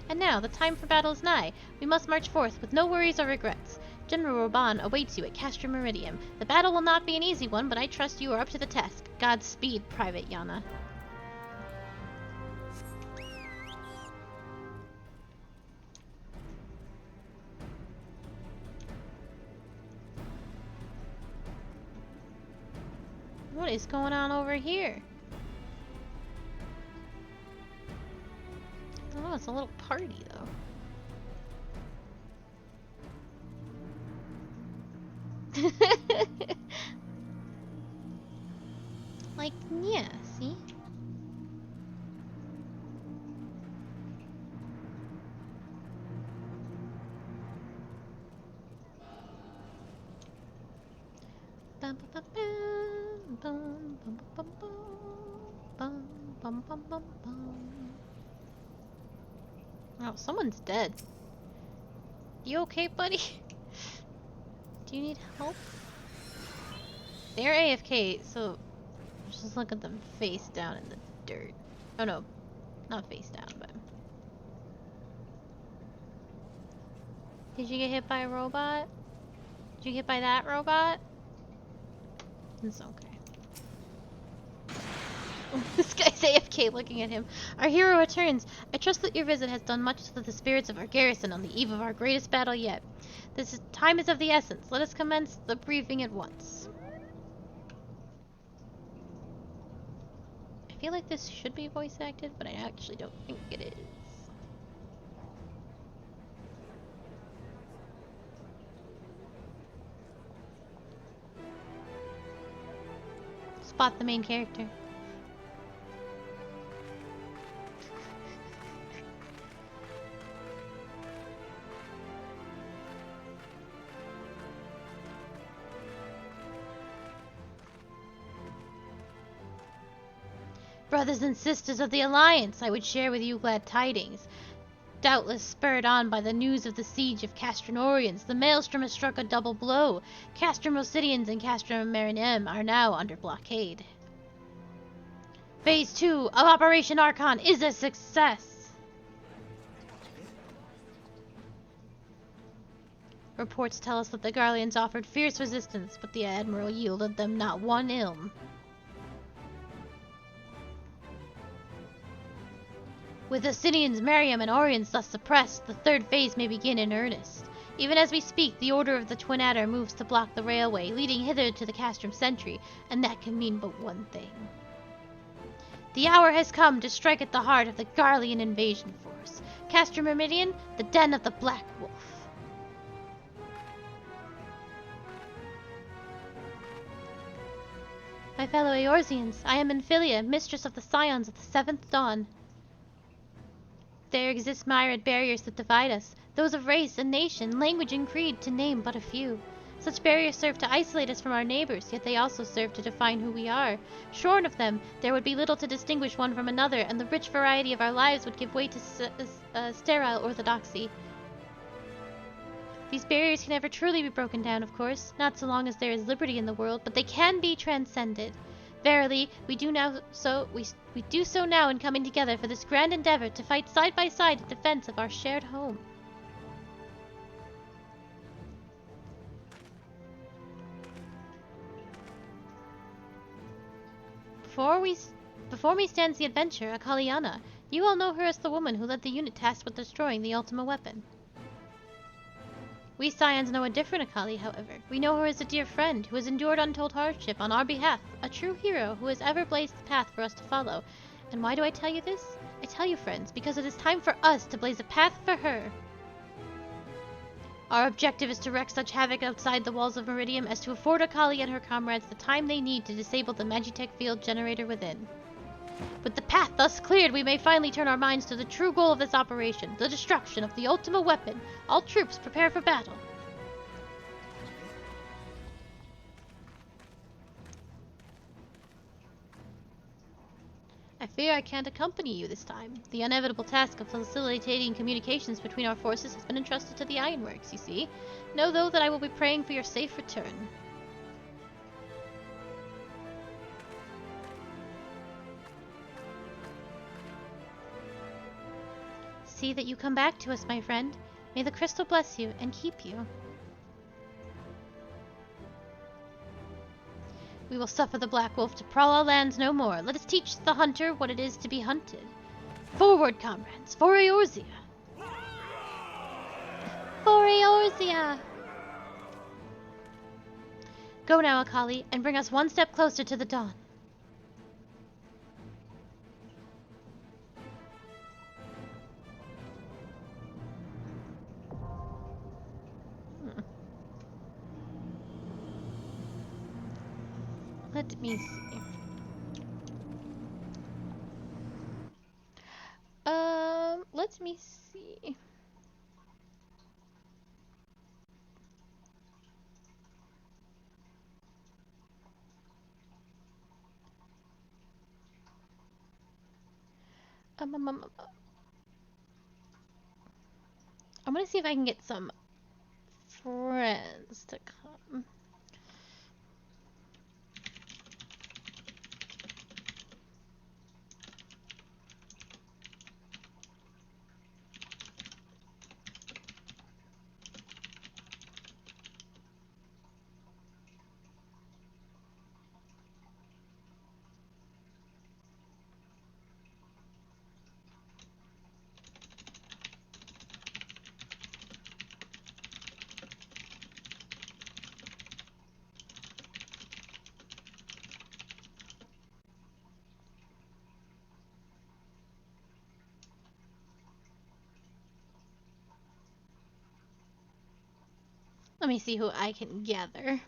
And now, the time for battle is nigh. We must march forth with no worries or regrets. General Roban awaits you at Castra Meridium. The battle will not be an easy one, but I trust you are up to the task. Godspeed, Private Yana. What is going on over here? Oh, it's a little party, though. Like, yeah, see? Bum bum bum bum bum bum bum bum bum bum. Oh, someone's dead. You okay, buddy? Do you need help? They're AFK, so just look at them face down in the dirt. Oh no, not face down, but... Did you get hit by a robot? Did you get hit by that robot? It's okay. This guy's AFK looking at him. Our hero returns. I trust that your visit has done much to the spirits of our garrison on the eve of our greatest battle yet. Time is of the essence. Let us commence the briefing at once. I feel like this should be voice acted, but I actually don't think it is. Spot the main character. brothers and sisters of the Alliance, I would share with you glad tidings. Doubtless spurred on by the news of the siege of Castronorians, the Maelstrom has struck a double blow. Castrum Obsidians and Castrum Marinem are now under blockade. Phase 2 of Operation Archon is a success! Reports tell us that the Garleans offered fierce resistance, but the Admiral yielded them not one ilm. With Asinians, Mariam, and Orions thus suppressed, the third phase may begin in earnest. Even as we speak, the Order of the Twin Adder moves to block the railway, leading hither to the Castrum Sentry, and that can mean but one thing. The hour has come to strike at the heart of the Garlean invasion force. Castrum Meridian, the den of the Black Wolf. My fellow Eorzeans, I am Infilia, mistress of the Scions of the Seventh Dawn. There exist myriad barriers that divide us, those of race and nation, language and creed, to name but a few. Such barriers serve to isolate us from our neighbors, yet they also serve to define who we are. Shorn of them, there would be little to distinguish one from another, and the rich variety of our lives would give way to sterile orthodoxy. These barriers can never truly be broken down, of course, not so long as there is liberty in the world, but they can be transcended. Verily, we do so now in coming together for this grand endeavor to fight side by side in defense of our shared home. Before me stands the adventurer, Akaliana. You all know her as the woman who led the unit tasked with destroying the Ultima weapon. We Scions know a different Akali, however. We know her as a dear friend who has endured untold hardship on our behalf, a true hero who has ever blazed the path for us to follow. And why do I tell you this? I tell you, friends, because it is time for us to blaze a path for her. Our objective is to wreak such havoc outside the walls of Meridium as to afford Akali and her comrades the time they need to disable the Magitech field generator within. With the path thus cleared, we may finally turn our minds to the true goal of this operation, the destruction of the Ultima weapon. All troops prepare for battle. I fear I can't accompany you this time. The inevitable task of facilitating communications between our forces has been entrusted to the Ironworks, you see. Know, though, that I will be praying for your safe return. See that you come back to us, my friend. May the crystal bless you and keep you. We will suffer the Black Wolf to prowl our lands no more. Let us teach the hunter what it is to be hunted. Forward, comrades, for Eorzea! For Eorzea! Go now, Akali, and bring us one step closer to the dawn. Let me see. Let me see. I'm gonna see if I can get some friends to come. Let me see who I can gather.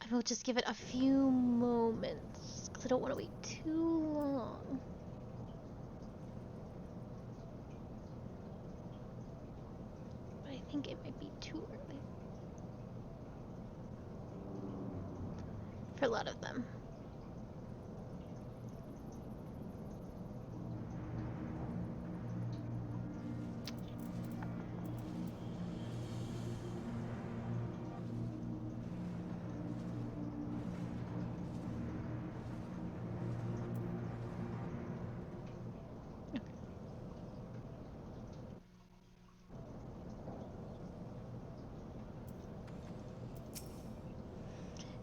I will just give it a few moments because I don't want to wait too long. But I think it might be too early for a lot of them.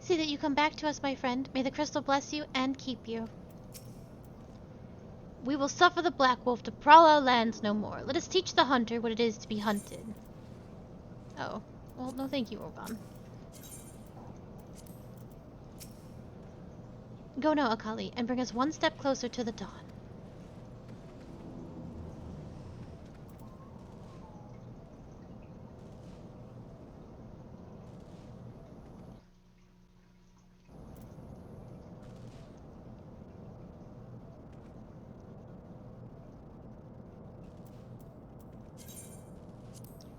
See that you come back to us, my friend. May the crystal bless you and keep you. We will suffer the Black Wolf to prowl our lands no more. Let us teach the hunter what it is to be hunted. Oh. Well, no thank you, Orban. Go now, Akali, and bring us one step closer to the dawn.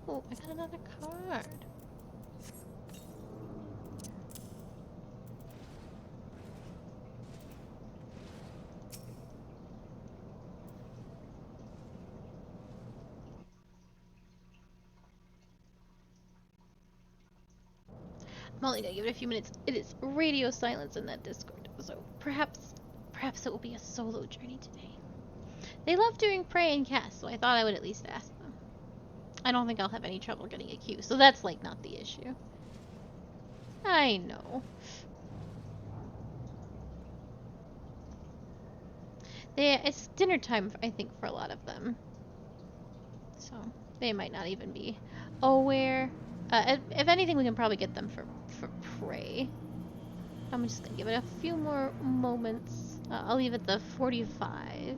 Oh, I got another card. I'm only gonna give it a few minutes. It is radio silence in that Discord, so perhaps it will be a solo journey today. They love doing pray and cast, so I thought I would at least ask them. I don't think I'll have any trouble getting a queue, so that's like not the issue. I know. It's dinner time, I think, for a lot of them. So they might not even be aware. If anything, we can probably get them for pray. I'm just gonna give it a few more moments. I'll leave it the 45.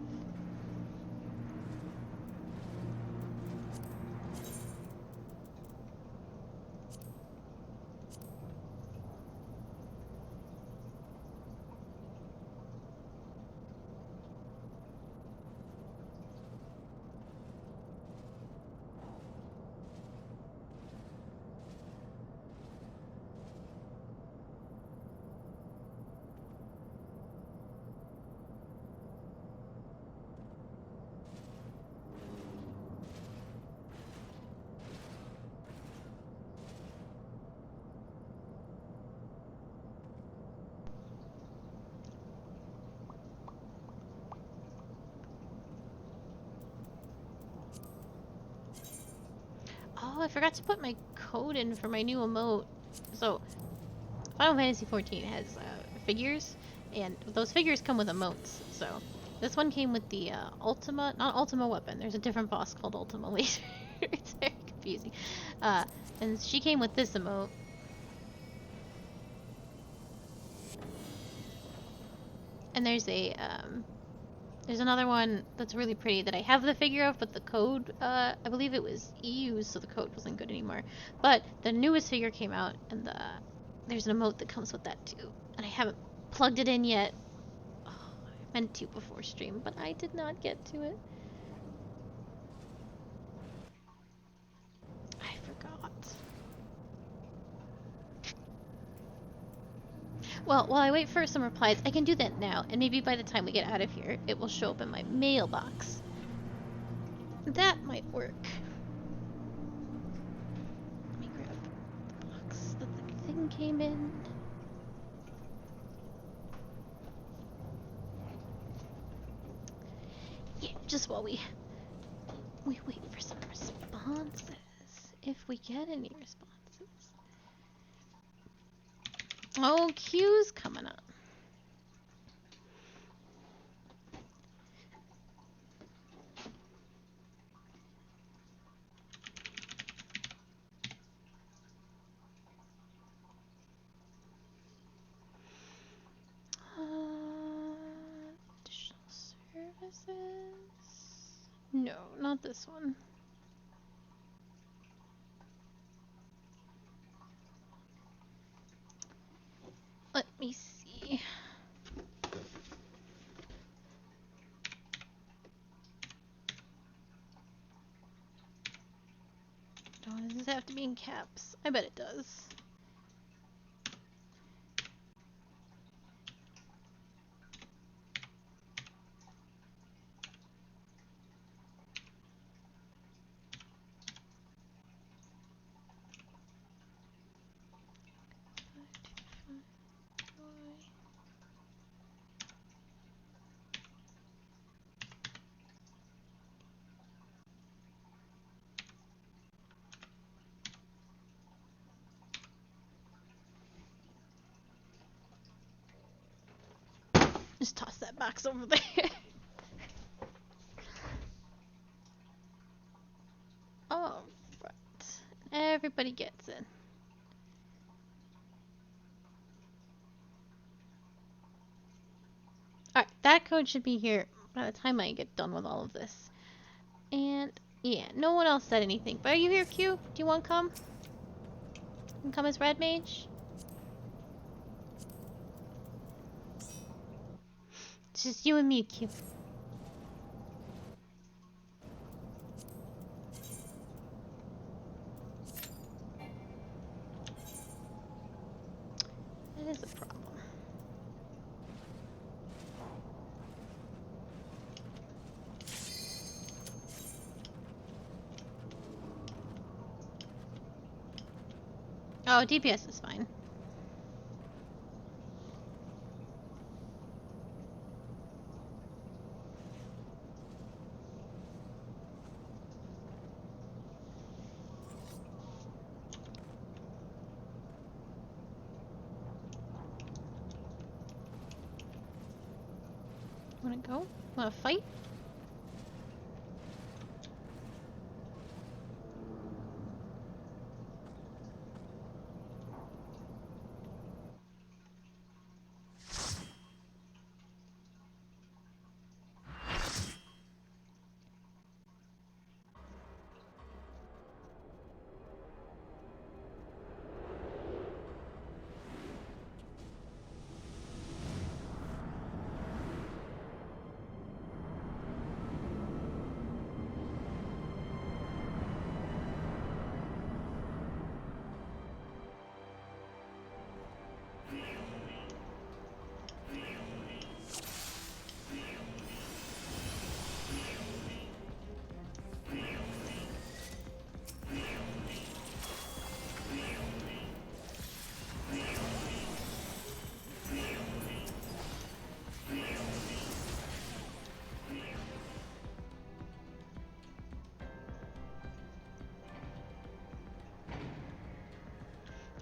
Oh, I forgot to put my code in for my new emote. So, Final Fantasy XIV has figures, and those figures come with emotes. So, this one came with the not Ultima weapon. There's a different boss called Ultima later. It's very confusing. And she came with this emote. And there's another one that's really pretty that I have the figure of, but the code, I believe it was EU, so the code wasn't good anymore. But the newest figure came out, and there's an emote that comes with that too. And I haven't plugged it in yet. Oh, I meant to before stream, but I did not get to it. I forgot. Well, while I wait for some replies, I can do that now, and maybe by the time we get out of here, it will show up in my mailbox. That might work. Let me grab the box that the thing came in. Yeah, just while we wait for some responses. If we get any responses. Oh, Q's coming up. Additional services? No, not this one. Let me see. What is Does it have to be in caps? I bet it does. Just toss that box over there. All right. Everybody gets in. Alright, that code should be here by the time I get done with all of this. And, yeah, no one else said anything. But are you here, Q? Do you want to come? You can come as Red Mage? It's just you and me, Q. That is a problem. Oh, DPS is fine. Wanna go? Wanna fight?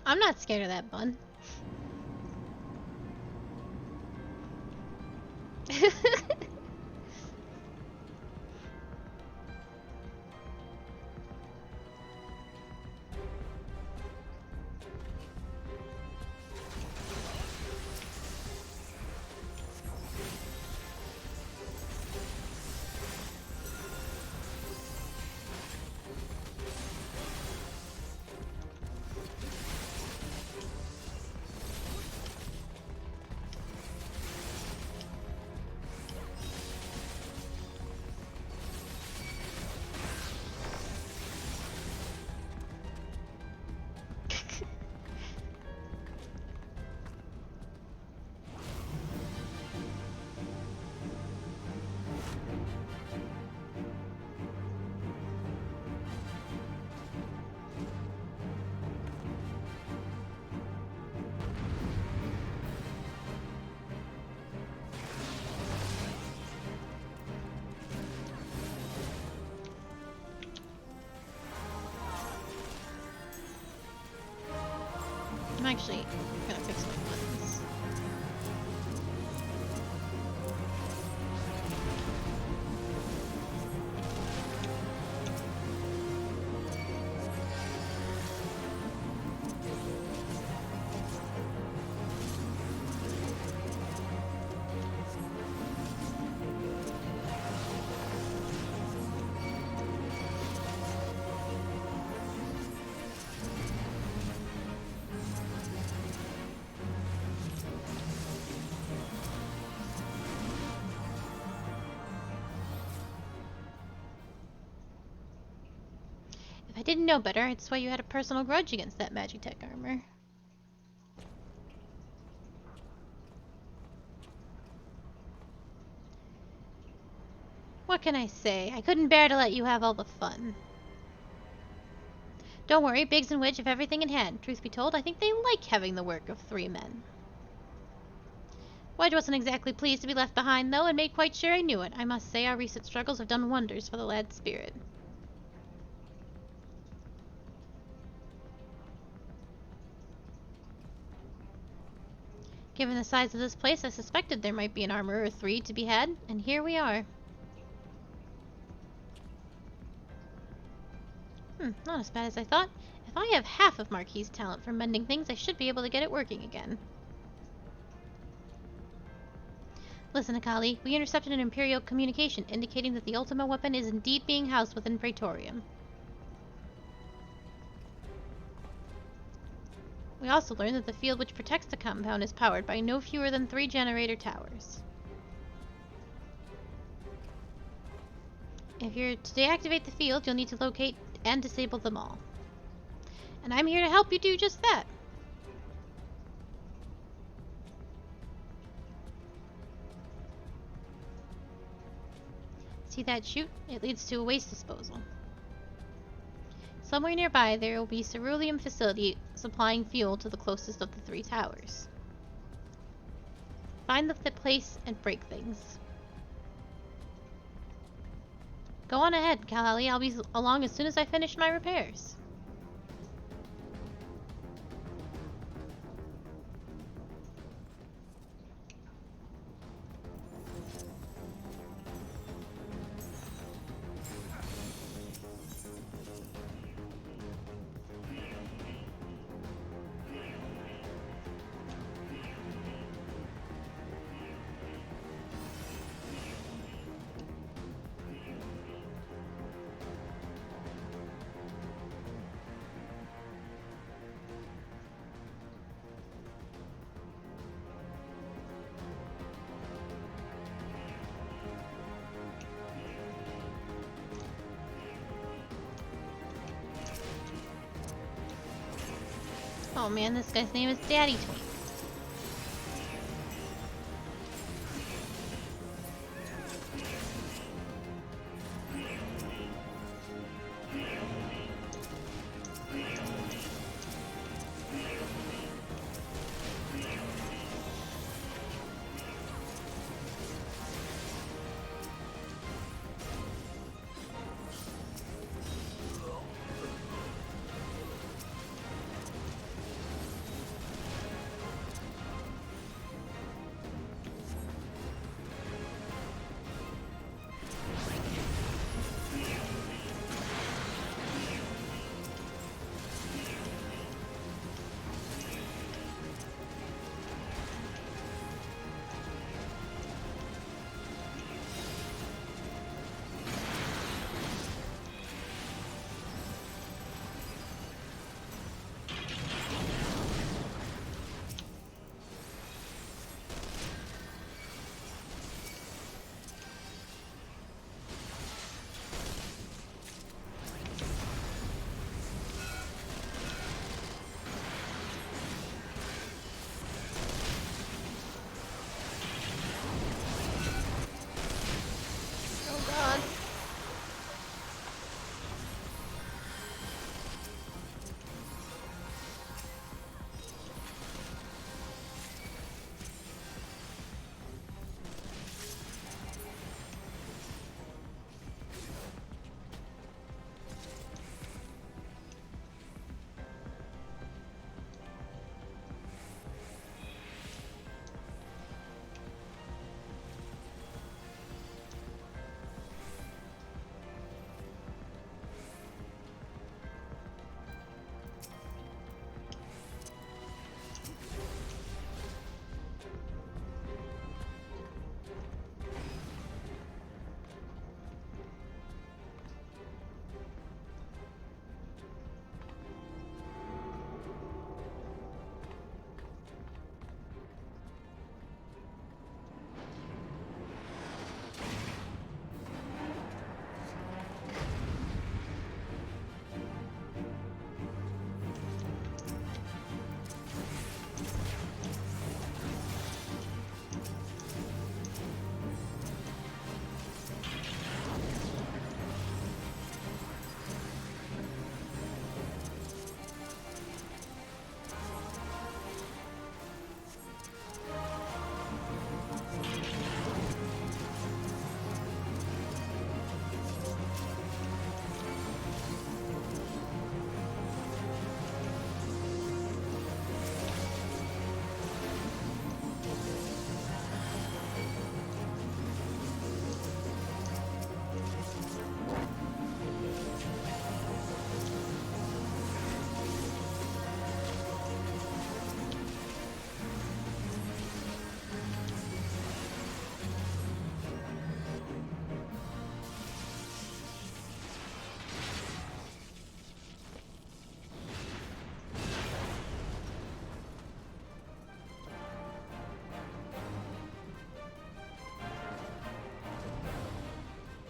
I'm not scared of that bun. I'm actually gonna fix my buttons. If I didn't know better, I'd swear you had a personal grudge against that Magitech armor. What can I say? I couldn't bear to let you have all the fun. Don't worry, Biggs and Widge have everything in hand. Truth be told, I think they like having the work of 3 men. Wedge wasn't exactly pleased to be left behind, though, and made quite sure he knew it. I must say our recent struggles have done wonders for the lad's spirit. Given the size of this place, I suspected there might be an armor or 3 to be had, and here we are. Not as bad as I thought. If I have half of Marquis' talent for mending things, I should be able to get it working again. Listen, Akali, we intercepted an Imperial communication indicating that the Ultima weapon is indeed being housed within Praetorium. We also learned that the field which protects the compound is powered by no fewer than 3 generator towers. If you're to deactivate the field, you'll need to locate and disable them all. And I'm here to help you do just that. See that chute? It leads to a waste disposal. Somewhere nearby there will be a ceruleum facility supplying fuel to the closest of the 3 towers. Find the place and break things. Go on ahead, Kalali. I'll be along as soon as I finish my repairs. Oh man, this guy's name is Daddy Twink.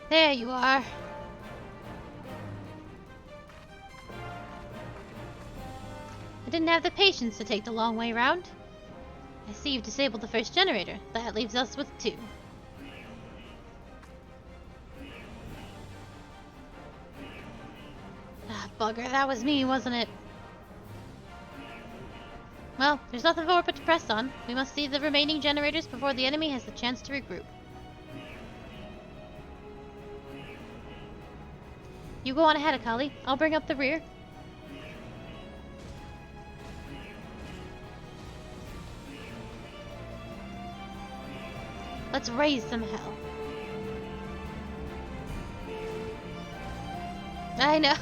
There you are. I didn't have the patience to take the long way round. I see you've disabled the first generator. That leaves us with 2. Ah, bugger, that was me, wasn't it? Well, there's nothing for it but to press on. We must see the remaining generators before the enemy has the chance to regroup. You go on ahead, Akali. I'll bring up the rear. Let's raise some hell. I know.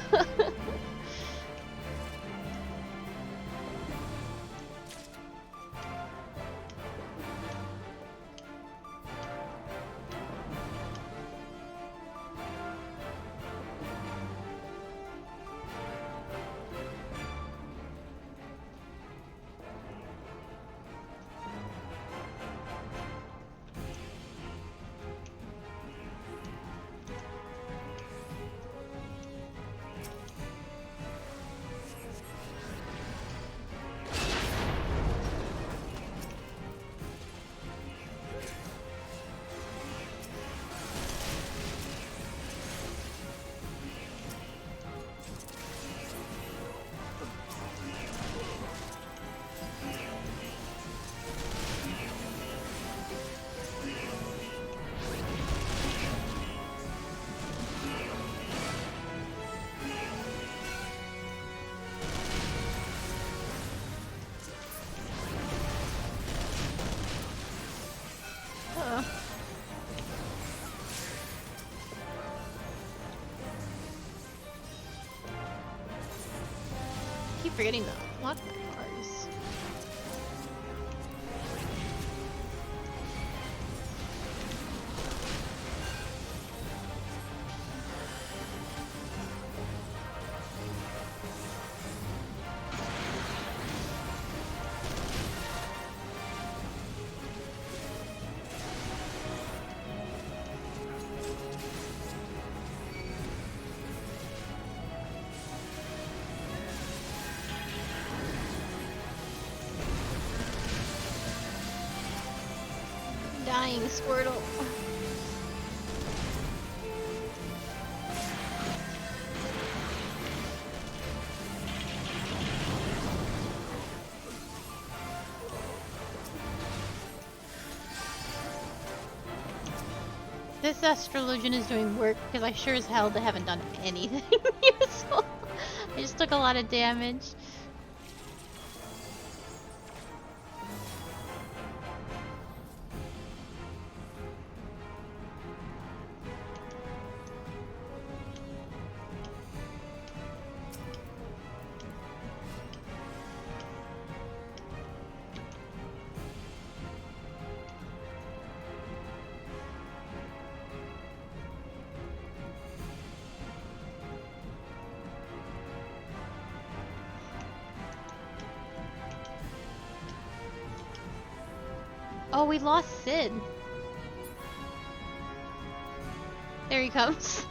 Keep forgetting to lock my cars. Dying Squirtle. This Astrologian is doing work because I sure as hell haven't done anything useful. I just took a lot of damage. Oh, we lost Sid. There he comes.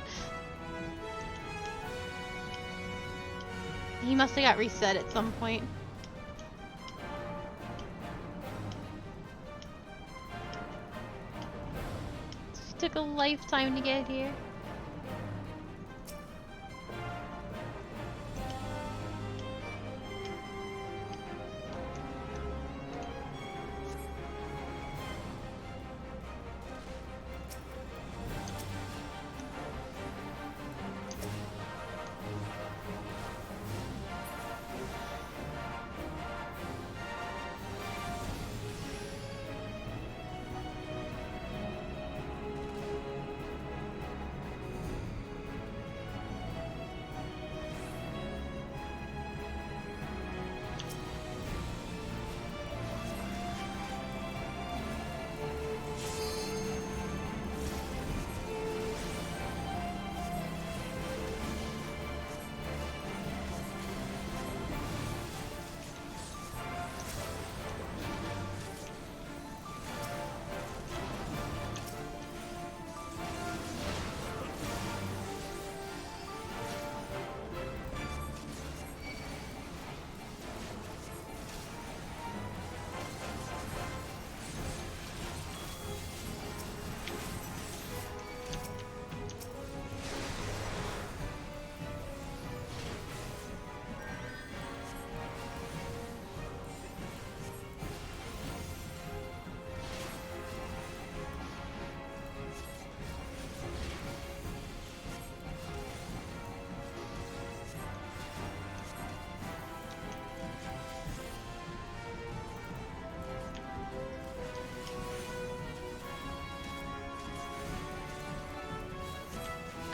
He must have got reset at some point. It took a lifetime to get here.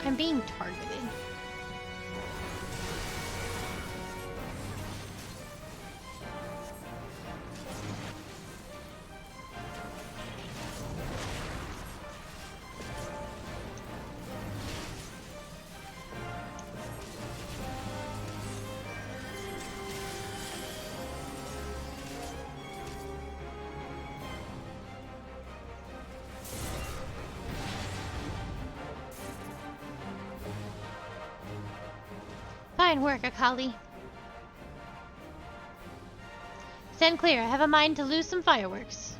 I'm being targeted. Fine work, Akali. Stand clear. I have a mind to lose some fireworks.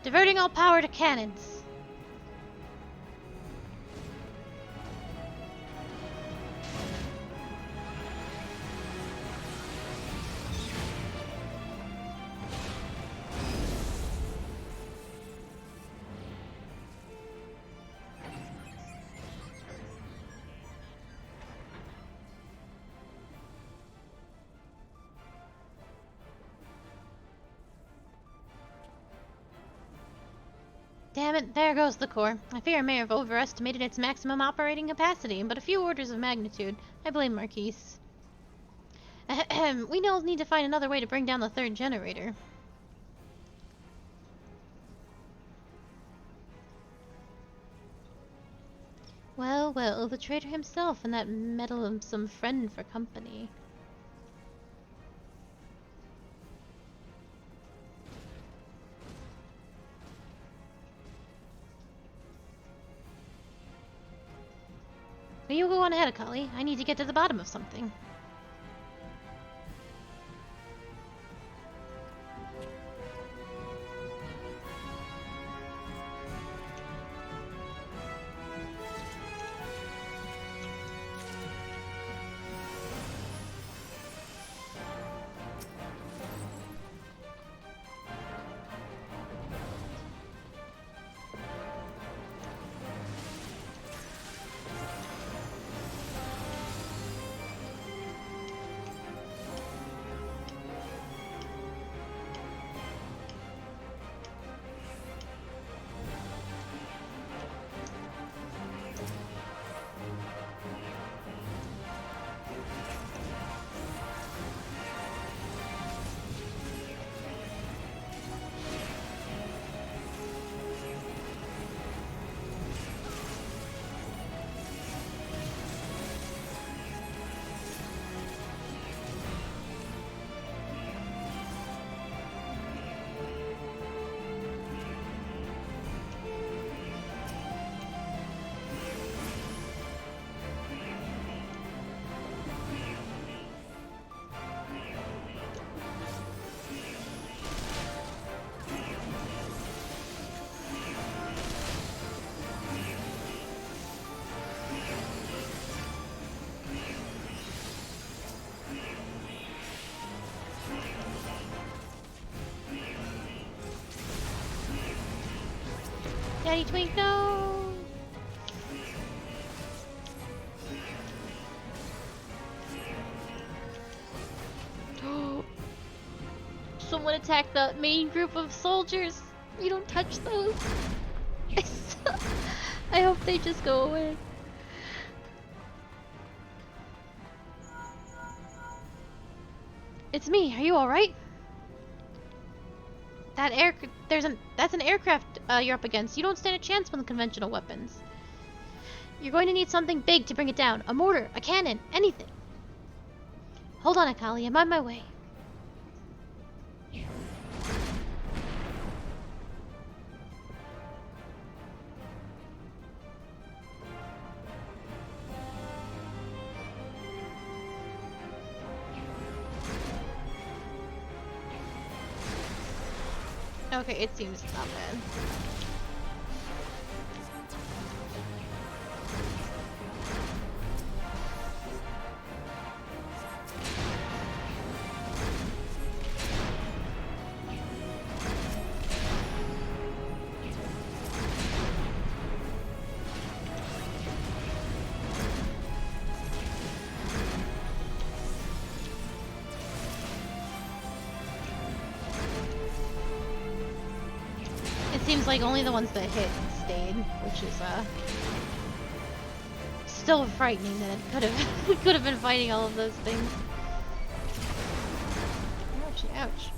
Diverting all power to cannons. Damn it, there goes the core. I fear I may have overestimated its maximum operating capacity, but a few orders of magnitude. I blame Marquise. Ahem, we will need to find another way to bring down the third generator. Well, well, the traitor himself and that meddlesome friend for company. You go on ahead, Akali. I need to get to the bottom of something. Daddy Twink, no! Someone attacked the main group of soldiers. You don't touch those. I hope they just go away. It's me. Are you all right? That's an aircraft you're up against. You don't stand a chance with conventional weapons. You're going to need something big to bring it down. A mortar, a cannon, anything. Hold on, Akali. I'm on my way. Okay, it seems not bad. Seems like only the ones that hit stayed, which is still frightening that it could have we could have been fighting all of those things. Ouchie, ouch.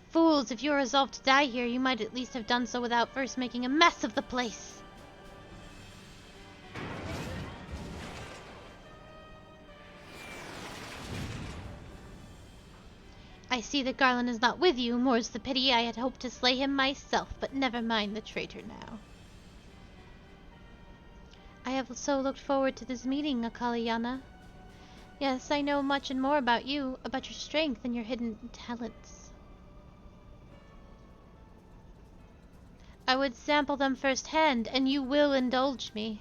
Fools, if you are resolved to die here, you might at least have done so without first making a mess of the place. I see that Garland is not with you, more's the pity. I had hoped to slay him myself, but never mind the traitor now. I have so looked forward to this meeting, Akalayana. Yes, I know much and more about you, about your strength and your hidden talents. I would sample them firsthand, and you will indulge me.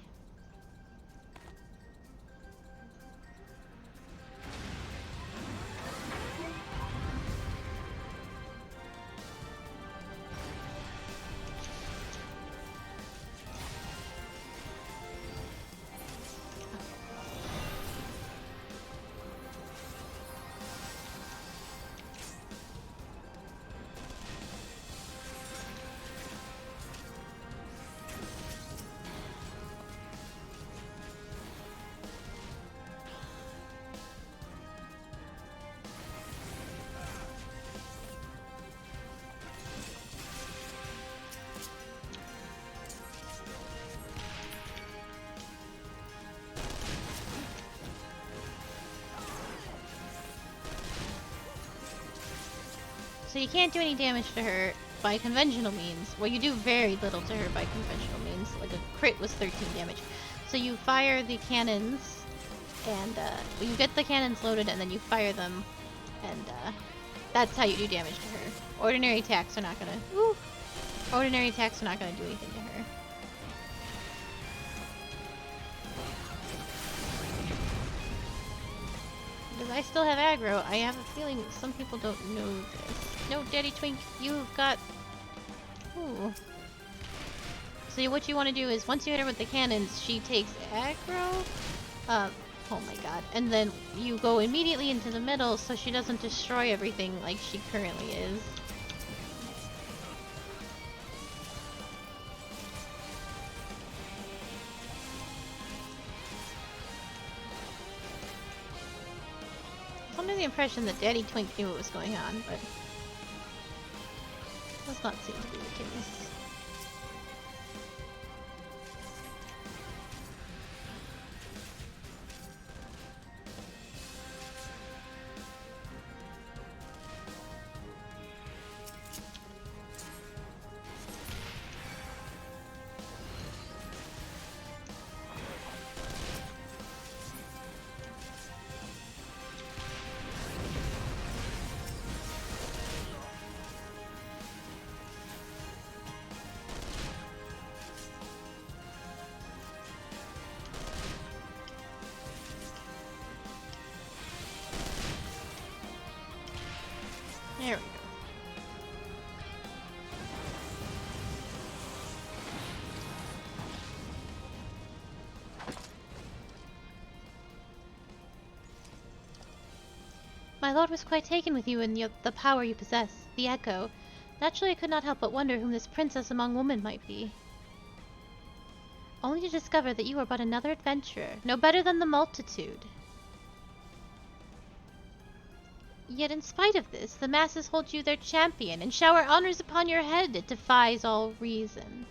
So you can't do any damage to her by conventional means. Well, you do very little to her by conventional means. Like a crit was 13 damage. So you fire the cannons, and you get the cannons loaded, and then you fire them, and that's how you do damage to her. Ordinary attacks are not gonna. Woo! Ordinary attacks are not gonna do anything to her. Because I still have aggro, I have a feeling some people don't know this. No, Daddy Twink, you've got... Ooh. So what you want to do is, once you hit her with the cannons, she takes aggro. Oh my god. And then you go immediately into the middle so she doesn't destroy everything like she currently is. I'm under the impression that Daddy Twink knew what was going on, but does not seem to be the case. There we go. My lord was quite taken with you and the power you possess, the echo. Naturally, I could not help but wonder whom this princess among women might be. Only to discover that you are but another adventurer, no better than the multitude. Yet in spite of this, the masses hold you their champion and shower honors upon your head. It defies all reason.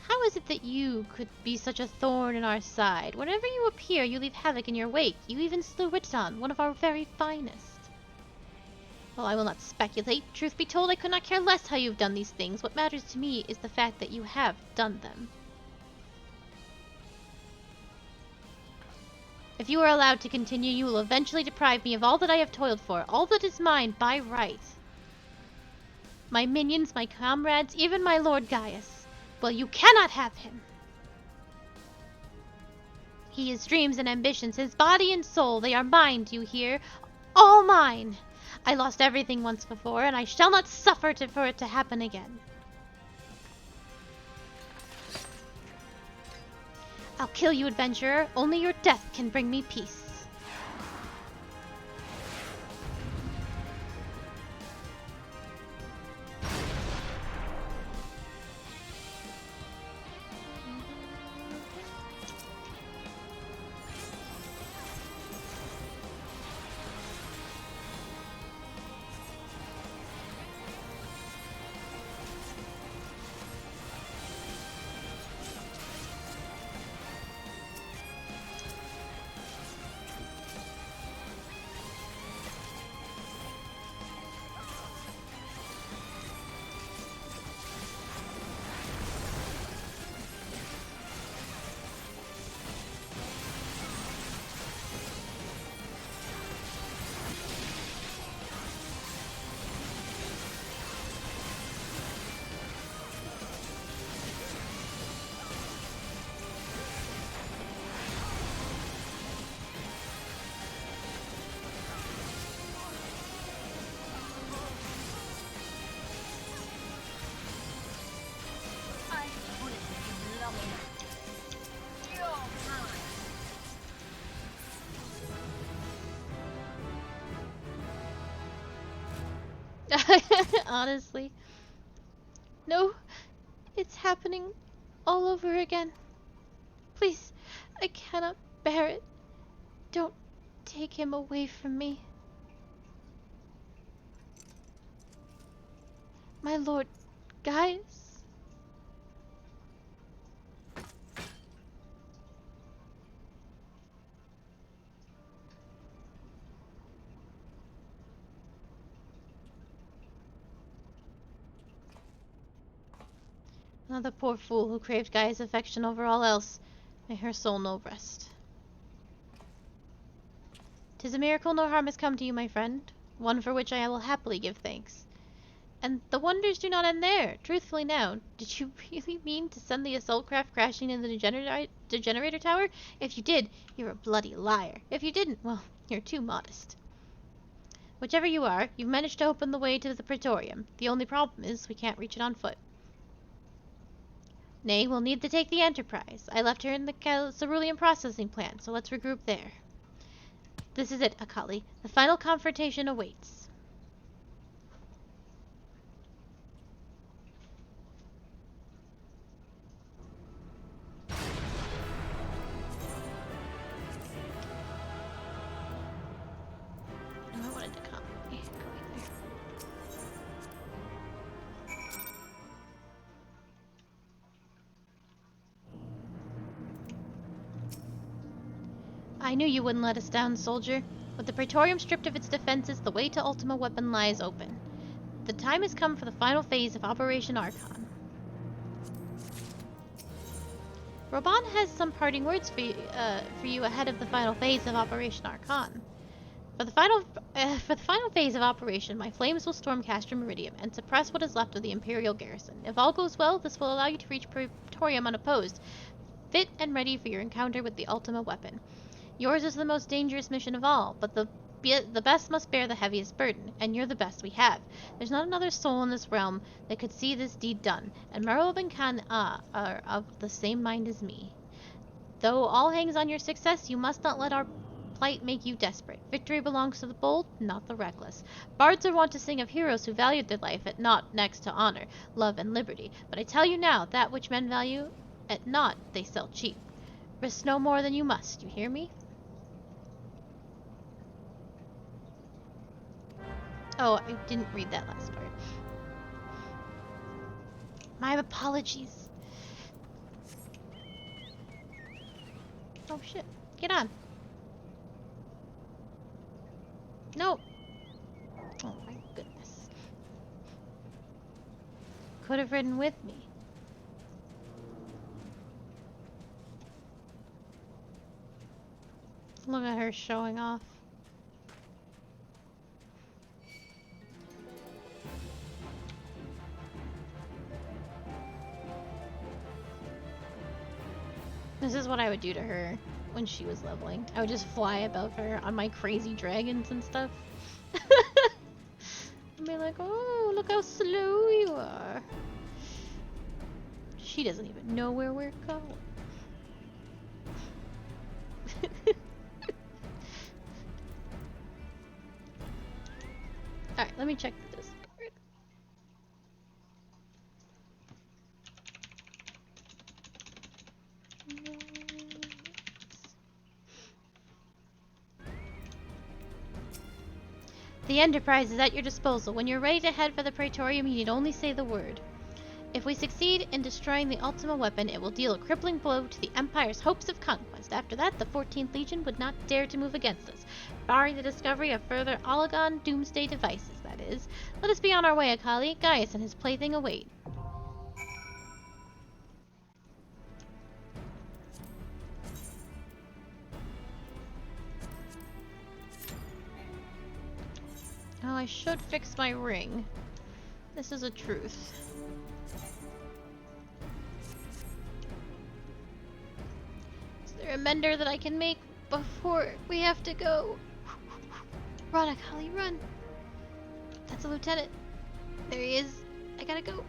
How is it that you could be such a thorn in our side? Whenever you appear, you leave havoc in your wake. You even slew Riton, one of our very finest. Well, I will not speculate. Truth be told, I could not care less how you've done these things. What matters to me is the fact that you have done them. If you are allowed to continue, you will eventually deprive me of all that I have toiled for, all that is mine by right. My minions, my comrades, even my Lord Gaius. Well, you cannot have him. His dreams and ambitions, his body and soul, they are mine, do you hear? All mine! I lost everything once before, and I shall not suffer for it to happen again. I'll kill you, adventurer. Only your death can bring me peace. Honestly. No, it's happening all over again. Please, I cannot bear it. Don't take him away from me. My lord, guys. Another poor fool who craved Gaia's affection over all else. May her soul know rest. 'Tis a miracle no harm has come to you, my friend, one for which I will happily give thanks. And the wonders do not end there. Truthfully now, did you really mean to send the assault craft crashing into the generator tower? If you did, you're a bloody liar. If you didn't, well, you're too modest. Whichever you are, you've managed to open the way to the Praetorium. The only problem is we can't reach it on foot. Nay, we'll need to take the Enterprise. I left her in the cerulean processing plant, so let's regroup there. This is it, Akali. The final confrontation awaits. No, I wanted to come. Yeah, go either. I knew you wouldn't let us down, soldier. With the Praetorium stripped of its defenses, the way to Ultima Weapon lies open. The time has come for the final phase of Operation Archon. Roban has some parting words for you ahead of the final phase of Operation Archon. For the final phase of Operation, my flames will storm Castor Meridium and suppress what is left of the Imperial garrison. If all goes well, this will allow you to reach Praetorium unopposed, fit and ready for your encounter with the Ultima Weapon. Yours is the most dangerous mission of all, but the best must bear the heaviest burden, and you're the best we have. There's not another soul in this realm that could see this deed done, and Merlin and Khan are of the same mind as me. Though all hangs on your success, you must not let our plight make you desperate. Victory belongs to the bold, not the reckless. Bards are wont to sing of heroes who valued their life at naught next to honor, love, and liberty, but I tell you now, that which men value at naught they sell cheap. Risk no more than you must, you hear me? Oh, I didn't read that last part. My apologies. Oh shit. Get on. No. Oh my goodness. Could have ridden with me. Look at her showing off. This is what I would do to her. when she was leveling. I would just fly above her on my crazy dragons and stuff. And be like, oh, look how slow you are. She doesn't even know where we're going. Alright, let me check the Discord. The Enterprise is at your disposal. When you're ready to head for the Praetorium, you need only say the word. If we succeed in destroying the Ultima weapon, it will deal a crippling blow to the Empire's hopes of conquest. After that, the 14th Legion would not dare to move against us, barring the discovery of further Olagon doomsday devices, that is. Let us be on our way, Akali. Gaius and his plaything await. Oh, I should fix my ring. This is a truth. Is there a mender that I can make before we have to go? Run, Akali, run! That's a lieutenant. There he is. I gotta go.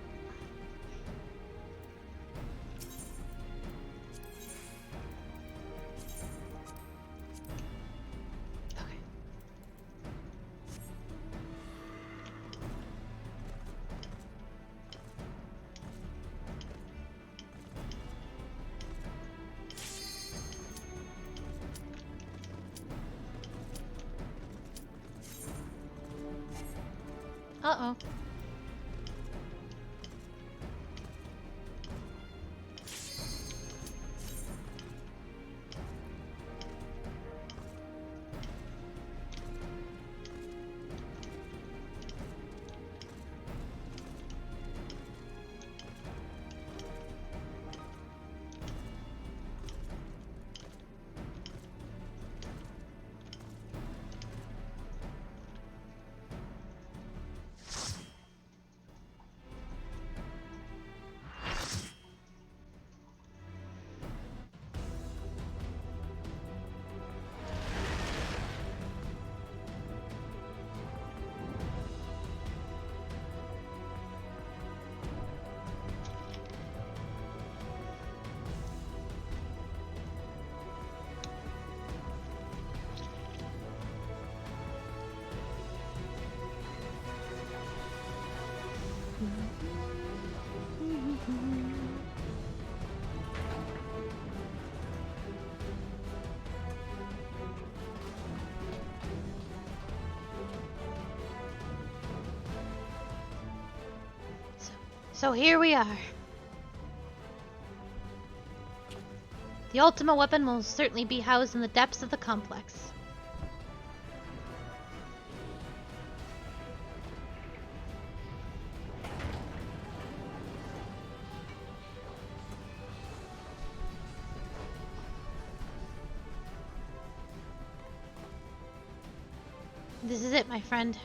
Okay. Uh-oh. So here we are. The Ultima weapon will certainly be housed in the depths of the complex. This is it, my friend.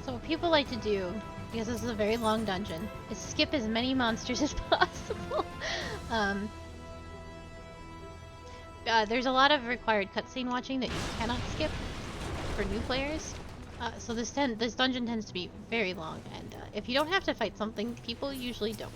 So what people like to do, because this is a very long dungeon, is skip as many monsters as possible. There's a lot of required cutscene watching that you cannot skip for new players. So this dungeon tends to be very long, and if you don't have to fight something, people usually don't.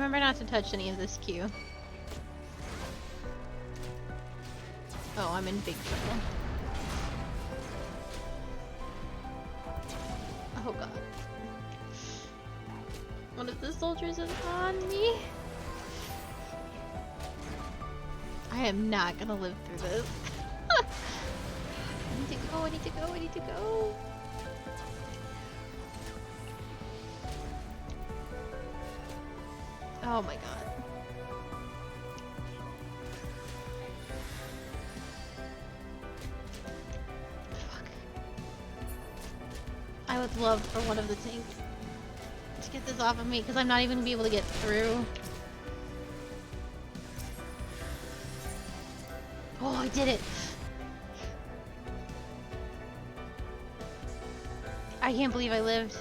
Remember not to touch any of this queue. Oh, I'm in big trouble. Oh god. One of the soldiers is on me. I am not gonna live through this. I need to go, I need to go, I need to go. Oh my god. Fuck. I would love for one of the tanks to get this off of me because I'm not even gonna be able to get through. Oh, I did it! I can't believe I lived.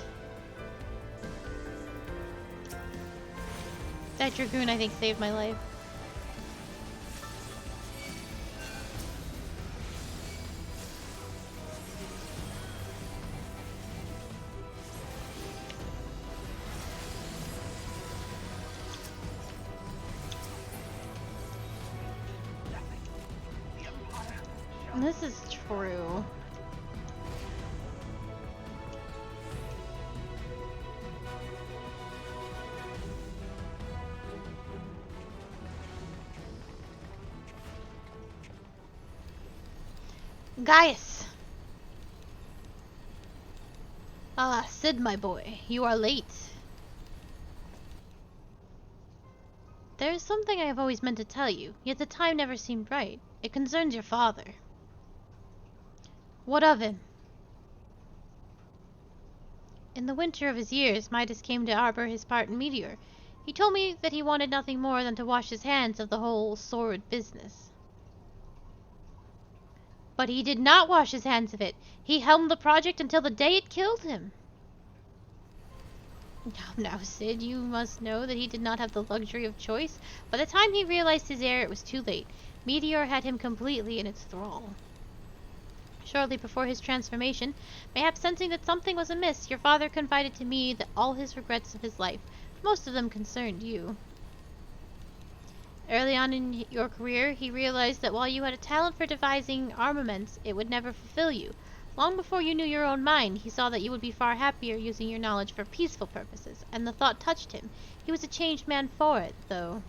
That Dragoon, I think, saved my life. This is true. Gaius! Ah, Sid, my boy, you are late. There is something I have always meant to tell you, yet the time never seemed right. It concerns your father. What of him? In the winter of his years, Midas came to arbor his part in Meteor. He told me that he wanted nothing more than to wash his hands of the whole sword business. But he did not wash his hands of it. He helmed the project until the day it killed him. Now, Sid, you must know that he did not have the luxury of choice. By the time he realized his error, it was too late. Meteor had him completely in its thrall. Shortly before his transformation, mayhap sensing that something was amiss, your father confided to me that all his regrets of his life, most of them concerned you. Early on in your career, he realized that while you had a talent for devising armaments, it would never fulfill you. Long before you knew your own mind, he saw that you would be far happier using your knowledge for peaceful purposes, and the thought touched him. He was a changed man for it, though.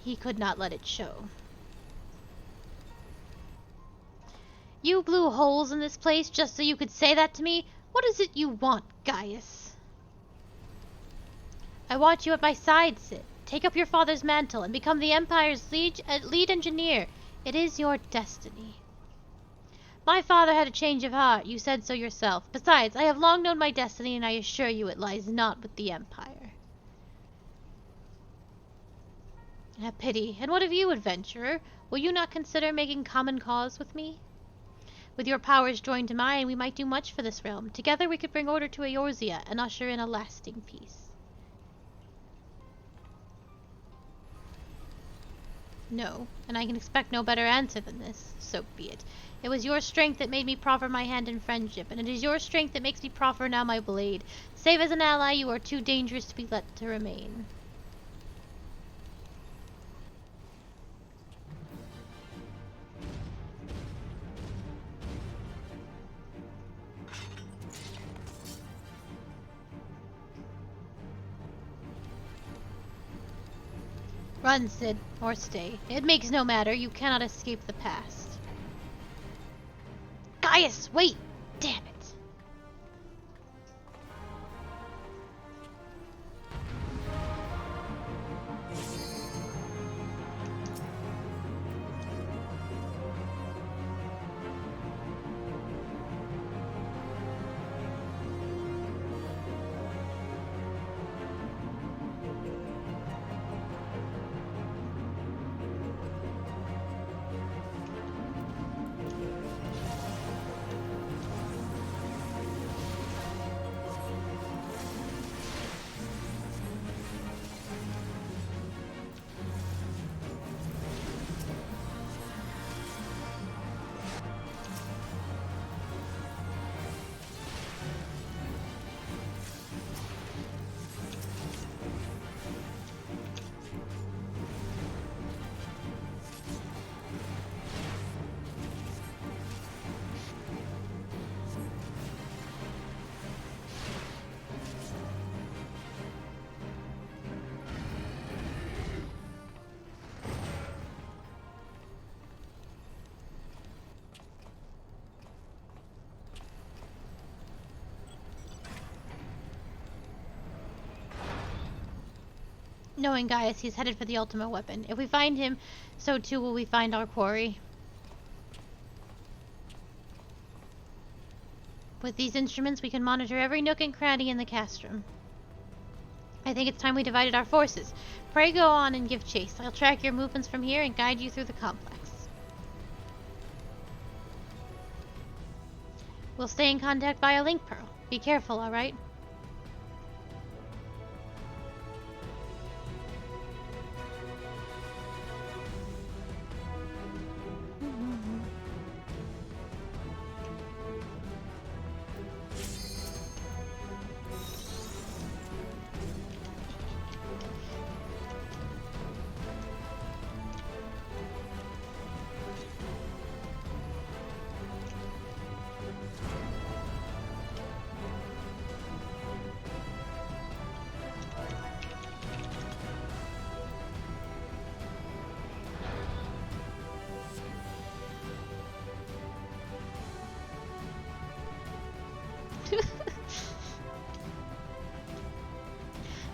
He could not let it show. You blew holes in this place just so you could say that to me? What is it you want, Gaius? I want you at my side, Sid. Take up your father's mantle and become the Empire's lead engineer. It is your destiny. My father had a change of heart. You said so yourself. Besides, I have long known my destiny, and I assure you it lies not with the Empire. A pity. And what of you, adventurer? Will you not consider making common cause with me? With your powers joined to mine, we might do much for this realm. Together we could bring order to Eorzea and usher in a lasting peace. No, and I can expect no better answer than this. So be it. It was your strength that made me proffer my hand in friendship, and it is your strength that makes me proffer now my blade. Save as an ally, you are too dangerous to be let to remain. Run, Sid, or stay. It makes no matter. You cannot escape the past. Gaius, wait! Damn it! Knowing Gaius, he's headed for the ultimate weapon. If we find him, so too will we find our quarry. With these instruments, we can monitor every nook and cranny in the castrum. I think it's time we divided our forces. Pray go on and give chase. I'll track your movements from here and guide you through the complex. We'll stay in contact via link pearl. Be careful, alright?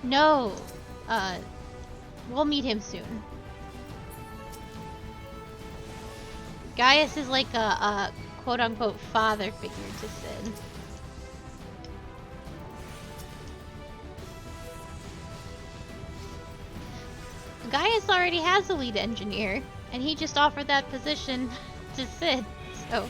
No. We'll meet him soon. Gaius is like a quote-unquote father figure to Sid. Gaius already has a lead engineer, and he just offered that position to Sid, so...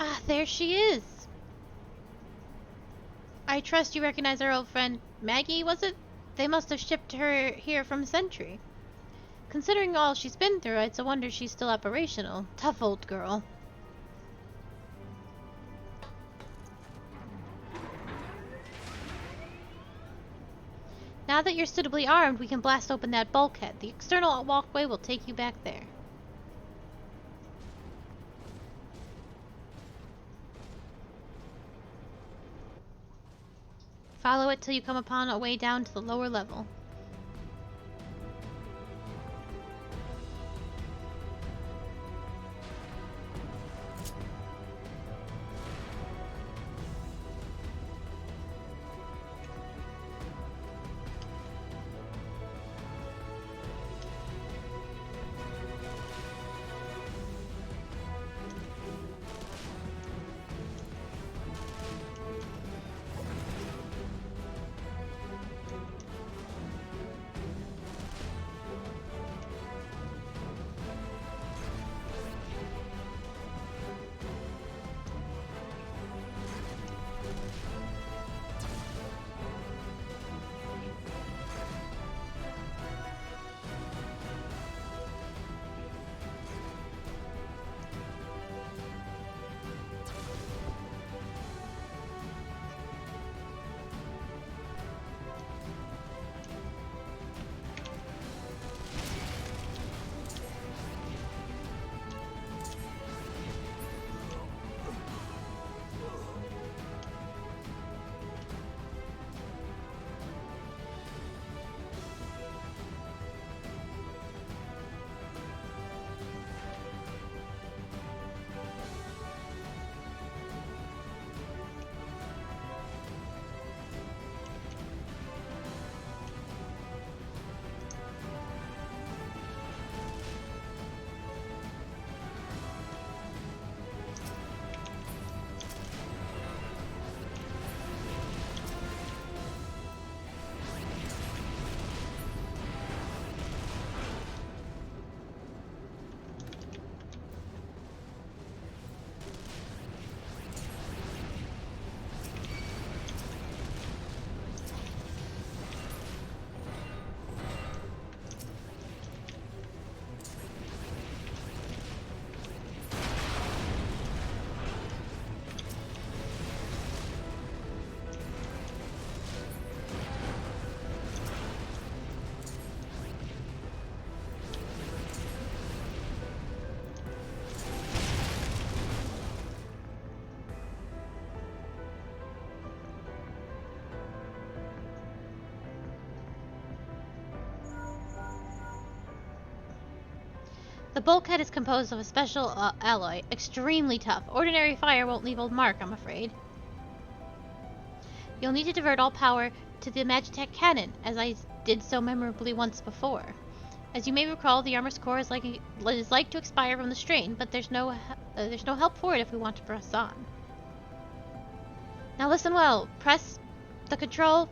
Ah, there she is! I trust you recognize our old friend Maggie, was it? They must have shipped her here from Sentry. Considering all she's been through, it's a wonder she's still operational. Tough old girl. Now that you're suitably armed, we can blast open that bulkhead. The external walkway will take you back there. Follow it till you come upon a way down to the lower level. The bulkhead is composed of a special alloy, extremely tough. Ordinary fire won't leave a mark, I'm afraid. You'll need to divert all power to the Magitech cannon, as I did so memorably once before. As you may recall, the armor's core is like to expire from the strain, but there's no help for it if we want to press on. Now listen well. Press the control,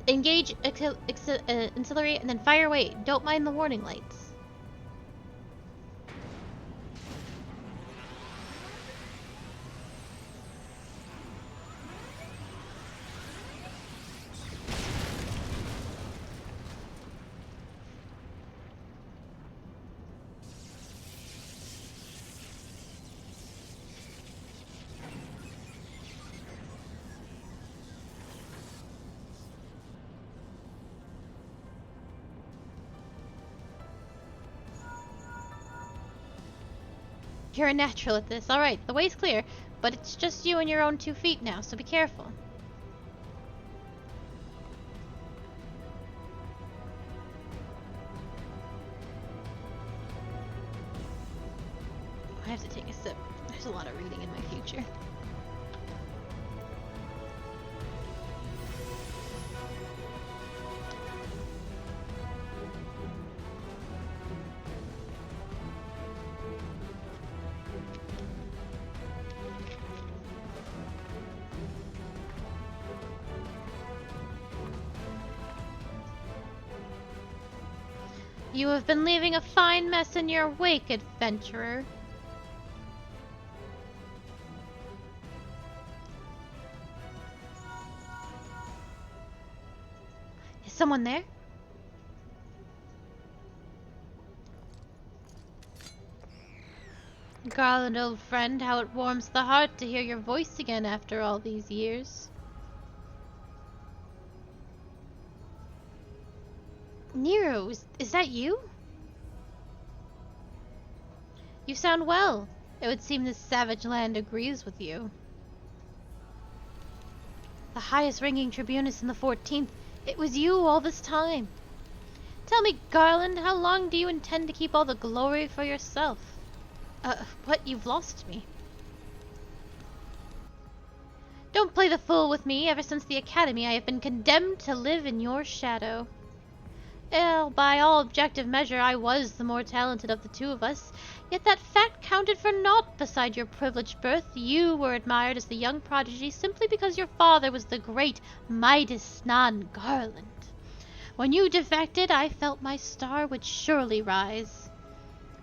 engage, ancillary, and then fire away. Don't mind the warning lights. You're a natural at this. Alright, the way's clear, but it's just you and your own 2 feet now, so be careful. I have to take a sip. There's a lot of reading in my future. You have been leaving a fine mess in your wake, adventurer. Is someone there? Garland, old friend, how it warms the heart to hear your voice again after all these years. Nero, is that you? You sound well. It would seem this savage land agrees with you. The highest ranking tribunus in the 14th. It was you all this time. Tell me, Garland, how long do you intend to keep all the glory for yourself? What? You've lost me. Don't play the fool with me. Ever since the academy, I have been condemned to live in your shadow. Well, by all objective measure, I was the more talented of the 2 of us. Yet that fact counted for naught beside your privileged birth. You were admired as the young prodigy simply because your father was the great Midas Nan Garland. When you defected, I felt my star would surely rise.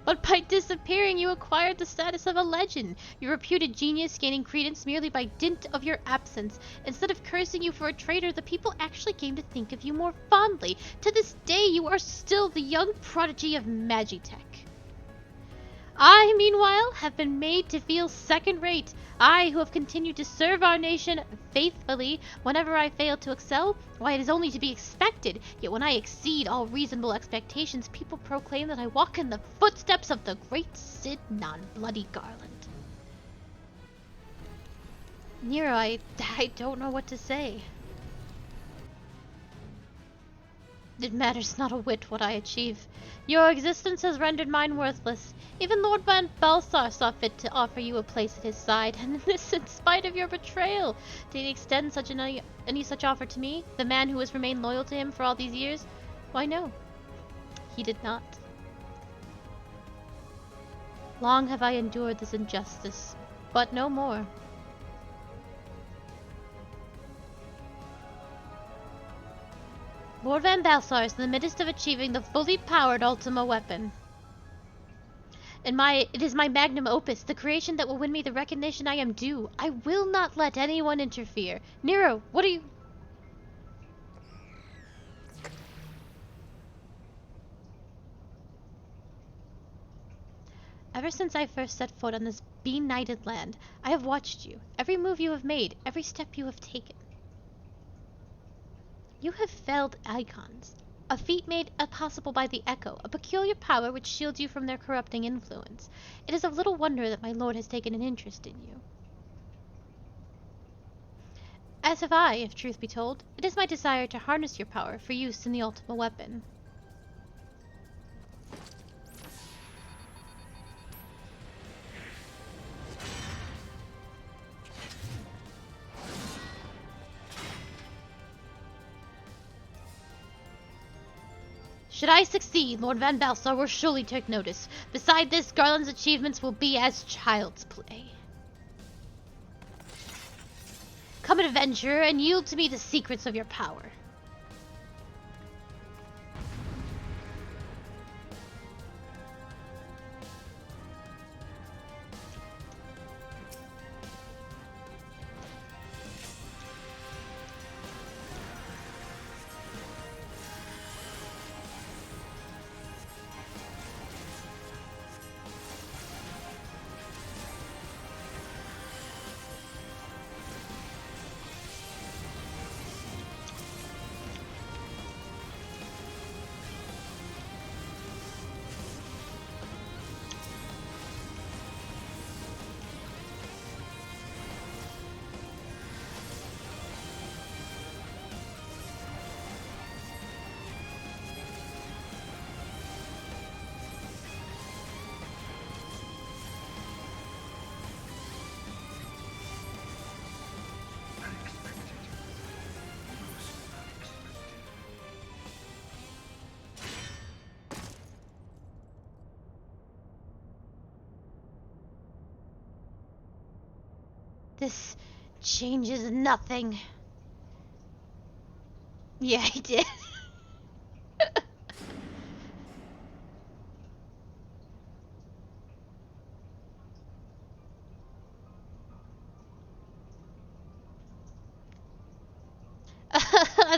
But by disappearing, you acquired the status of a legend, your reputed genius gaining credence merely by dint of your absence. Instead of cursing you for a traitor, the people actually came to think of you more fondly. To this day, you are still the young prodigy of Magitech. I, meanwhile, have been made to feel second-rate. I, who have continued to serve our nation faithfully whenever I fail to excel, why, it is only to be expected. Yet when I exceed all reasonable expectations, people proclaim that I walk in the footsteps of the great Cid Non-Bloody Garland. Nero, I don't know what to say. It matters not a whit what I achieve. Your existence has rendered mine worthless. Even Lord Van Balsar saw fit to offer you a place at his side, and this in spite of your betrayal. Did he extend any such offer to me, the man who has remained loyal to him for all these years? Why, no. He did not. Long have I endured this injustice, but no more. Lord Van Balsar is in the midst of achieving the fully powered Ultima weapon. It is my magnum opus, the creation that will win me the recognition I am due. I will not let anyone interfere. Nero, what are you... Ever since I first set foot on this benighted land, I have watched you. Every move you have made, every step you have taken. You have felled icons. A feat made possible by the Echo, a peculiar power which shields you from their corrupting influence. It is of little wonder that my lord has taken an interest in you. As have I, if truth be told. It is my desire to harness your power for use in the Ultima weapon. Should I succeed, Lord Van Balsar will surely take notice. Beside this, Garland's achievements will be as child's play. Come, adventurer, and yield to me the secrets of your power. This changes nothing. Yeah, he did.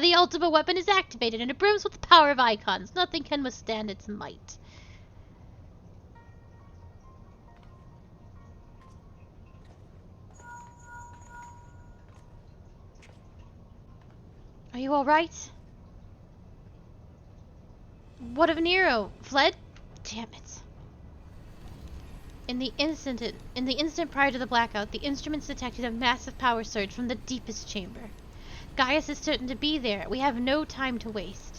The ultimate weapon is activated and it brims with the power of icons. Nothing can withstand its might. Are you alright? What of Nero? Fled? Damn it. In the instant prior to the blackout, the instruments detected a massive power surge from the deepest chamber. Gaius is certain to be there. We have no time to waste.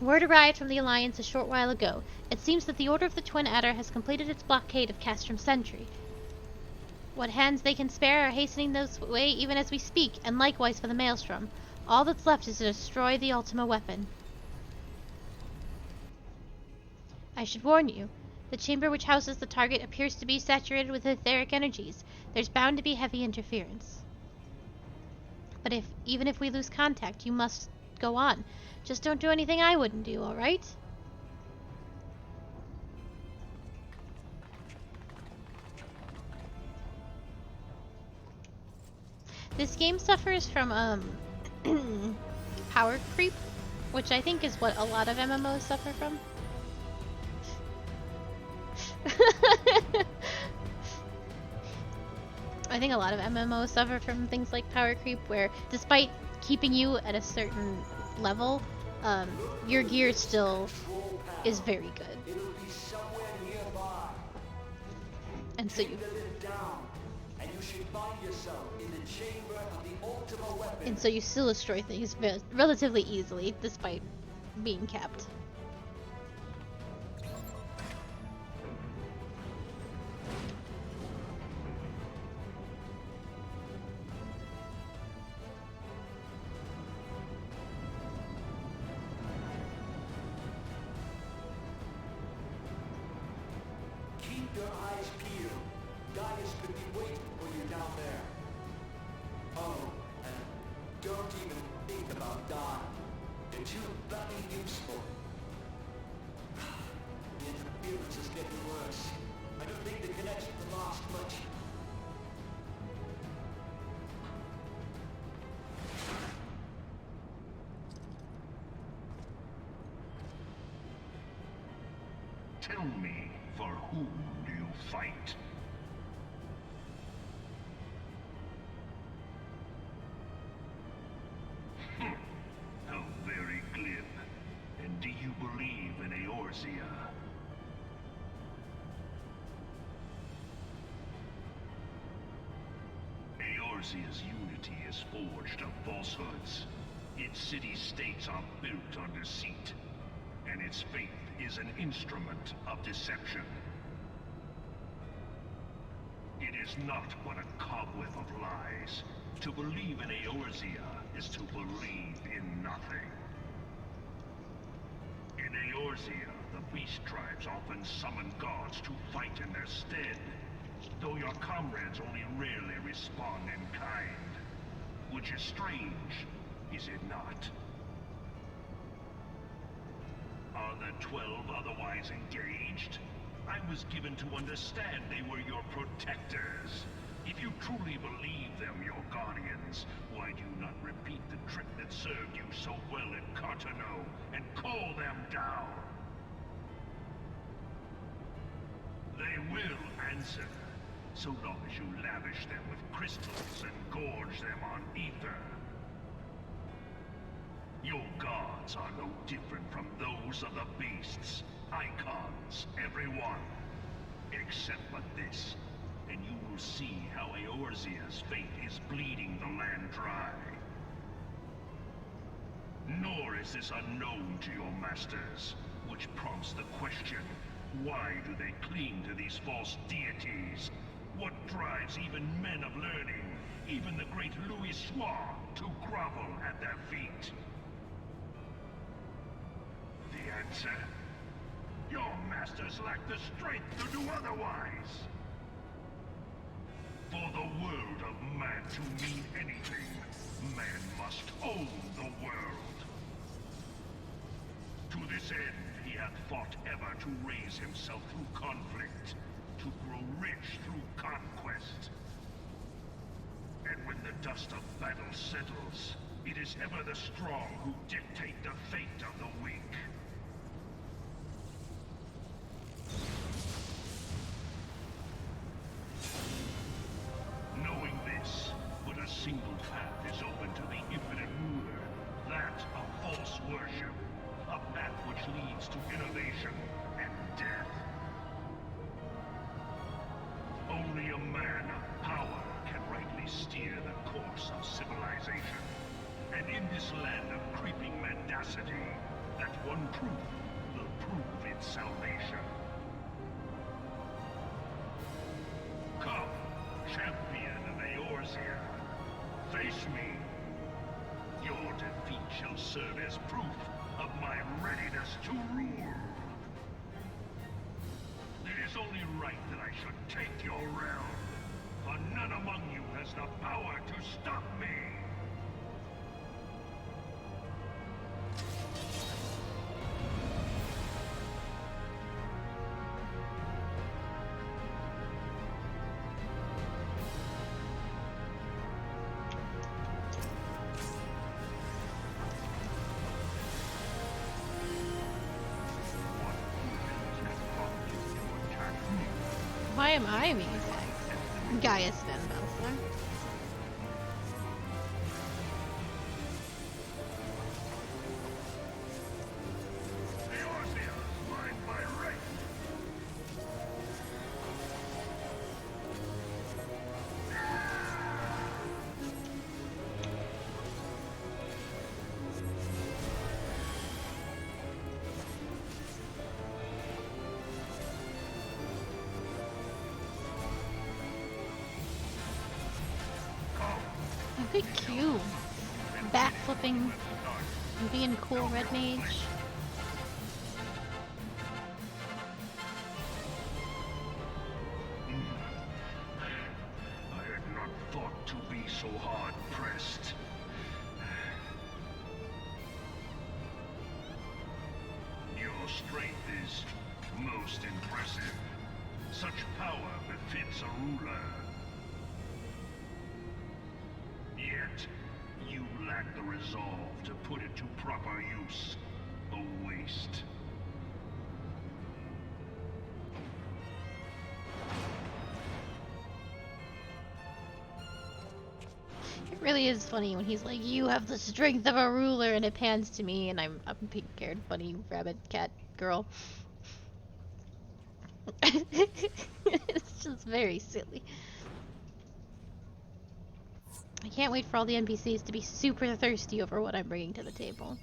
Word arrived from the Alliance a short while ago. It seems that the Order of the Twin Adder has completed its blockade of Castrum Sentry. What hands they can spare are hastening this way even as we speak, and likewise for the Maelstrom. All that's left is to destroy the Ultima weapon. I should warn you. The chamber which houses the target appears to be saturated with etheric energies. There's bound to be heavy interference. But even if we lose contact, you must go on. Just don't do anything I wouldn't do, alright? This game suffers from, power creep, which I think is what a lot of MMOs suffer from. I think a lot of MMOs suffer from things like power creep, where despite keeping you at a certain level, your gear still is very good. And so you still destroy things relatively easily, despite being capped. Tell me, for whom do you fight? How very glib. And do you believe in Eorzea? Eorzea's unity is forged of falsehoods. Its city-states are built on deceit, and its faith is an instrument of deception. It is not but a cobweb of lies. To believe in Eorzea is to believe in nothing. Eorzea, the beast tribes often summon gods to fight in their stead, though your comrades only rarely respond in kind. Which is strange, is it not? Are the 12 otherwise engaged? I was given to understand they were your protectors. If you truly believe them your guardians, why do you not repeat the trick that served you so well at Cartano and call them down? They will answer, so long as you lavish them with crystals and gorge them on ether. Your gods are no different from those of the beasts. Icons, every one. Except for this, and you will see how Eorzea's fate is bleeding the land dry. Nor is this unknown to your masters, which prompts the question, why do they cling to these false deities? What drives even men of learning, even the great Louis Soir, to grovel at their feet? The answer? Your masters lack the strength to do otherwise. For the world of man to mean anything, man must own the world. To this end, he hath fought ever to raise himself through conflict, to grow rich through conquest. And when the dust of battle settles, it is ever the strong who dictate the fate of the weak. Knowing this, but a single path is open to the infinite ruler, that of false worship, a path which leads to innovation and death. Only a man of power can rightly steer the course of civilization. And in this land of creeping mendacity, that one truth will prove its salvation. Come, champion of Eorzea, face me. Your defeat shall serve as proof of my readiness to rule. It is only right that I should take your realm, for none among you has the power to stop me. Why am I being attacked? Gaius Van Balthor. Eorzea, mine by right. Look at Q. Backflipping and being cool red mage. I had not thought to be so hard-pressed. Your strength is most impressive. Such power befits a ruler. Yet, you lack the resolve to put it to proper use. A waste. It really is funny when he's like, you have the strength of a ruler, and it pans to me, and I'm a pink-haired bunny rabbit cat girl. It's just very silly. I can't wait for all the NPCs to be super thirsty over what I'm bringing to the table.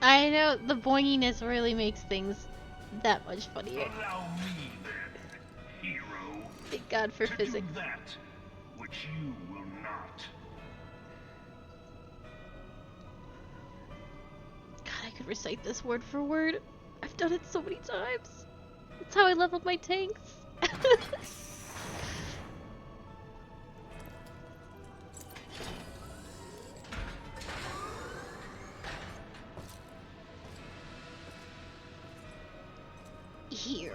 I know the boinginess really makes things that much funnier. Allow me then, hero, Thank God for to physics. do that which you will not. God, I could recite this word for word. I've done it so many times. That's how I leveled my tanks. Hero.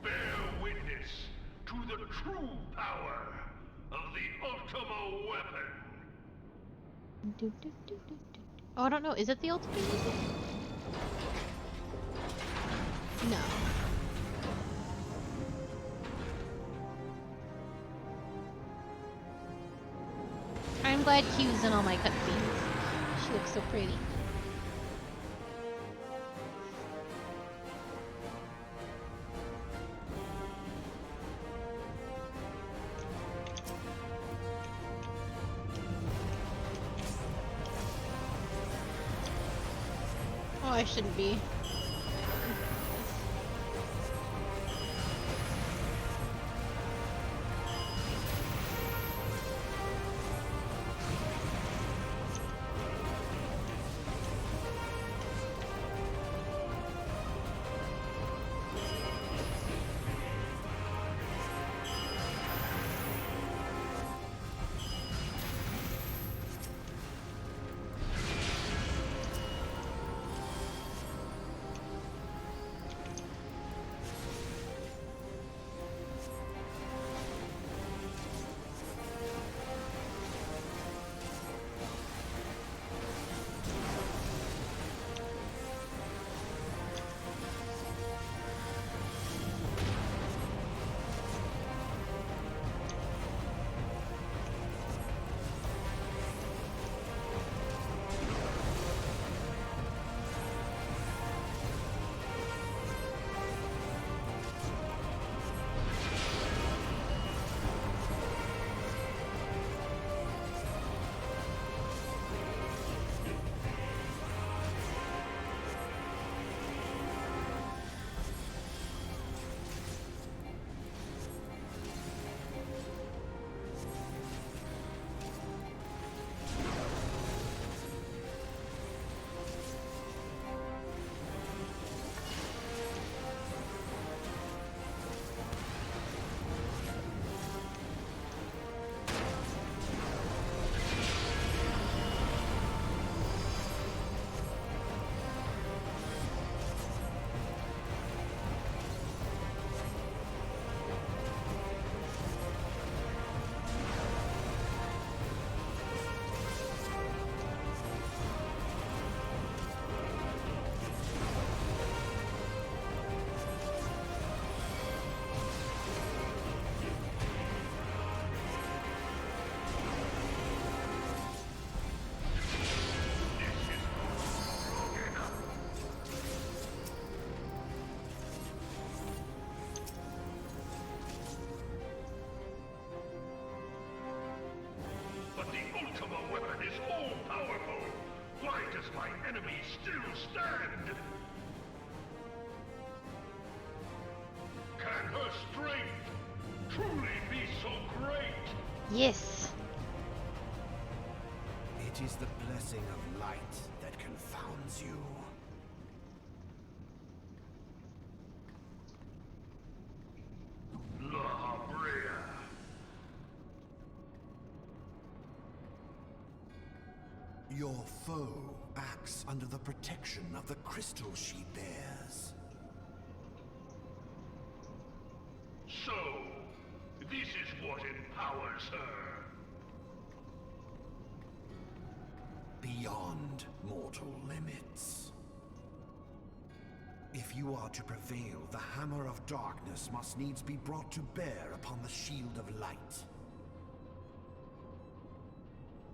Bear witness to the true power of the Ultimo weapon. Oh, I don't know. Is it the ultimate weapon? No. I'm glad Q's in all my cutscenes. She looks so pretty. Oh, I shouldn't be. But the Ultimo weapon is all-powerful. Why does my enemy still stand? Can her strength truly be so great? Yes. It is the blessing of light that confounds you. La Habrea. Your foe acts under the protection of the crystal she bears. So, this is what empowers her. Beyond mortal limits. If you are to prevail, the hammer of darkness must needs be brought to bear upon the shield of light.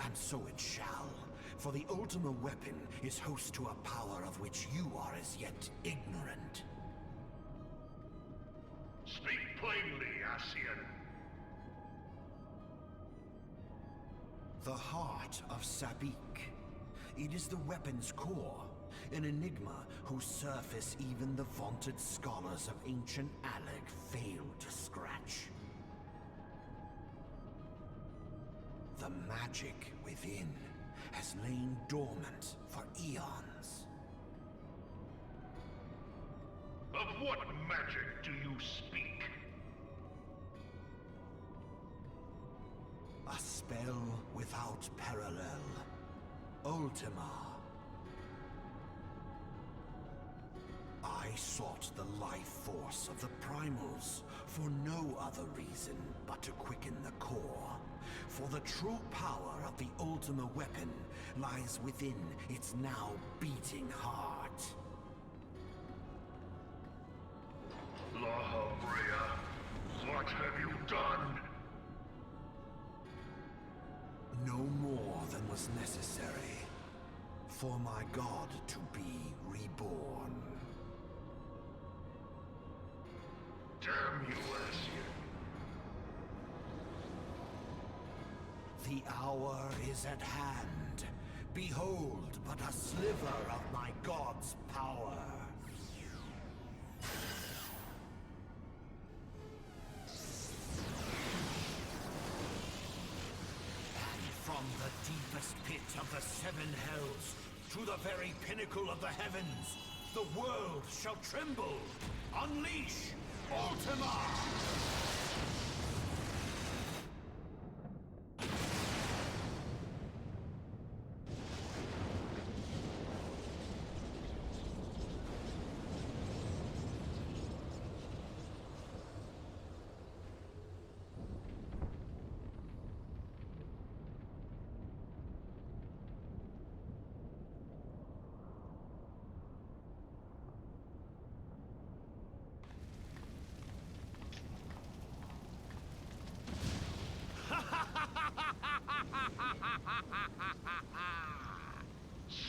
And so it shall, for the Ultima weapon is host to a power of which you are as yet ignorant. Speak plainly, Ascian. The heart of Sabik. It is the weapon's core, an enigma whose surface even the vaunted scholars of ancient Alec failed to scratch. The magic within has lain dormant for eons. Of what magic do you speak? A spell without parallel. Ultima. I sought the life force of the primals for no other reason but to quicken the core. For the true power of the Ultima weapon lies within its now beating heart. La Brea, what have you done? No more than was necessary for my god to be reborn. Damn you, Ascian. The hour is at hand. Behold but a sliver of my god's power. From the deepest pit of the seven hells to the very pinnacle of the heavens, the world shall tremble. Unleash Ultima!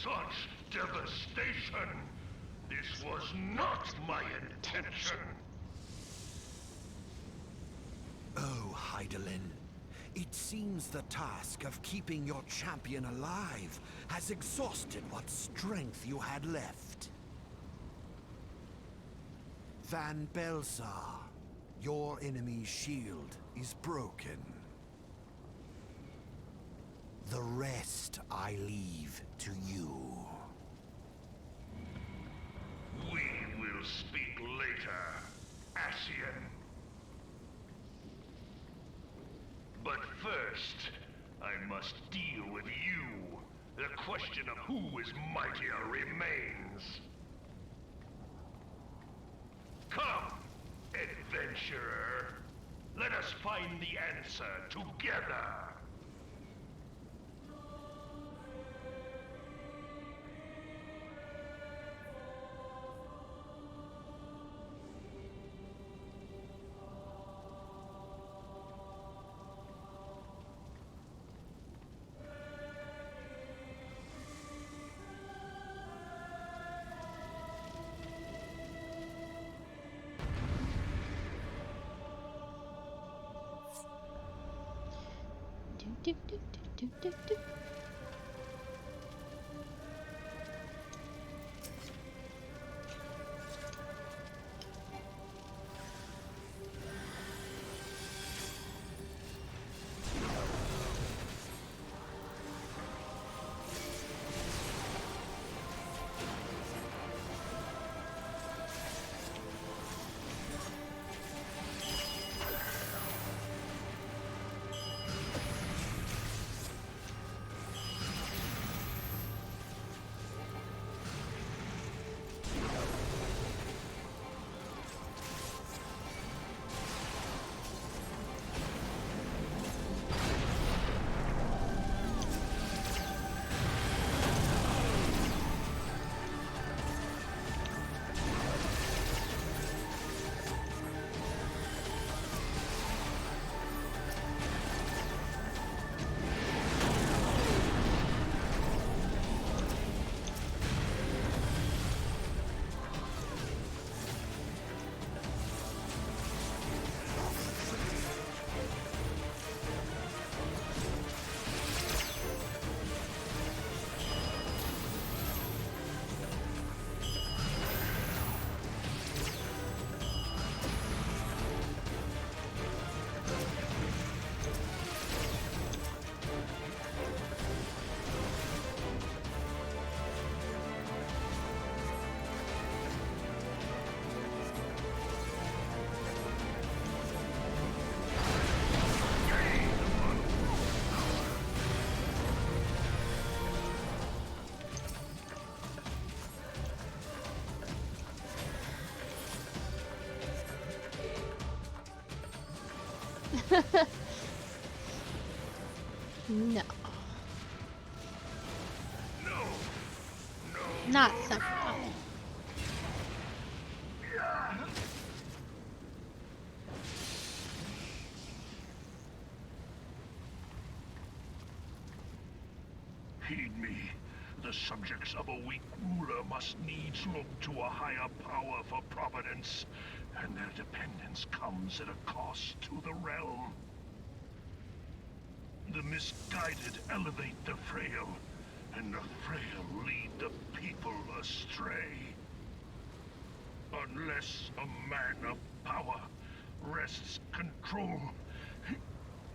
Such devastation! This was not my intention! Oh, Hydaelyn. It seems the task of keeping your champion alive has exhausted what strength you had left. Van Belsar, your enemy's shield is broken. The rest I leave to you. We will speak later, Ascian. But first, I must deal with you. The question of who is mightier remains. Come, adventurer. Let us find the answer together. Do, do, do, do, do, do. No. Not Sephiroth. Heed me. The subjects of a weak ruler must needs look to a higher power for providence, and their dependence comes at a cost to the realm. The misguided elevate the frail, and the frail lead the people astray. Unless a man of power wrests control,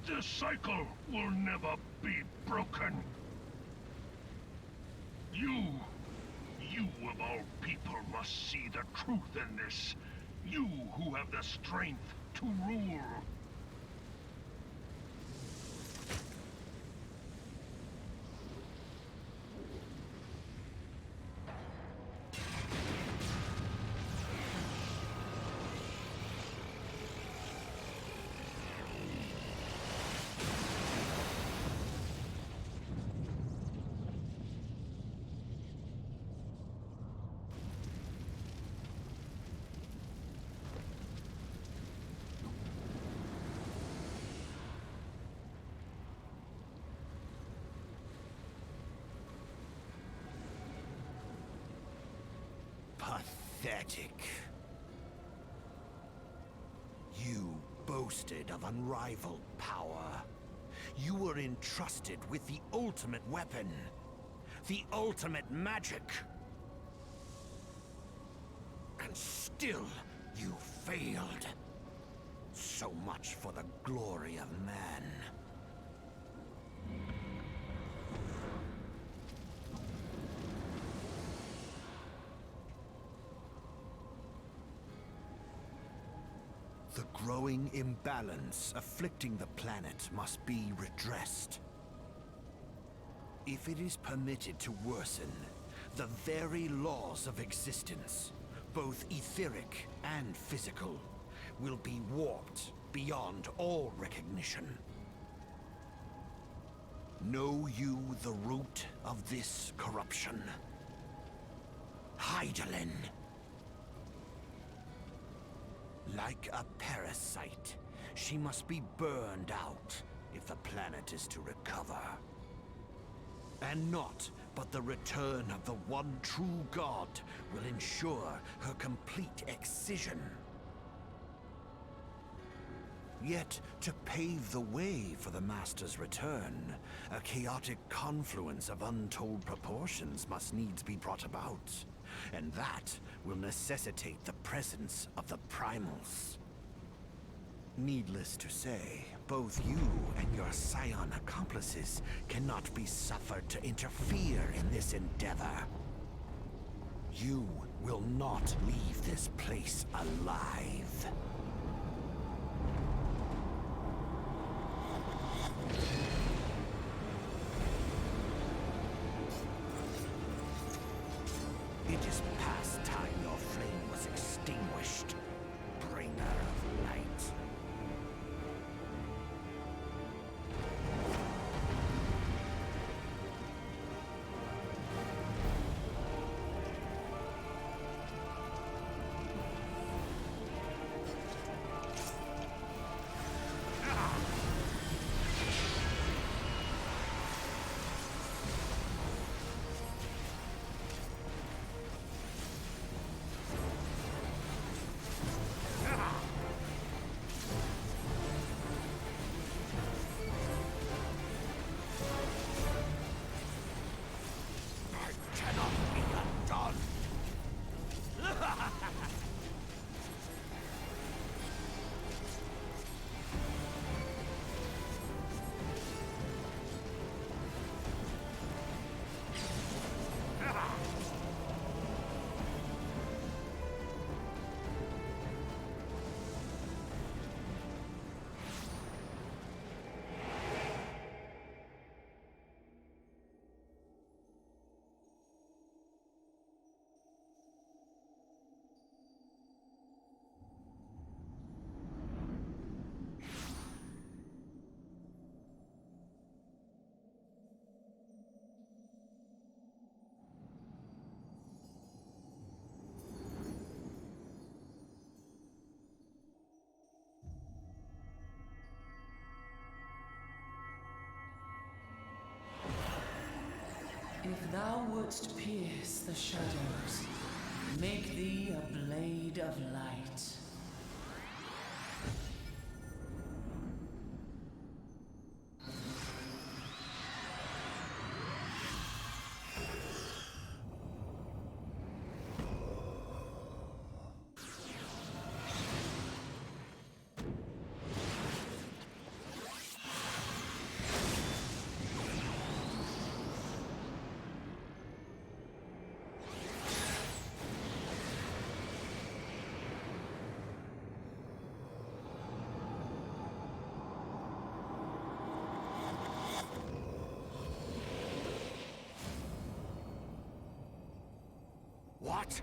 the cycle will never be broken. You of all people must see the truth in this. You who have the strength to rule. Pathetic. You boasted of unrivaled power. You were entrusted with the ultimate weapon, the ultimate magic. And still, you failed. So much for the glory of man. The growing imbalance afflicting the planet must be redressed. If it is permitted to worsen, the very laws of existence, both etheric and physical, will be warped beyond all recognition. Know you the root of this corruption? Hydaelyn. Like a parasite, she must be burned out if the planet is to recover. And naught but the return of the one true god will ensure her complete excision. Yet, to pave the way for the Master's return, a chaotic confluence of untold proportions must needs be brought about. And that will necessitate the presence of the primals. Needless to say, both you and your scion accomplices cannot be suffered to interfere in this endeavor. You will not leave this place alive. It is past time your flame was extinguished, bringer of light. If thou wouldst pierce the shadows, make thee a blade of light. What?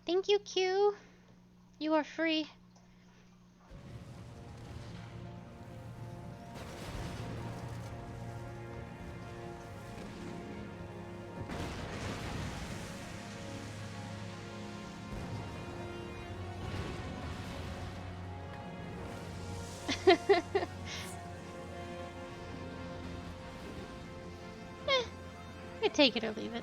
Thank you, Q. You are free. I take it or leave it.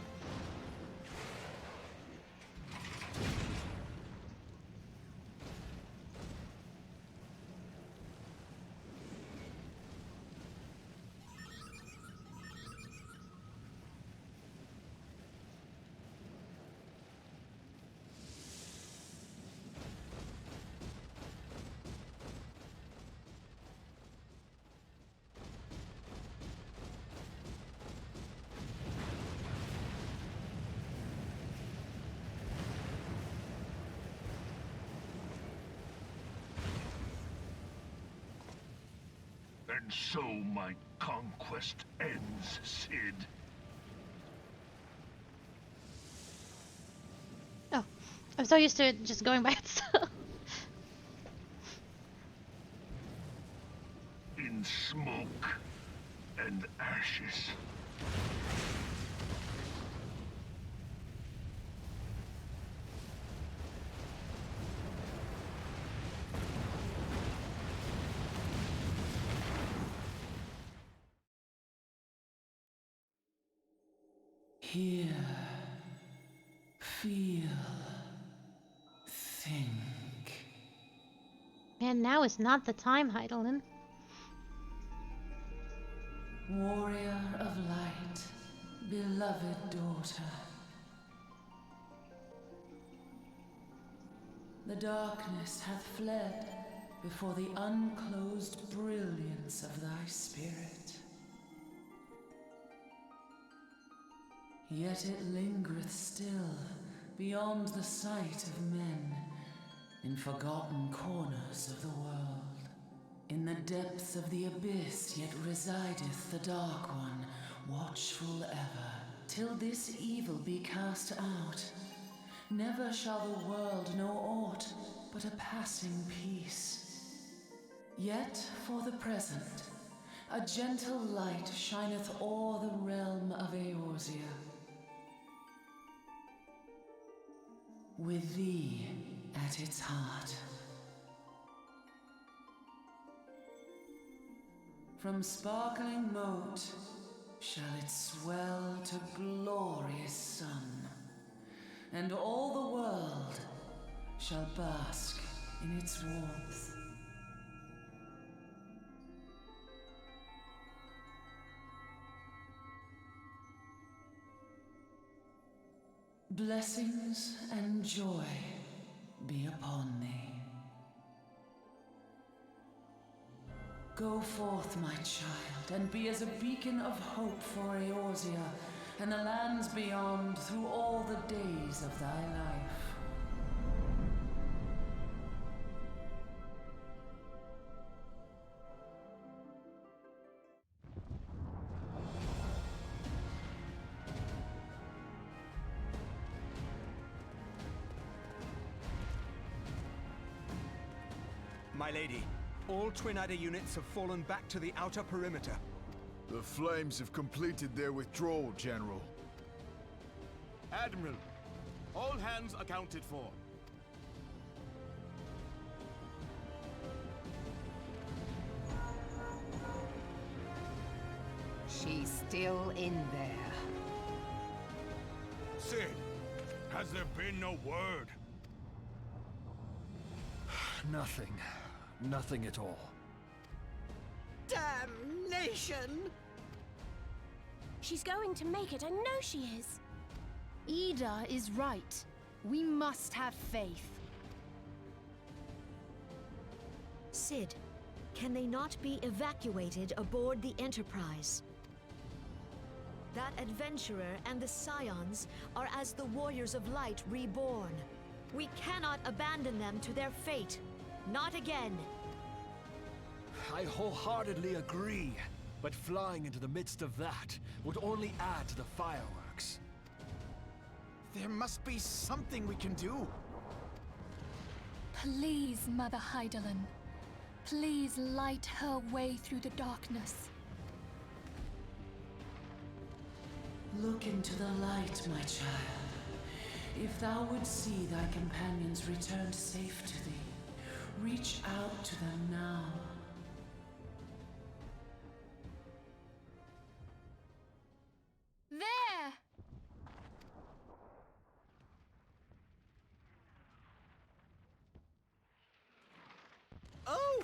And so my conquest ends, Cid. Oh, I'm so used to it just going by itself. In smoke and ashes. Hear, feel, think. Man, now is not the time, Heidelin. Warrior of light, beloved daughter. The darkness hath fled before the unclosed brilliance of thy spirit. Yet it lingereth still beyond the sight of men in forgotten corners of the world. In the depths of the abyss yet resideth the Dark One, watchful ever, till this evil be cast out. Never shall the world know aught but a passing peace. Yet for the present, a gentle light shineth o'er the realm of Eorzea. With thee at its heart. From sparkling moat shall it swell to glorious sun, and all the world shall bask in its warmth. Blessings and joy be upon thee. Go forth, my child, and be as a beacon of hope for Eorzea and the lands beyond through all the days of thy life. My lady, all Twin Adder units have fallen back to the outer perimeter. The Flames have completed their withdrawal, General. Admiral, all hands accounted for. She's still in there. Sid, has there been no word? Nothing. Nothing at all. Damnation! She's going to make it, I know she is. Ida is right. We must have faith. Sid, can they not be evacuated aboard the Enterprise? That adventurer and the Scions are as the Warriors of Light reborn. We cannot abandon them to their fate. Not again. I wholeheartedly agree, but flying into the midst of that would only add to the fireworks. There must be something we can do. Please, Mother Hydaelyn. Please light her way through the darkness. Look into the light, my child. If thou wouldst see thy companions returned safe to thee, reach out to them now. There! Oh!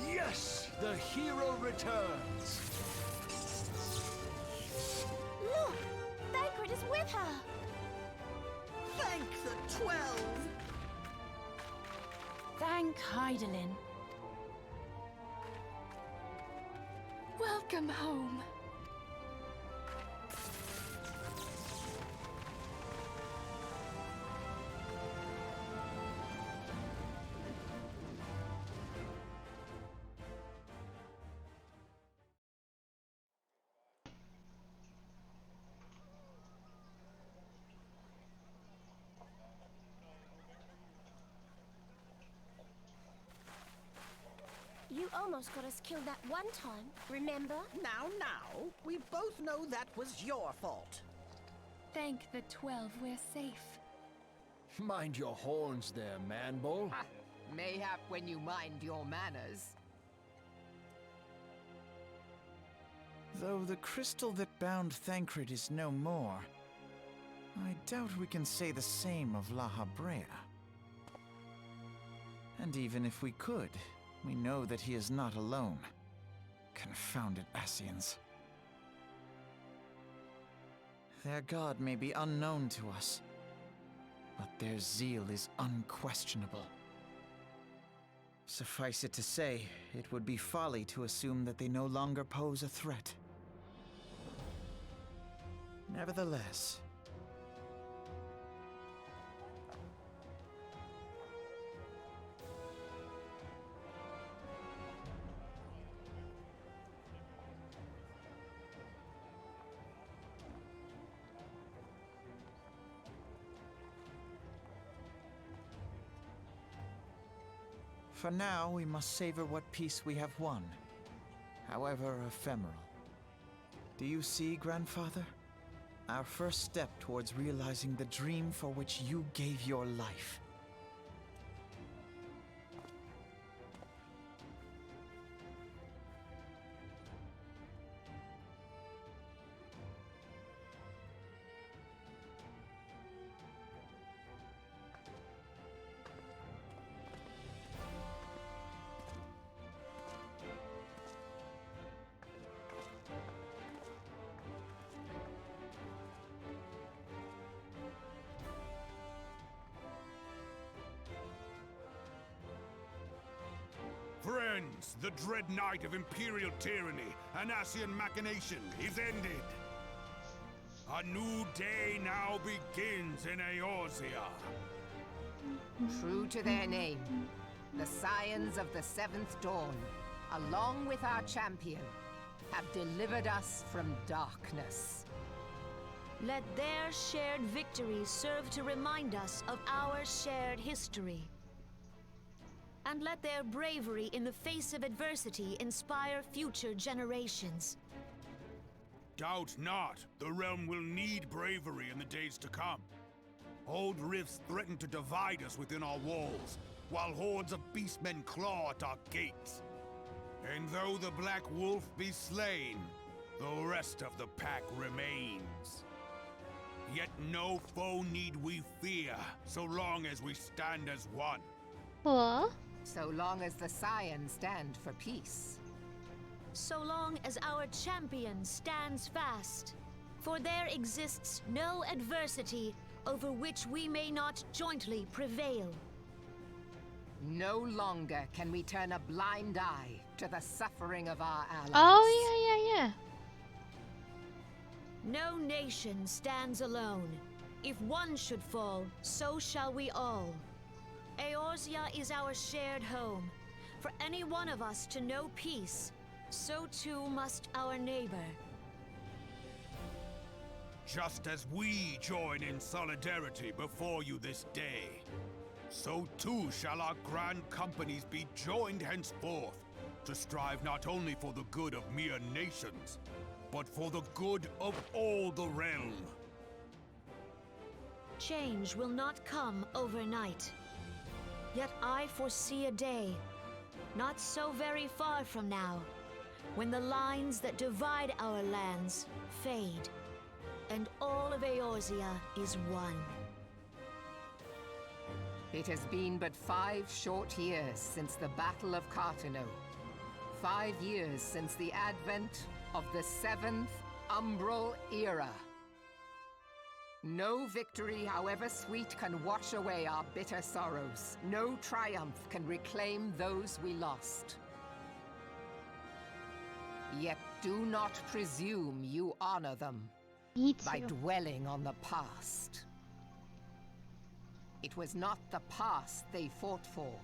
Yes! The hero returns! Look! Thancred is with her! Thank the 12! Thank Hydaelyn. Welcome home. You almost got us killed that one time, remember? Now, we both know that was your fault. Thank the 12 we're safe. Mind your horns there, man-bull. Ha! Mayhap when you mind your manners. Though the crystal that bound Thancred is no more, I doubt we can say the same of La Habrea. And even if we could, we know that he is not alone. Confounded Ascians. Their god may be unknown to us, but their zeal is unquestionable. Suffice it to say, it would be folly to assume that they no longer pose a threat. Nevertheless, for now, we must savor what peace we have won, however ephemeral. Do you see, Grandfather? Our first step towards realizing the dream for which you gave your life. Friends, the dread night of Imperial tyranny and Ascian machination is ended. A new day now begins in Eorzea. True to their name, the Scions of the Seventh Dawn, along with our champion, have delivered us from darkness. Let their shared victory serve to remind us of our shared history. And let their bravery in the face of adversity inspire future generations. Doubt not, the realm will need bravery in the days to come. Old rifts threaten to divide us within our walls, while hordes of beastmen claw at our gates. And though the Black Wolf be slain, the rest of the pack remains. Yet no foe need we fear, so long as we stand as one. What? So long as the Scions stand for peace. So long as our champion stands fast. For there exists no adversity over which we may not jointly prevail. No longer can we turn a blind eye to the suffering of our allies. Oh, yeah. No nation stands alone. If one should fall, so shall we all. Eorzea is our shared home. For any one of us to know peace, so too must our neighbor. Just as we join in solidarity before you this day, so too shall our grand companies be joined henceforth to strive not only for the good of mere nations, but for the good of all the realm. Change will not come overnight. Yet I foresee a day, not so very far from now, when the lines that divide our lands fade, and all of Eorzea is one. It has been but 5 short years since the Battle of Cartano. 5 years since the advent of the 7th Umbral Era. No victory, however sweet, can wash away our bitter sorrows. No triumph can reclaim those we lost. Yet do not presume you honor them by dwelling on the past. It was not the past they fought for.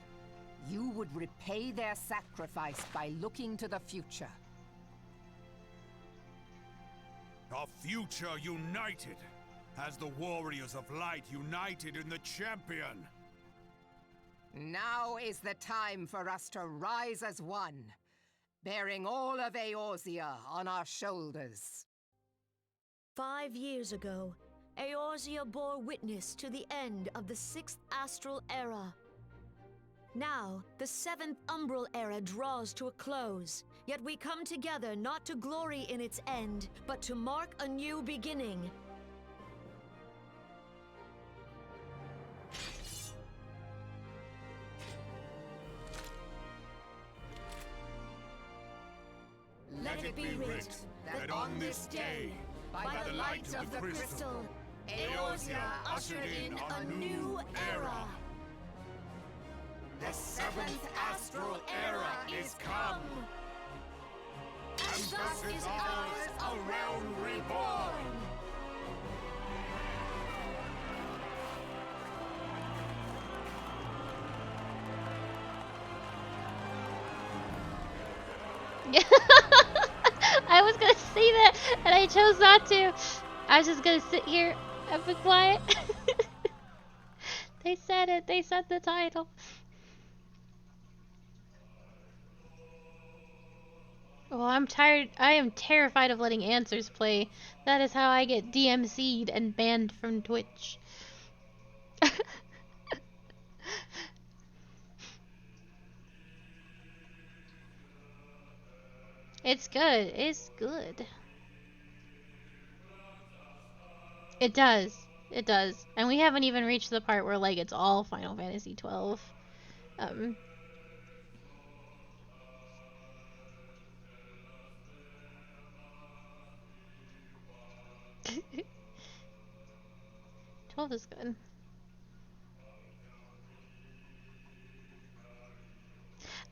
You would repay their sacrifice by looking to the future. A future united, as the warriors of light united in the champion. Now is the time for us to rise as one, bearing all of Eorzea on our shoulders. 5 years ago, Eorzea bore witness to the end of the 6th Astral Era. Now, the 7th Umbral Era draws to a close, yet we come together not to glory in its end, but to mark a new beginning. Let it be writ that on this day, by the light of the crystal, Eorzea ushered in a new era. The seventh astral era is come. And thus is ours a realm reborn. I was gonna say that, and I chose not to. I was just gonna sit here and be quiet. They said it. They said the title. Well, I'm tired. I am terrified of letting answers play. That is how I get DMC'd and banned from Twitch. It's good. It's good. It does. It does. And we haven't even reached the part where, like, it's all Final Fantasy XII. Um... 12 is good.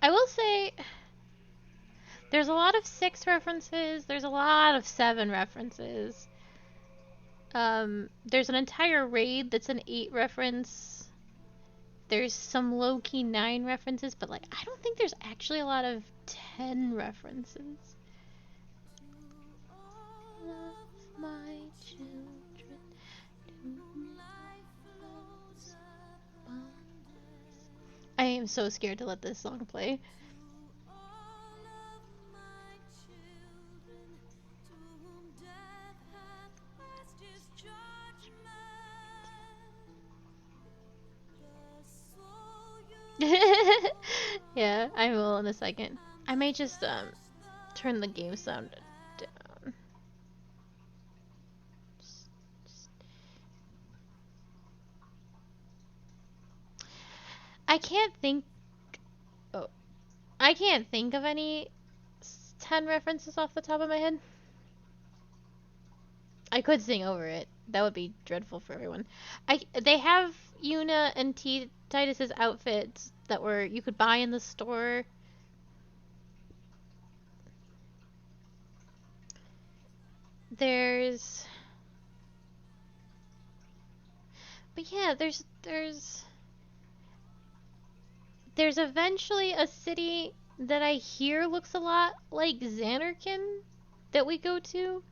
I will say there's a lot of 6 references, there's a lot of 7 references. There's an entire raid that's an 8 reference. There's some low-key 9 references, but like I don't think there's actually a lot of 10 references. Love my children. I am so scared to let this song play. Yeah, I will in a second. I may just turn the game sound down. I can't think. Oh, I can't think of any 10 references off the top of my head. I could sing over it. That would be dreadful for everyone. They have Yuna and Titus's outfits that were you could buy in the store. There's But yeah, there's eventually a city that I hear looks a lot like Xanarkin that we go to.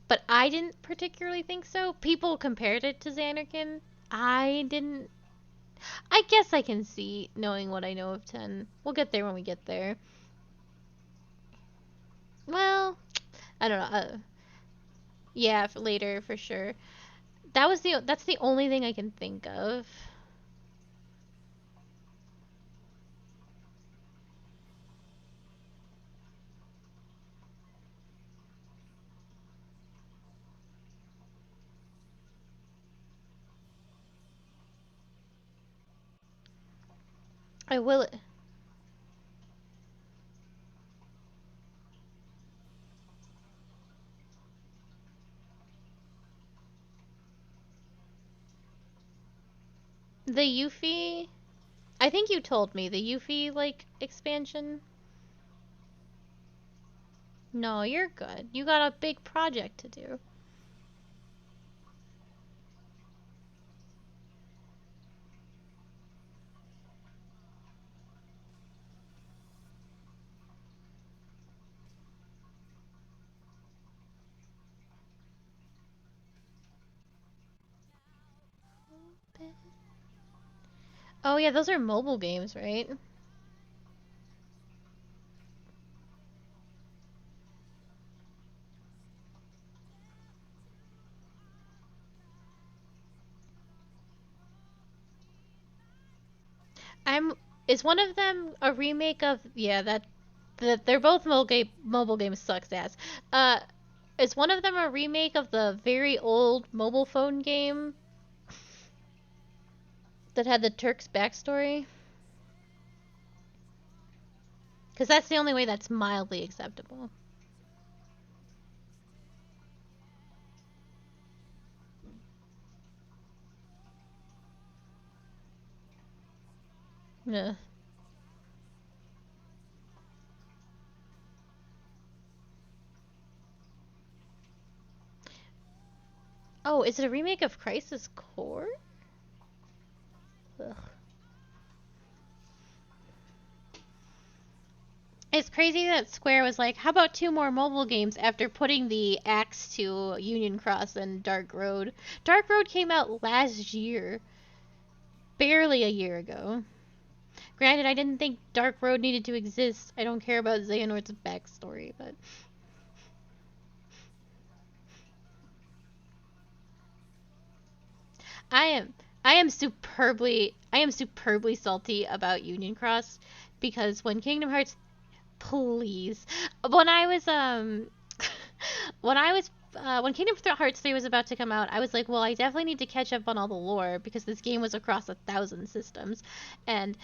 But I didn't particularly think so. People compared it to Xanarkin. I didn't. I guess I can see, knowing what I know of 10. We'll get there when we get there. Well, I don't know. Yeah, for later, for sure. That's the only thing I can think of. I will. The Yuffie, I think you told me the Yuffie like expansion. No, you're good. You got a big project to do. Oh yeah, those are mobile games, right? Is one of them a remake of, yeah, that they're both mobile games sucks ass. Is one of them a remake of the very old mobile phone game that had the Turk's backstory? Because that's the only way that's mildly acceptable. Yeah. Oh, is it a remake of Crisis Core? Ugh. It's crazy that Square was like, how about 2 more mobile games after putting the axe to Union Cross and Dark Road. Dark Road came out last year. Barely a year ago. Granted, I didn't think Dark Road needed to exist. I don't care about Xehanort's backstory, but... I am superbly salty about Union Cross because when Kingdom Hearts, please, when I was when Kingdom Hearts 3 was about to come out, I was like, well, I definitely need to catch up on all the lore because this game was across 1,000 systems, and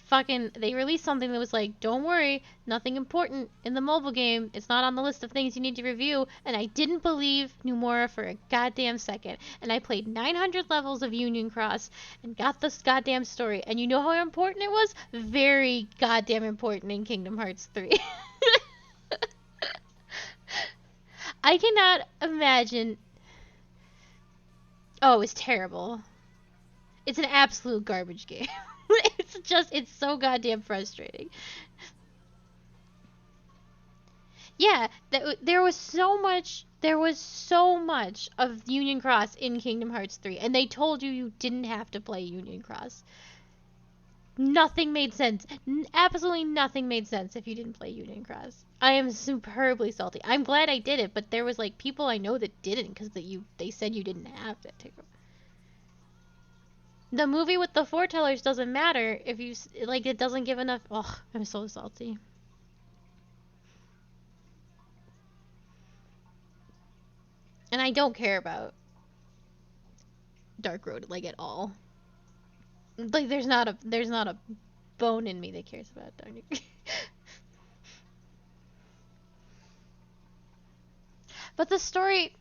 fucking they released something that was like, don't worry, nothing important in the mobile game. It's not on the list of things you need to review. And I didn't believe Numora for a goddamn second. And I played 900 levels of Union Cross and got this goddamn story. And you know how important it was? Very goddamn important in Kingdom Hearts 3. I cannot imagine. Oh, it was terrible. It's an absolute garbage game. It's so goddamn frustrating. Yeah, there was so much of Union Cross in Kingdom Hearts 3, and they told you didn't have to play Union Cross. Nothing made sense. Absolutely nothing made sense if you didn't play Union Cross. I am superbly salty. I'm glad I did it, but there was like people I know that didn't because they said you didn't have to. The movie with the foretellers doesn't matter if you like it doesn't give enough. Oh, I'm so salty. And I don't care about Dark Road like at all. Like there's not a bone in me that cares about Dark Road. But the story,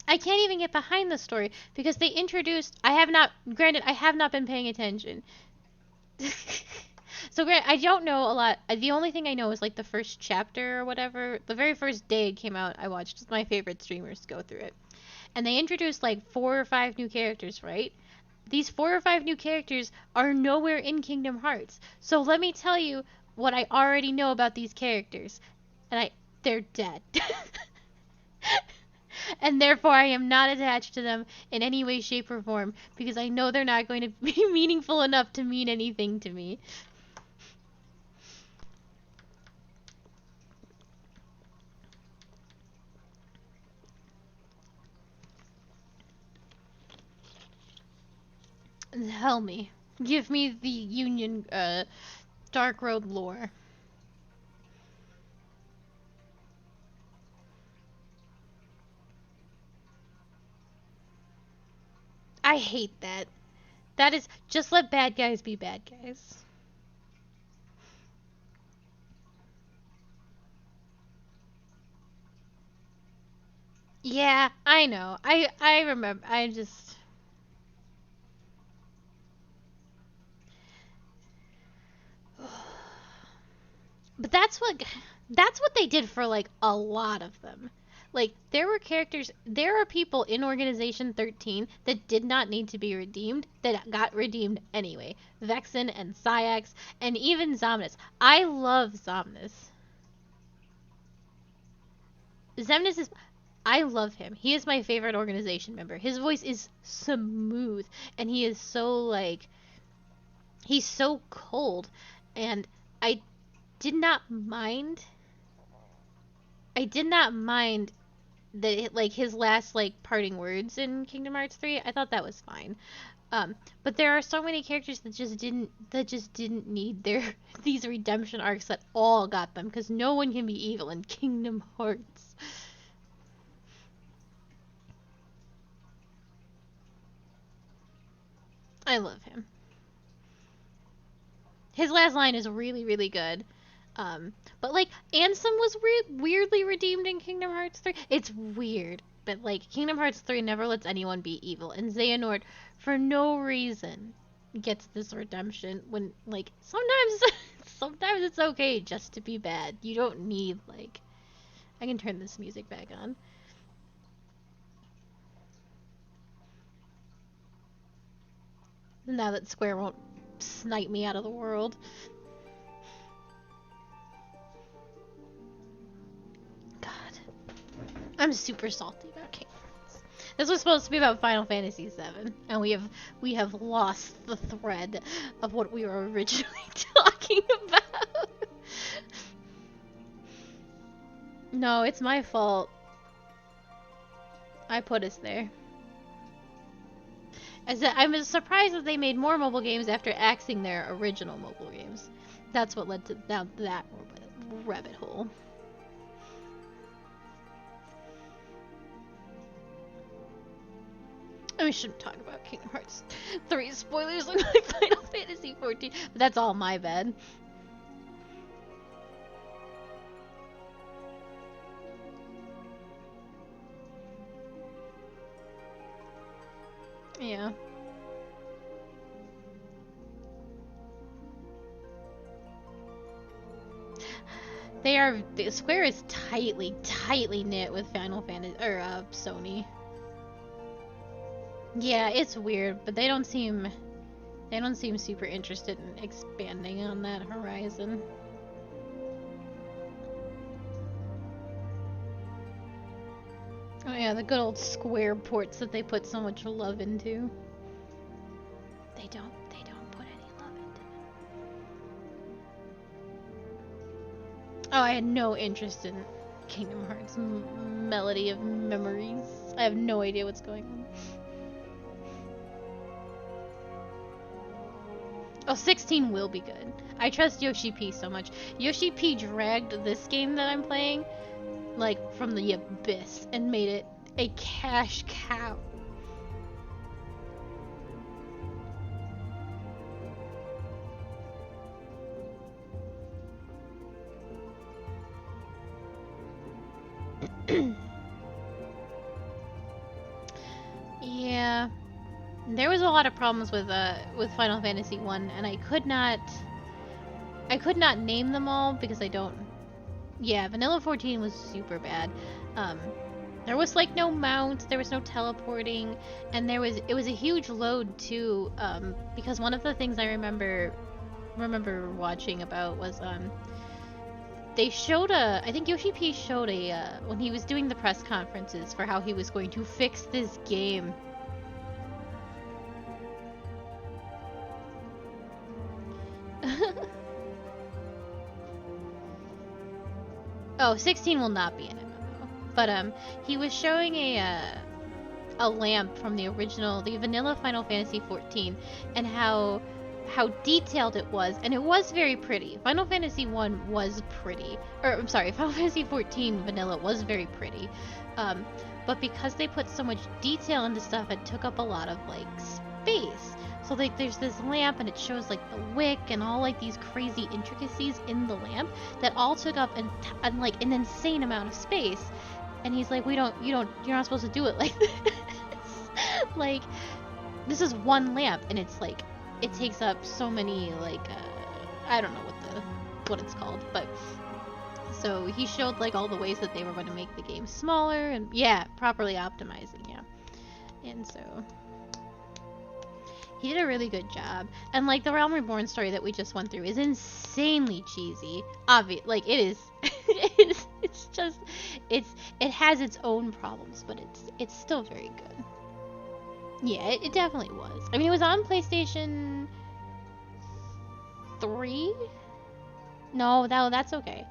I can't even get behind the story because they introduced. I have not been paying attention. So I don't know a lot. The only thing I know is like the first chapter or whatever. The very first day it came out, I watched my favorite streamers go through it. And they introduced like 4 or 5 new characters, right? These 4 or 5 new characters are nowhere in Kingdom Hearts. So let me tell you what I already know about these characters. And they're dead. And therefore I am not attached to them in any way, shape, or form because I know they're not going to be meaningful enough to mean anything to me. Tell me. Give me the Union, Dark Road lore. I hate that. That is, just let bad guys be bad guys. Yeah, I know. I remember. I just... But that's what they did for like a lot of them. Like there are people in Organization 13 that did not need to be redeemed that got redeemed anyway. Vexen and Syax and even Zomnus. I love Zomnus. I love him. He is my favorite Organization member. His voice is smooth and he is so like he's so cold and I did not mind that like his last like parting words in Kingdom Hearts 3. I thought that was fine. But there are so many characters that just didn't need their these redemption arcs that all got them because no one can be evil in Kingdom Hearts. I love him. His last line is really, really good. But like Ansem was weirdly redeemed in Kingdom Hearts 3. It's weird. but like Kingdom Hearts 3 never lets anyone be evil, and Xehanort, for no reason, gets this redemption when like sometimes it's okay just to be bad. You don't need like I can turn this music back on. Now that Square won't snipe me out of the world. God. I'm super salty about Kingdom Hearts. This was supposed to be about Final Fantasy VII, and we have lost the thread of what we were originally talking about. No, it's my fault. I put us there. I'm surprised that they made more mobile games after axing their original mobile games. That's what led to down that rabbit hole. And we shouldn't talk about Kingdom Hearts 3 spoilers on my Final Fantasy 14, but that's all my bad. Yeah. Square is tightly knit with Final Fantasy, or Sony. Yeah, it's weird, but they don't seem super interested in expanding on that horizon. Oh yeah, the good old Square ports that they put so much love into. They don't put any love into them. Oh, I had no interest in Kingdom Hearts Melody of Memories. I have no idea what's going on. Oh, 16 will be good. I trust Yoshi P so much. Yoshi P dragged this game that I'm playing, like, from the abyss and made it a cash cow. Yeah. There was a lot of problems with Final Fantasy 1, and I could not name them all because I don't. Yeah, Vanilla 14 was super bad. There was like no mount, there was no teleporting, and it was a huge load too, because one of the things I remember watching about was they showed I think Yoshi P showed when he was doing the press conferences for how he was going to fix this game. Oh, 16 will not be an MMO. But he was showing a lamp from the vanilla Final Fantasy 14, and how detailed it was, and it was very pretty. Final Fantasy 1 was pretty. Or I'm sorry, Final Fantasy 14 vanilla was very pretty. But because they put so much detail into stuff, it took up a lot of like space. So like there's this lamp and it shows like the wick and all like these crazy intricacies in the lamp that all took up like an insane amount of space. And he's like, you're not supposed to do it like this. Like, this is one lamp and it's like, it takes up so many like, I don't know what it's called, but so he showed like all the ways that they were going to make the game smaller and yeah, properly optimizing, yeah. And so he did a really good job. And like the Realm Reborn story that we just went through is insanely cheesy. Like it is it's just it has its own problems, but it's still very good. Yeah, it definitely was. I mean, it was on PlayStation 3? No, that's okay.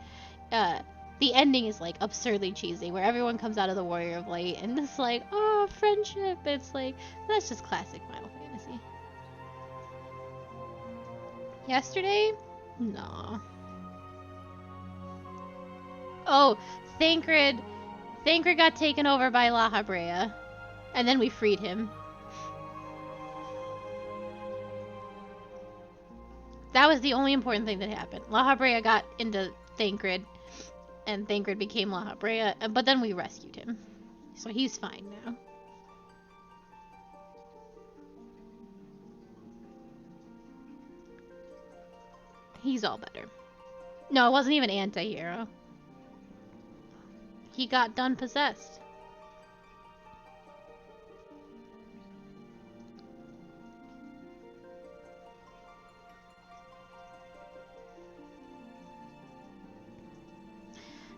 The ending is like absurdly cheesy, where everyone comes out of the Warrior of Light and it's like, oh, friendship. It's like, that's just classic Final Fantasy. Yesterday? No. Oh, Thancred got taken over by La Habrea, and then we freed him. That was the only important thing that happened. La Habrea got into Thancred, and Thancred became La Habrea, but then we rescued him. So he's fine now. He's all better. No, it wasn't even anti-hero. He got done possessed.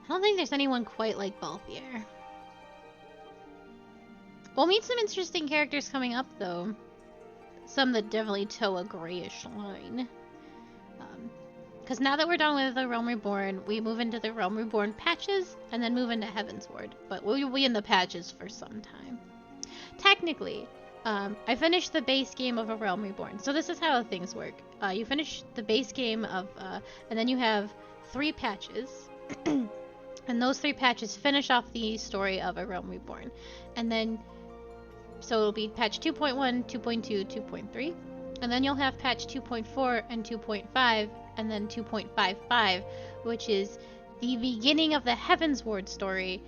I don't think there's anyone quite like Balthier. We'll meet some interesting characters coming up, though. Some that definitely toe a grayish line. Because now that we're done with the Realm Reborn, we move into the Realm Reborn patches, and then move into Heavensward. But we'll be in the patches for some time. Technically, I finished the base game of a Realm Reborn. So this is how things work. You finish the base game of, and then you have 3 patches. And those 3 patches finish off the story of a Realm Reborn. And then, so it'll be patch 2.1, 2.2, 2.3. And then you'll have patch 2.4 and 2.5, and then 2.55, which is the beginning of the Heavensward story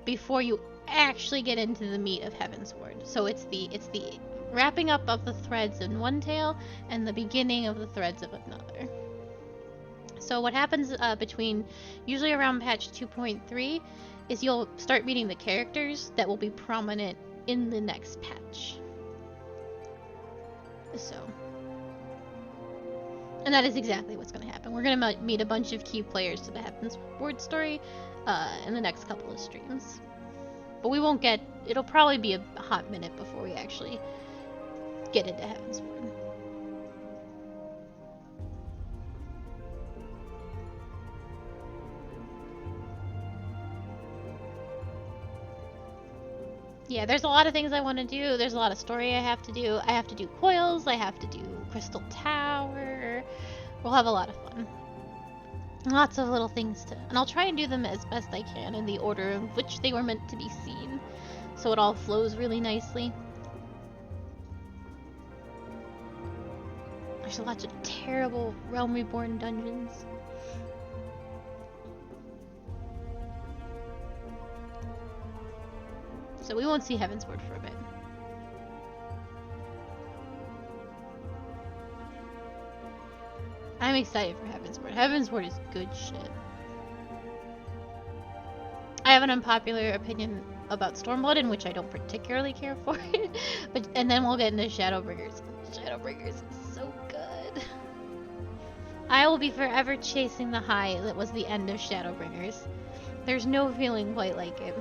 before you actually get into the meat of Heavensward. So it's the wrapping up of the threads in one tale and the beginning of the threads of another. So what happens between usually around patch 2.3 is you'll start meeting the characters that will be prominent in the next patch. So, and that is exactly what's going to happen. We're going to meet a bunch of key players to the Heavensward story in the next couple of streams. But we won't get, it'll probably be a hot minute before we actually get into Heavensward. Yeah, there's a lot of things I want to do. There's a lot of story I have to do. I have to do coils. I have to do Crystal Tower. We'll have a lot of fun. Lots of little things to... And I'll try and do them as best I can in the order in which they were meant to be seen. So it all flows really nicely. There's a lot of terrible Realm Reborn dungeons. So we won't see Heavensward for a bit. I'm excited for Heavensward. Heavensward is good shit. I have an unpopular opinion about Stormblood, in which I don't particularly care for it. And then we'll get into Shadowbringers. Shadowbringers is so good. I will be forever chasing the high that was the end of Shadowbringers. There's no feeling quite like it.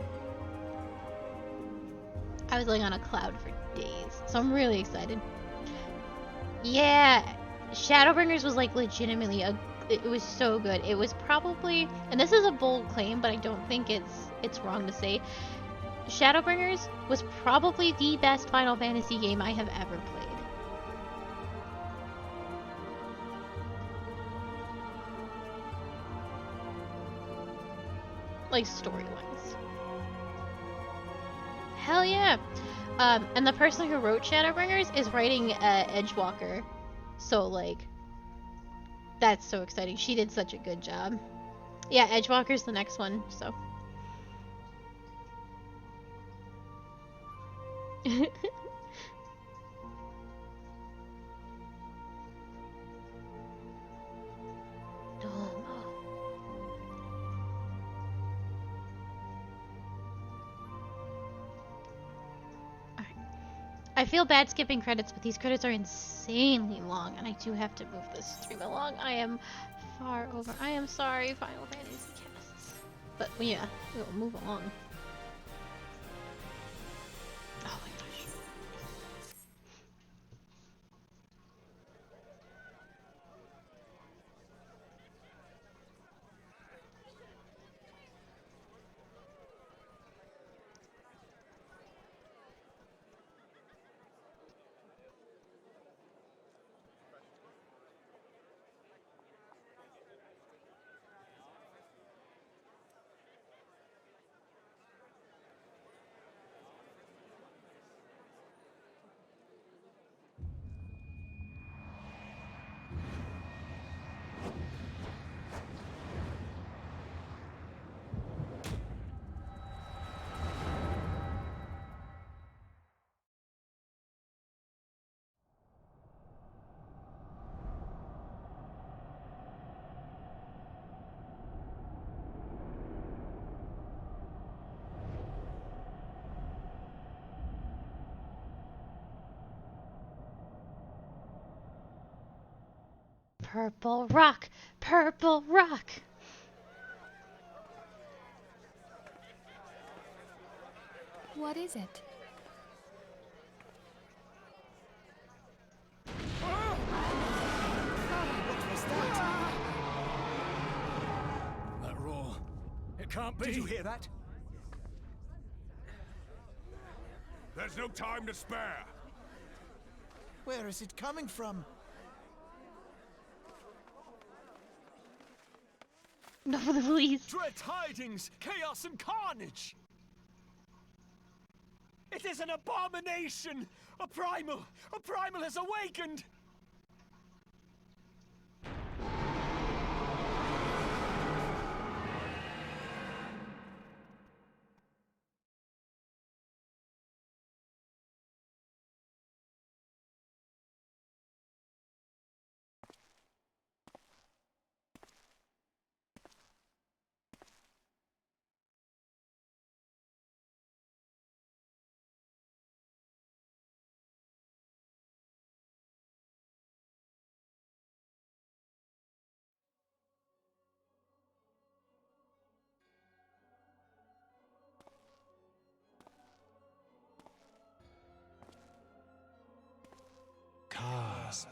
I was like on a cloud for days, so I'm really excited. Yeah, Shadowbringers was like legitimately it was so good. It was probably, and this is a bold claim, but I don't think it's wrong to say, Shadowbringers was probably the best Final Fantasy game I have ever played. Like story-wise. Hell yeah! And the person who wrote Shadowbringers is writing Edgewalker. So, like, that's so exciting. She did such a good job. Yeah, Edgewalker's the next one, so. I feel bad skipping credits, but these credits are insanely long, and I do have to move this stream along. I am far over. I am sorry, Final Fantasy casts. But yeah, we'll move along. Oh my gosh. Purple rock! Purple rock! What is it? That roar. It can't be. Did you hear that? There's no time to spare. Where is it coming from? No, please. Dread tidings, chaos and carnage. It is an abomination. A primal has awakened.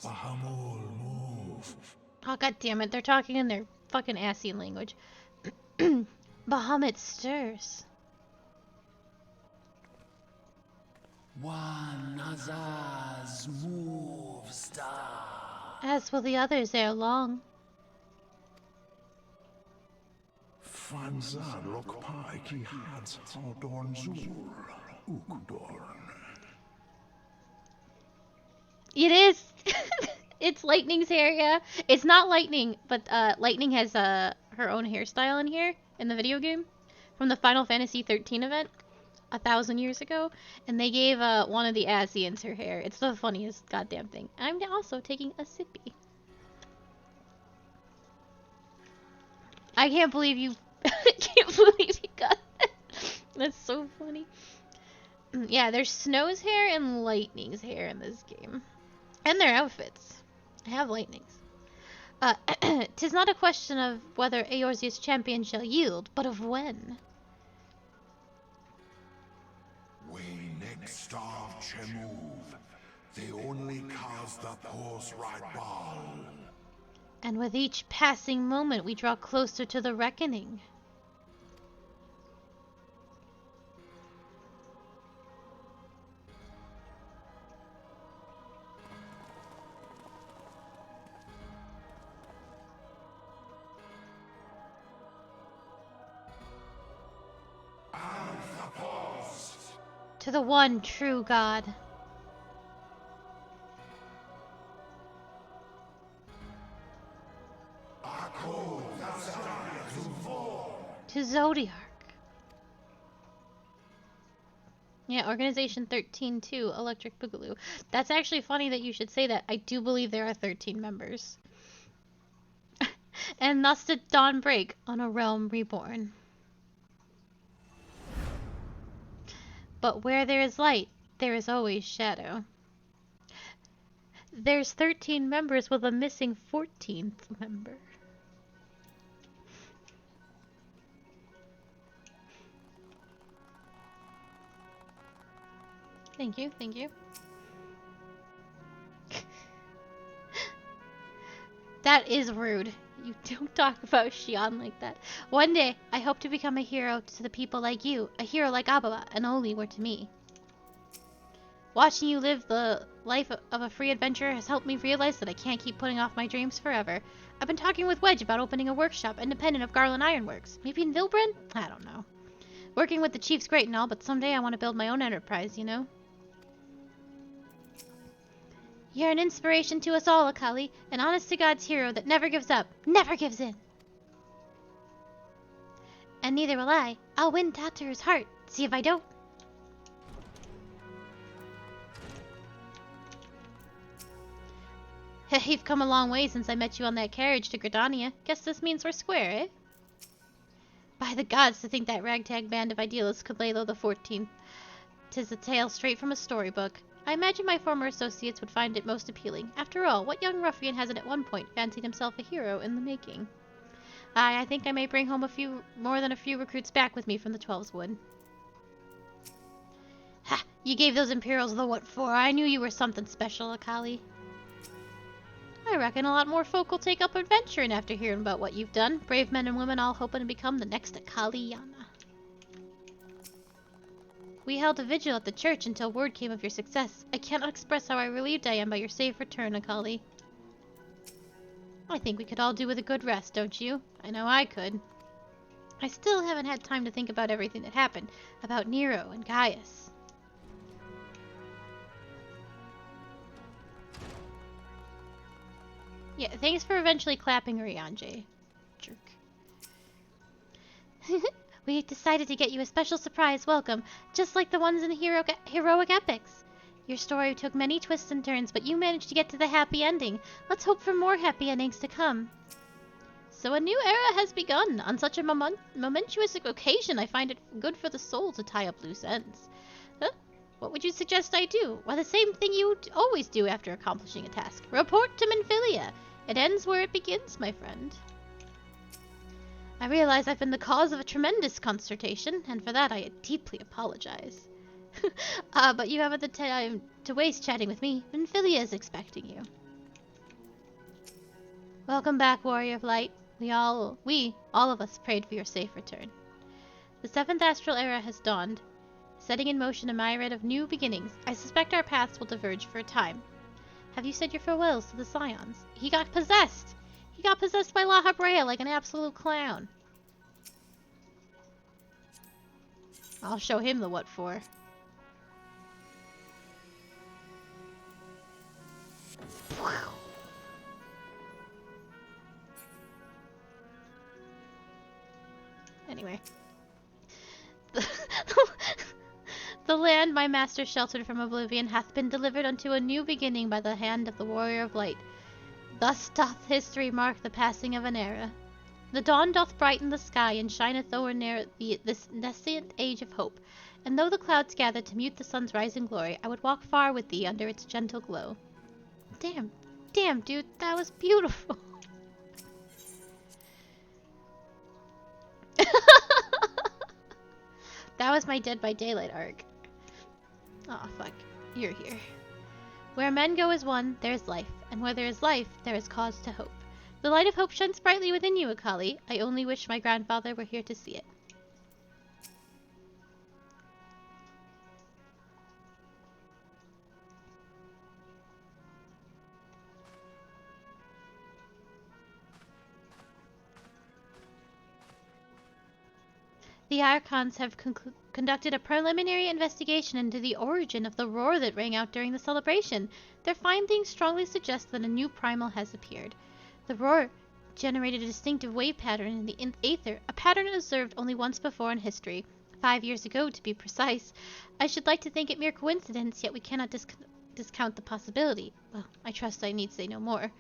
Bahamul, move. Oh, god damn it, they're talking in their fucking assy language. Bahamut stirs. One Azaz move star. As will the others ere long. Fanzad lokpai ki hads aldorn zur, ukdorn. It is! It's Lightning's hair, yeah. It's not Lightning, but Lightning has her own hairstyle in here, in the video game, from the Final Fantasy XIII event, 1,000 years ago, and they gave one of the Asians her hair. It's the funniest goddamn thing. I'm also taking a sippy. I can't believe you... I can't believe you got that. That's so funny. Yeah, there's Snow's hair and Lightning's hair in this game. And their outfits. I have Lightning's. 'Tis not a question of whether Eorzea's champion shall yield, but of when. We next starve Chemuv. They only cause the pause right ball. And with each passing moment we draw closer to the reckoning. To the one true God. To Zodiark. Yeah, Organization 13 too, Electric Boogaloo. That's actually funny that you should say that. I do believe there are 13 members. And thus did dawn break on a realm reborn. But where there is light, there is always shadow. There's 13 members with a missing 14th member. Thank you, thank you. That is rude. You don't talk about Xion like that. One day, I hope to become a hero to the people like you. A hero like Ababa, and only were to me. Watching you live the life of a free adventurer has helped me realize that I can't keep putting off my dreams forever. I've been talking with Wedge about opening a workshop independent of Garland Ironworks. Maybe in Vilbren? I don't know. Working with the chief's great and all, but someday I want to build my own enterprise, you know? You're an inspiration to us all, Akali. An honest-to-God's hero that never gives up. Never gives in. And neither will I. I'll win Tatar's heart. See if I don't. You've come a long way since I met you on that carriage to Gridania. Guess this means we're square, eh? By the gods, to think that ragtag band of idealists could lay low the 14th. 'Tis a tale straight from a storybook. I imagine my former associates would find it most appealing. After all, what young ruffian hasn't at one point fancied himself a hero in the making? I think I may bring home more than a few recruits back with me from the 12's Wood. Ha! You gave those Imperials the what for. I knew you were something special, Akali. I reckon a lot more folk will take up adventuring after hearing about what you've done. Brave men and women all hoping to become the next Akali Yana. We held a vigil at the church until word came of your success. I cannot express how relieved I am by your safe return, Akali. I think we could all do with a good rest, don't you? I know I could. I still haven't had time to think about everything that happened. About Nero and Gaius. Yeah, thanks for eventually clapping Ryanje. Jerk. We decided to get you a special surprise welcome, just like the ones in heroic epics. Your story took many twists and turns, but you managed to get to the happy ending. Let's hope for more happy endings to come. So a new era has begun. On such a momentous occasion, I find it good for the soul to tie up loose ends. Huh? What would you suggest I do? Why, the same thing you always do after accomplishing a task. Report to Minfilia. It ends where it begins, my friend. I realize I've been the cause of a tremendous consternation, and for that I deeply apologize. But you haven't the time to waste chatting with me. Minfilia is expecting you. Welcome back, Warrior of Light. We all of us prayed for your safe return. The 7th Astral Era has dawned, setting in motion a myriad of new beginnings. I suspect our paths will diverge for a time. Have you said your farewells to the Scions? He got possessed! He got possessed by La Habrea like an absolute clown. I'll show him the what for. Anyway. The land my master sheltered from oblivion hath been delivered unto a new beginning by the hand of the Warrior of Light. Thus doth history mark the passing of an era. The dawn doth brighten the sky and shineth o'er this nascent age of hope, and though the clouds gather to mute the sun's rising glory, I would walk far with thee under its gentle glow. Damn, dude, that was beautiful. That was my Dead by Daylight arc. Aw, fuck. You're here. Where men go as one, there is life, and where there is life, there is cause to hope. The light of hope shines brightly within you, Akali. I only wish my grandfather were here to see it. The Archons have conducted a preliminary investigation into the origin of the roar that rang out during the celebration. Their findings strongly suggest that a new primal has appeared. The roar generated a distinctive wave pattern in the aether, a pattern observed only once before in history, 5 years ago to be precise. I should like to think it mere coincidence, yet we cannot discount the possibility. Well, I trust I need say no more.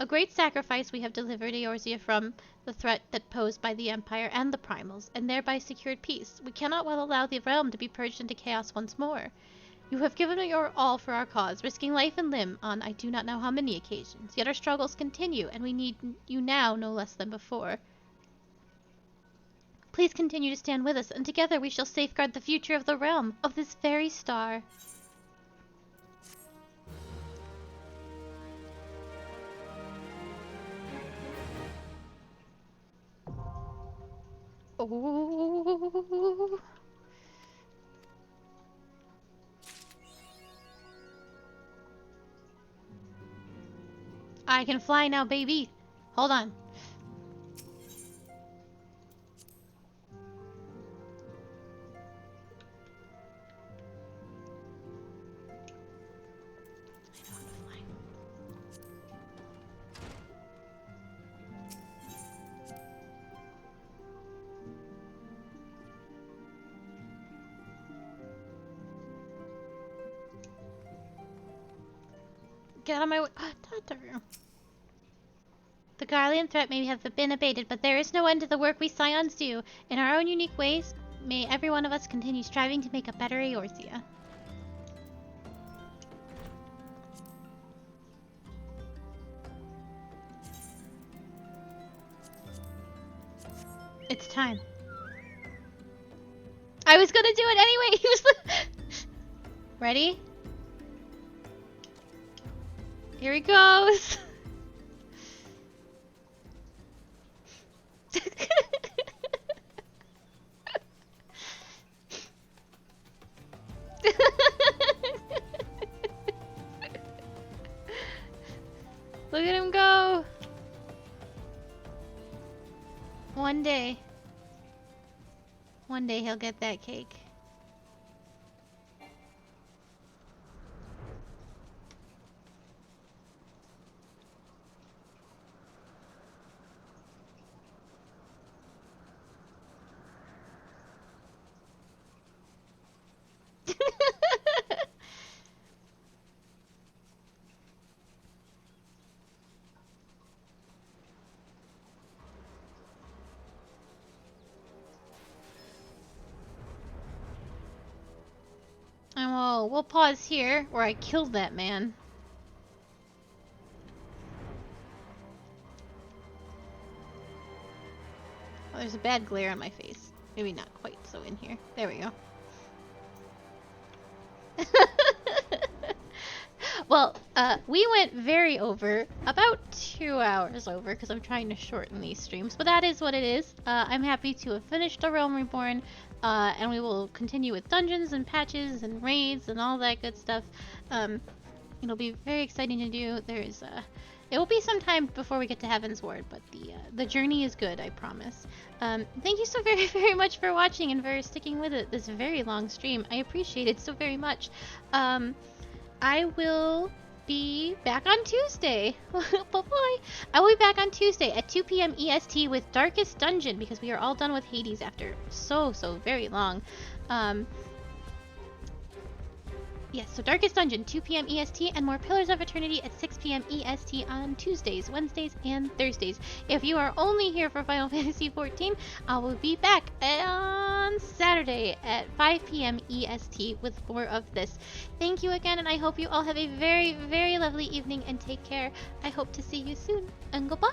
A great sacrifice we have delivered Eorzea from the threat that posed by the Empire and the Primals, and thereby secured peace. We cannot well allow the realm to be purged into chaos once more. You have given your all for our cause, risking life and limb on I do not know how many occasions. Yet our struggles continue, and we need you now no less than before. Please continue to stand with us, and together we shall safeguard the future of the realm, of this very star. Oh. I can fly now, baby. Hold on. Get out of my way. The Garlean threat may have been abated, but there is no end to the work we Scions do. In our own unique ways, may every one of us continue striving to make a better Eorzea. It's time. I was gonna do it anyway. He was ready? Here he goes. Look at him go. One day he'll get that cake. And we'll pause here where I killed that man. Oh, there's a bad glare on my face. Maybe not quite so in here. There we go. Well, we went very over, about 2 hours over, because I'm trying to shorten these streams, but that is what it is. I'm happy to have finished The Realm Reborn, and we will continue with dungeons and patches and raids and all that good stuff. It'll be very exciting to do. It will be some time before we get to Heaven's Ward, but the journey is good, I promise. Thank you so very, very much for watching and for sticking with it this very long stream. I appreciate it so very much. I will be back on Tuesday. Bye-bye. I will be back on Tuesday at 2 p.m. EST with Darkest Dungeon, because we are all done with Hades after so very long. Yes, so Darkest Dungeon, 2 p.m. EST, and more Pillars of Eternity at 6 p.m. EST on Tuesdays, Wednesdays, and Thursdays. If you are only here for Final Fantasy XIV, I will be back on Saturday at 5 p.m. EST with more of this. Thank you again, and I hope you all have a very, very lovely evening, and take care. I hope to see you soon, and goodbye!